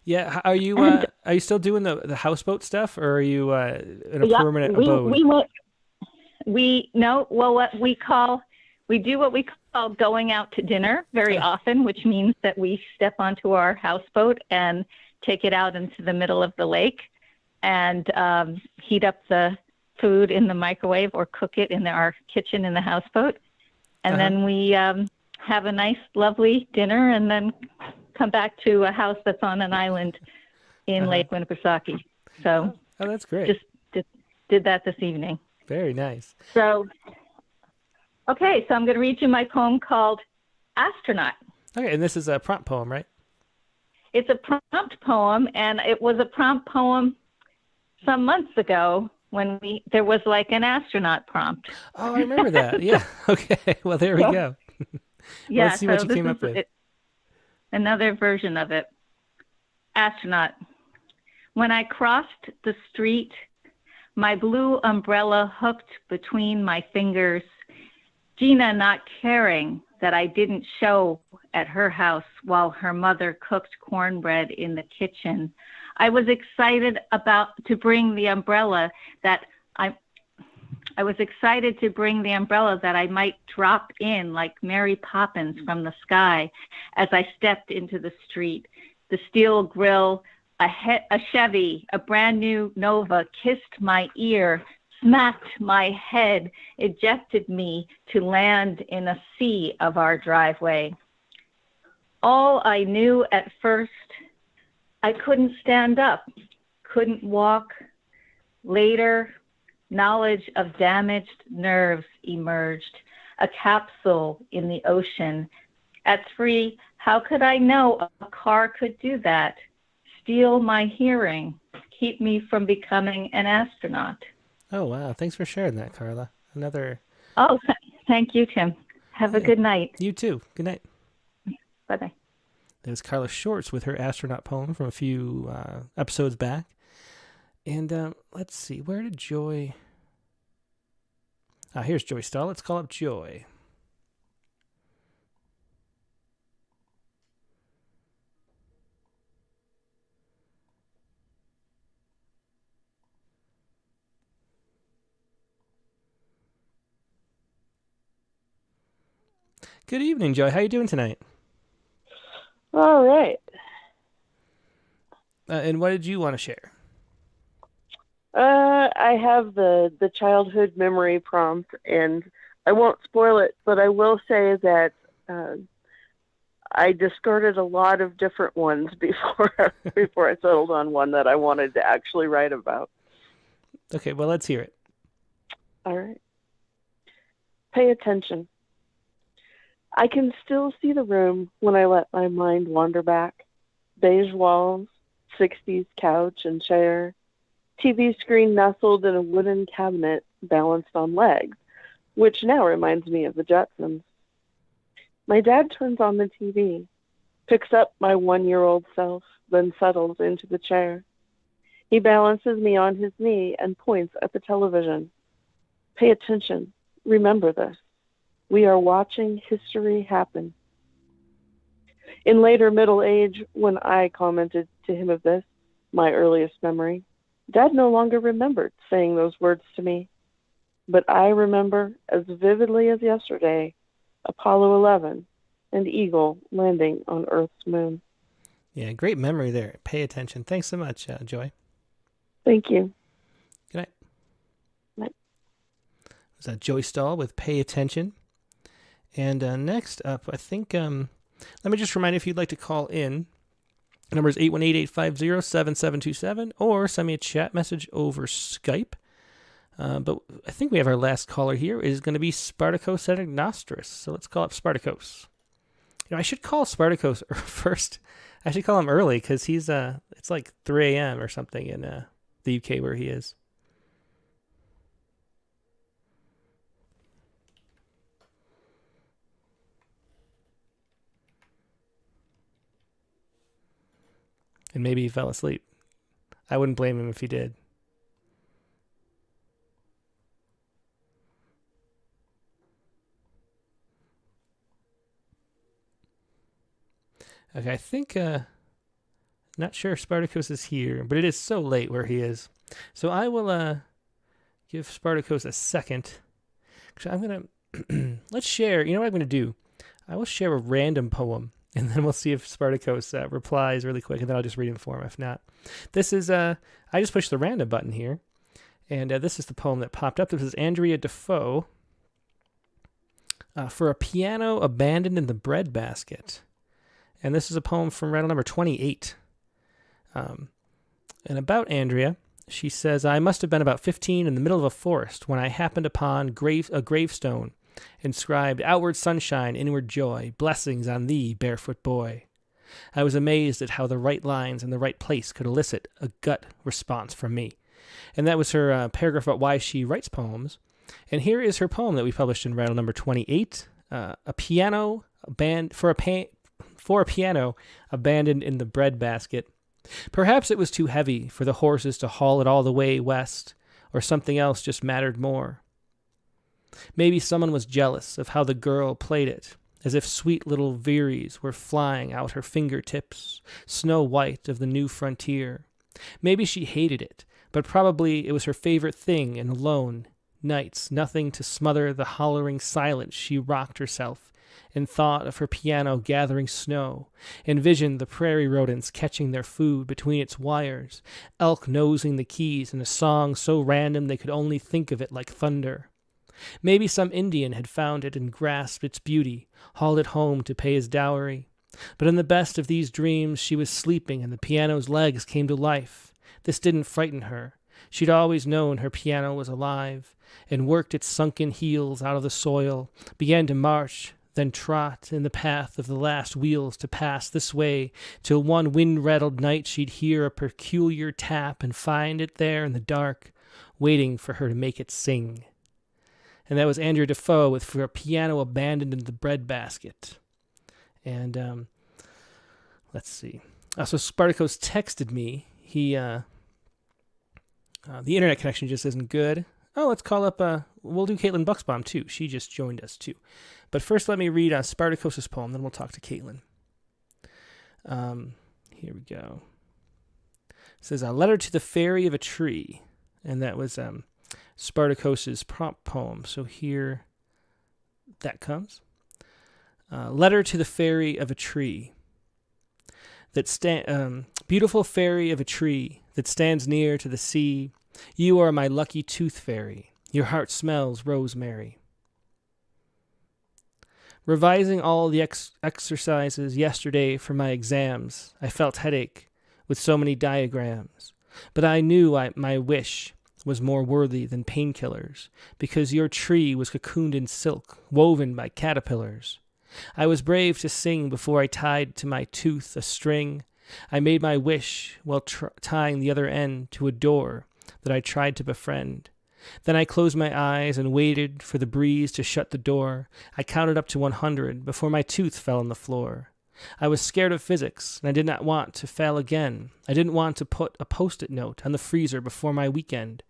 Yeah. Are you still doing the houseboat stuff, or are you in a permanent abode? We do what we call going out to dinner very often, which means that we step onto our houseboat and take it out into the middle of the lake and heat up the food in the microwave or cook it in our kitchen in the houseboat. And then we have a nice, lovely dinner and then come back to a house that's on an island in Lake Winnipesaukee. So that's great. Just did that this evening. Very nice. So, okay, so I'm going to read you my poem called Astronaut. Okay, and this is a prompt poem, right? It's a prompt poem, and it was a prompt poem some months ago when there was like an astronaut prompt. Oh, I remember that. Yeah. Okay. Well, there we go. Yeah. Let's see what you came up with. Another version of it. Astronaut. When I crossed the street, my blue umbrella hooked between my fingers, Gina not caring that I didn't show at her house while her mother cooked cornbread in the kitchen. I was excited to bring the umbrella that I might drop in like Mary Poppins from the sky as I stepped into the street. The steel grill, a Chevy, a brand new Nova kissed my ear, smacked my head, ejected me to land in a sea of our driveway. All I knew at first, I couldn't stand up, couldn't walk. Later, knowledge of damaged nerves emerged, a capsule in the ocean. At 3, how could I know a car could do that? Steal my hearing, keep me from becoming an astronaut. Oh, wow. Thanks for sharing that, Carla. Another... Oh, thank you, Tim. Have a good night. You too. Good night. Bye-bye. That was Carla Shorts with her astronaut poem from a few episodes back. And let's see, where did Joy... here's Joy Stahl. Let's call up Joy. Good evening, Joy. How you doing tonight? All right. And what did you want to share? I have the childhood memory prompt, and I won't spoil it, but I will say that I discarded a lot of different ones before I settled on one that I wanted to actually write about. Okay, well, let's hear it. All right. Pay attention. I can still see the room when I let my mind wander back. Beige walls, 60s couch and chair, TV screen nestled in a wooden cabinet balanced on legs, which now reminds me of the Jetsons. My dad turns on the TV, picks up my 1-year-old self, then settles into the chair. He balances me on his knee and points at the television. Pay attention. Remember this. We are watching history happen. In later middle age, when I commented to him of this, my earliest memory, Dad no longer remembered saying those words to me. But I remember as vividly as yesterday, Apollo 11 and Eagle landing on Earth's moon. Yeah, great memory there. Pay attention. Thanks so much, Joy. Thank you. Good night. Night. Was that Joy Stahl with Pay Attention? And next up, I think, let me just remind you, if you'd like to call in, the number is 818-850-7727, or send me a chat message over Skype. But I think we have our last caller here is going to be Spartacus et Nostris. So let's call up Spartacus. You know, I should call Spartacus first. I should call him early because he's, it's like 3 a.m. or something in the UK where he is. And maybe he fell asleep. I wouldn't blame him if he did. Okay, I think, not sure if Spartacus is here, but it is so late where he is. So I will give Spartacus a second. Actually, I'm going to, let's share, you know what I'm going to do? I will share a random poem. And then we'll see if Spartacus replies really quick, and then I'll just read him for him if not. This is, I just pushed the random button here, and this is the poem that popped up. This is Andrea Defoe, For a Piano Abandoned in the Breadbasket. And this is a poem from Rattle number 28. And about Andrea, she says, I must have been about 15 in the middle of a forest when I happened upon a gravestone inscribed, outward sunshine, inward joy, blessings on thee, barefoot boy. I was amazed at how the right lines in the right place could elicit a gut response from me. And that was her paragraph about why she writes poems. And here is her poem that we published in Rattle number 28, for a piano abandoned in the breadbasket. Perhaps it was too heavy for the horses to haul it all the way west, or something else just mattered more. Maybe someone was jealous of how the girl played it, as if sweet little veeries were flying out her fingertips, snow white of the new frontier. Maybe she hated it, but probably it was her favorite thing and alone Nights, nothing to smother the hollering silence, she rocked herself, and thought of her piano gathering snow, envisioned the prairie rodents catching their food between its wires, elk nosing the keys in a song so random they could only think of it like thunder. Maybe some Indian had found it and grasped its beauty, hauled it home to pay his dowry. But in the best of these dreams she was sleeping and the piano's legs came to life. This didn't frighten her. She'd always known her piano was alive, and worked its sunken heels out of the soil, began to march, then trot in the path of the last wheels to pass this way, till one wind-rattled night she'd hear a peculiar tap and find it there in the dark, waiting for her to make it sing. And that was Andrea Defoe with For a Piano Abandoned in the Breadbasket. And let's see. So Spartacus texted me. The internet connection just isn't good. Oh, let's call up, we'll do Caitlin Bucksbaum too. She just joined us too. But first let me read Spartacus's poem, then we'll talk to Caitlin. Here we go. It says, A Letter to the Fairy of a Tree. And that was Spartacus's prompt poem. So here that comes. Letter to the Fairy of a Tree. Beautiful fairy of a tree that stands near to the sea, you are my lucky tooth fairy. Your heart smells rosemary. Revising all the exercises yesterday for my exams, I felt headache with so many diagrams. But I knew my wish was more worthy than painkillers, because your tree was cocooned in silk, woven by caterpillars. I was brave to sing before I tied to my tooth a string. I made my wish while tying the other end to a door that I tried to befriend. Then I closed my eyes and waited for the breeze to shut the door. I counted up to 100 before my tooth fell on the floor. I was scared of physics, and I did not want to fail again. I didn't want to put a Post-it note on the freezer before my weekend.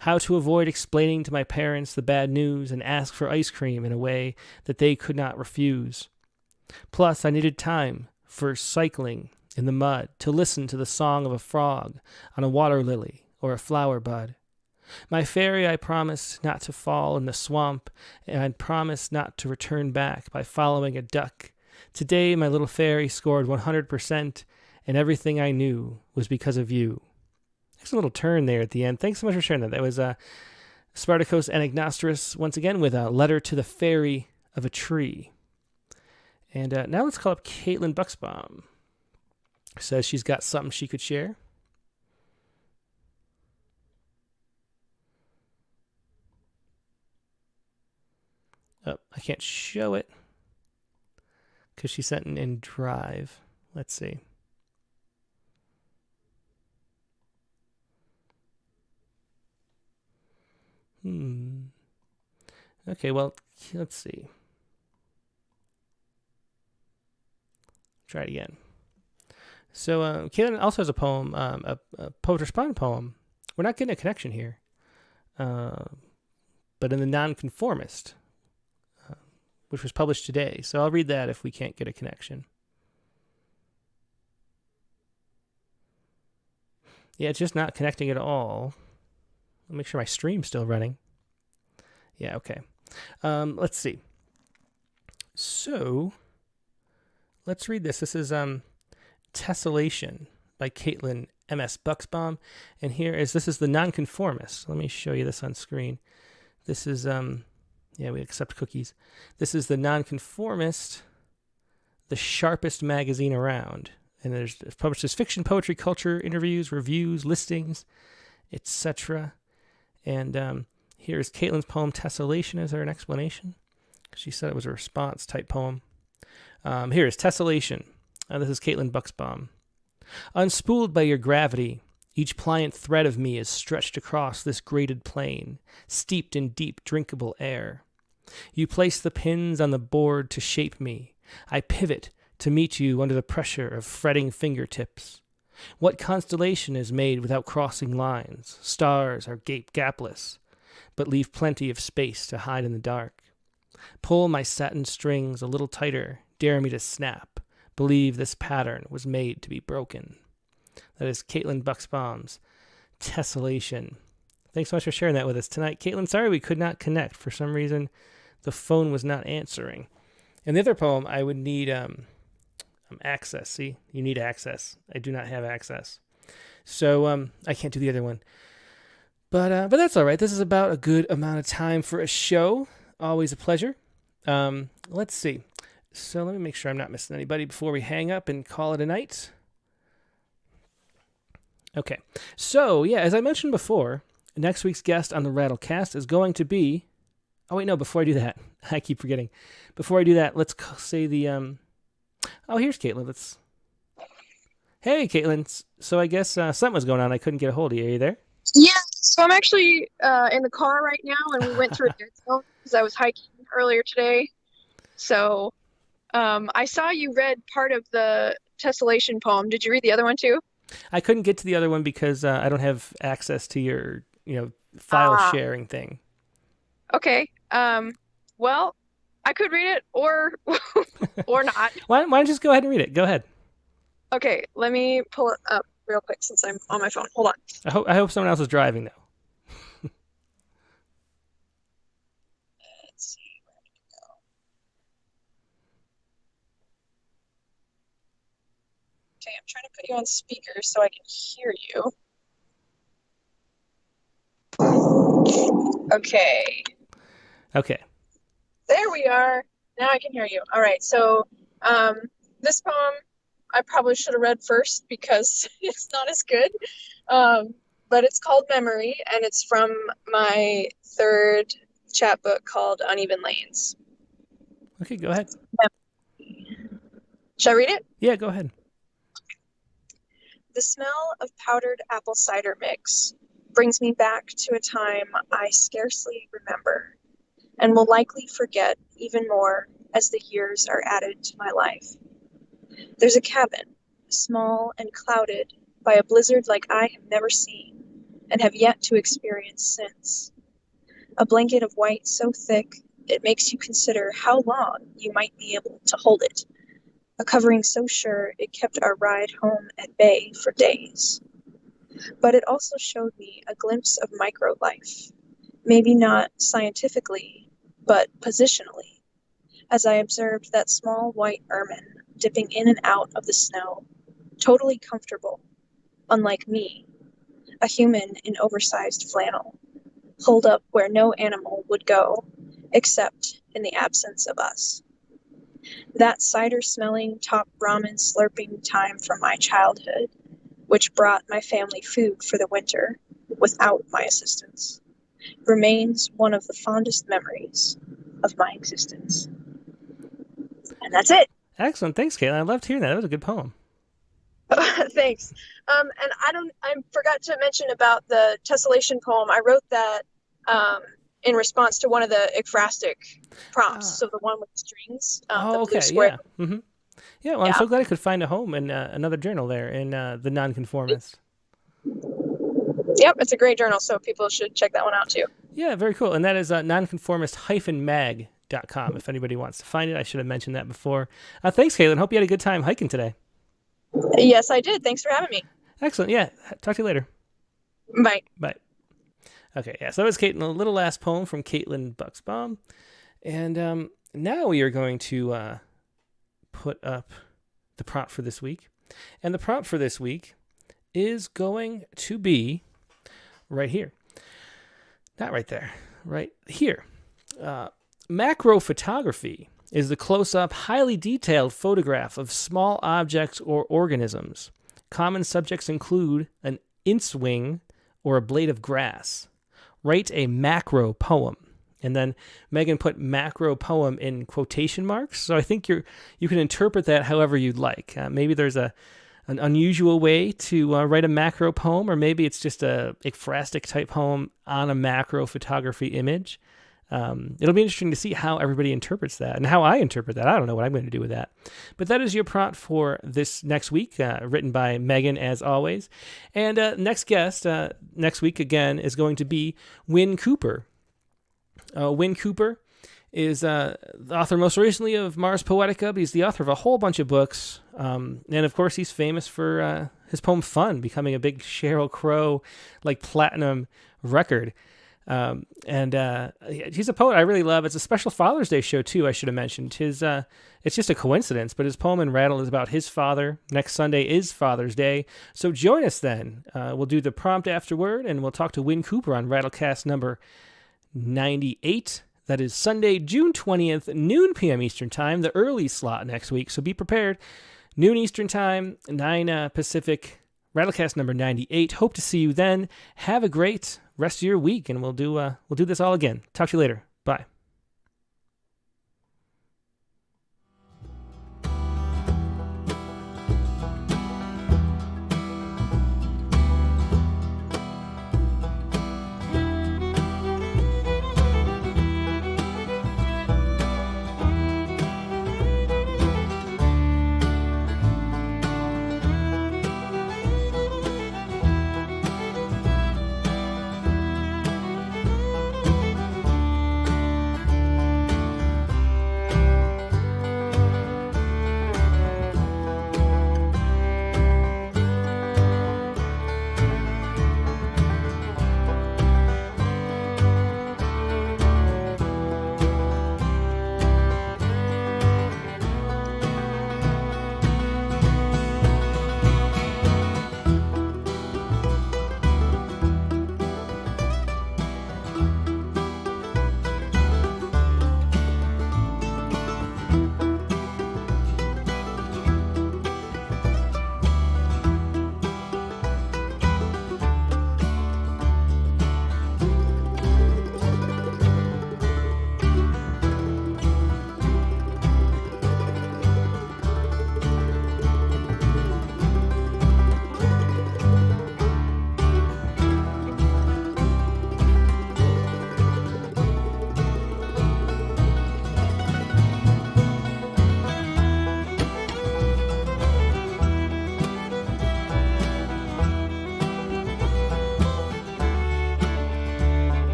How to avoid explaining to my parents the bad news and ask for ice cream in a way that they could not refuse. Plus, I needed time for cycling in the mud to listen to the song of a frog on a water lily or a flower bud. My fairy, I promised not to fall in the swamp, and I promised not to return back by following a duck. Today, my little fairy scored 100%, and everything I knew was because of you. There's a little turn there at the end. Thanks so much for sharing that. That was Spartacus Anagnosterus once again with a letter to the fairy of a tree. And now let's call up Caitlin Bucksbaum. Says she's got something she could share. Oh, I can't show it because she sent it in Drive. Let's see. Okay, well, let's see. Try it again. So, Caitlin also has a poem, a Poet Respond poem. We're not getting a connection here. But in the Nonconformist, which was published today. So I'll read that if we can't get a connection. Yeah, it's just not connecting at all. I'll make sure my stream's still running. Yeah, okay. Let's see. So, let's read this. This is Tessellation by Caitlin M.S. Bucksbaum. And this is the Nonconformist. Let me show you this on screen. This is, we accept cookies. This is the Nonconformist, the sharpest magazine around. And it publishes fiction, poetry, culture, interviews, reviews, listings, etc. And here's Caitlin's poem, Tessellation. Is there an explanation? She said it was a response-type poem. Here is Tessellation. This is Caitlin Bucksbaum. Unspooled by your gravity, each pliant thread of me is stretched across this grated plain, steeped in deep, drinkable air. You place the pins on the board to shape me. I pivot to meet you under the pressure of fretting fingertips. What constellation is made without crossing lines? Stars are gapless, but leave plenty of space to hide in the dark. Pull my satin strings a little tighter, dare me to snap. Believe this pattern was made to be broken. That is Caitlin Bucksbaum's Tessellation. Thanks so much for sharing that with us tonight. Caitlin, sorry we could not connect. For some reason, the phone was not answering. And the other poem, I would need access. See, you need access. I do not have access. So I can't do the other one. But that's all right. This is about a good amount of time for a show. Always a pleasure. Let's see. So let me make sure I'm not missing anybody before we hang up and call it a night. Okay. So, yeah, as I mentioned before, next week's guest on the Rattlecast is going to be... Oh, wait, no, before I do that, I keep forgetting. Before I do that, let's say the... Oh, here's Caitlin. Hey, Caitlin. So I guess something was going on. I couldn't get a hold of you. Are you there? Yeah, so I'm actually in the car right now, and we went through a dead zone because I was hiking earlier today. So I saw you read part of the tessellation poem. Did you read the other one too? I couldn't get to the other one because I don't have access to your, file sharing thing. Okay. Well, I could read it or or not. Why don't you just go ahead and read it? Go ahead. Okay, let me pull it up real quick since I'm on my phone. Hold on. I hope someone else is driving though. Let's see where did it go. Okay, I'm trying to put you on speaker so I can hear you. Okay. Okay. There we are. Now I can hear you. All right. So this poem I probably should have read first because it's not as good. But it's called Memory, and it's from my third chapbook called Uneven Lanes. Okay, go ahead. Should I read it? Yeah, go ahead. The smell of powdered apple cider mix brings me back to a time I scarcely remember, and will likely forget even more as the years are added to my life. There's a cabin, small and clouded by a blizzard like I have never seen and have yet to experience since. A blanket of white so thick it makes you consider how long you might be able to hold it. A covering so sure it kept our ride home at bay for days. But it also showed me a glimpse of micro-life, maybe not scientifically, but positionally, as I observed that small white ermine dipping in and out of the snow, totally comfortable, unlike me, a human in oversized flannel, holed up where no animal would go, except in the absence of us. That cider-smelling, top ramen slurping time from my childhood, which brought my family food for the winter without my assistance, remains one of the fondest memories of my existence. And that's it. Excellent. Thanks, Caitlin. I loved hearing that. That was a good poem. Thanks. And I forgot to mention about the tessellation poem. I wrote that in response to one of the ekphrastic prompts. So the one with the strings. The okay. blue square. Yeah. Mm-hmm. Yeah. Well, I'm so glad I could find a home in another journal there in the Nonconformist. Yep. It's a great journal. So people should check that one out too. Yeah. Very cool. And that is nonconformist-mag.com. If anybody wants to find it, I should have mentioned that before. Thanks, Caitlin. Hope you had a good time hiking today. Yes, I did. Thanks for having me. Excellent. Yeah. Talk to you later. Bye. Bye. Okay. Yeah. So that was Caitlin. A little last poem from Caitlin Bucksbaum. And now we are going to put up the prompt for this week. And the prompt for this week is going to be right here. Not right there. Right here. Macro photography is the close-up, highly detailed photograph of small objects or organisms. Common subjects include an inchwing or a blade of grass. Write a macro poem. And then Megan put macro poem in quotation marks. So I think you can interpret that however you'd like. Maybe there's an unusual way to write a macro poem, or maybe it's just a ekphrastic type poem on a macro photography image. It'll be interesting to see how everybody interprets that and how I interpret that. I don't know what I'm going to do with that. But that is your prompt for this next week, written by Megan, as always. And next guest next week, again, is going to be Wynn Cooper. Wynn Cooper is the author most recently of Mars Poetica, but he's the author of a whole bunch of books. And, of course, he's famous for his poem Fun becoming a big Sheryl Crow, like platinum record. He's a poet I really love. It's a special Father's Day show too, I should have mentioned. It's just a coincidence, but his poem in Rattle is about his father. Next Sunday is Father's Day, so join us then. We'll do the prompt afterward, and we'll talk to Win Cooper on Rattlecast number 98. That is Sunday, June 20th, noon p.m. Eastern Time, the early slot next week, so be prepared. Noon Eastern Time, 9 Pacific, Rattlecast number 98. Hope to see you then. Have a great rest of your week, and we'll do this all again. Talk to you later. Bye.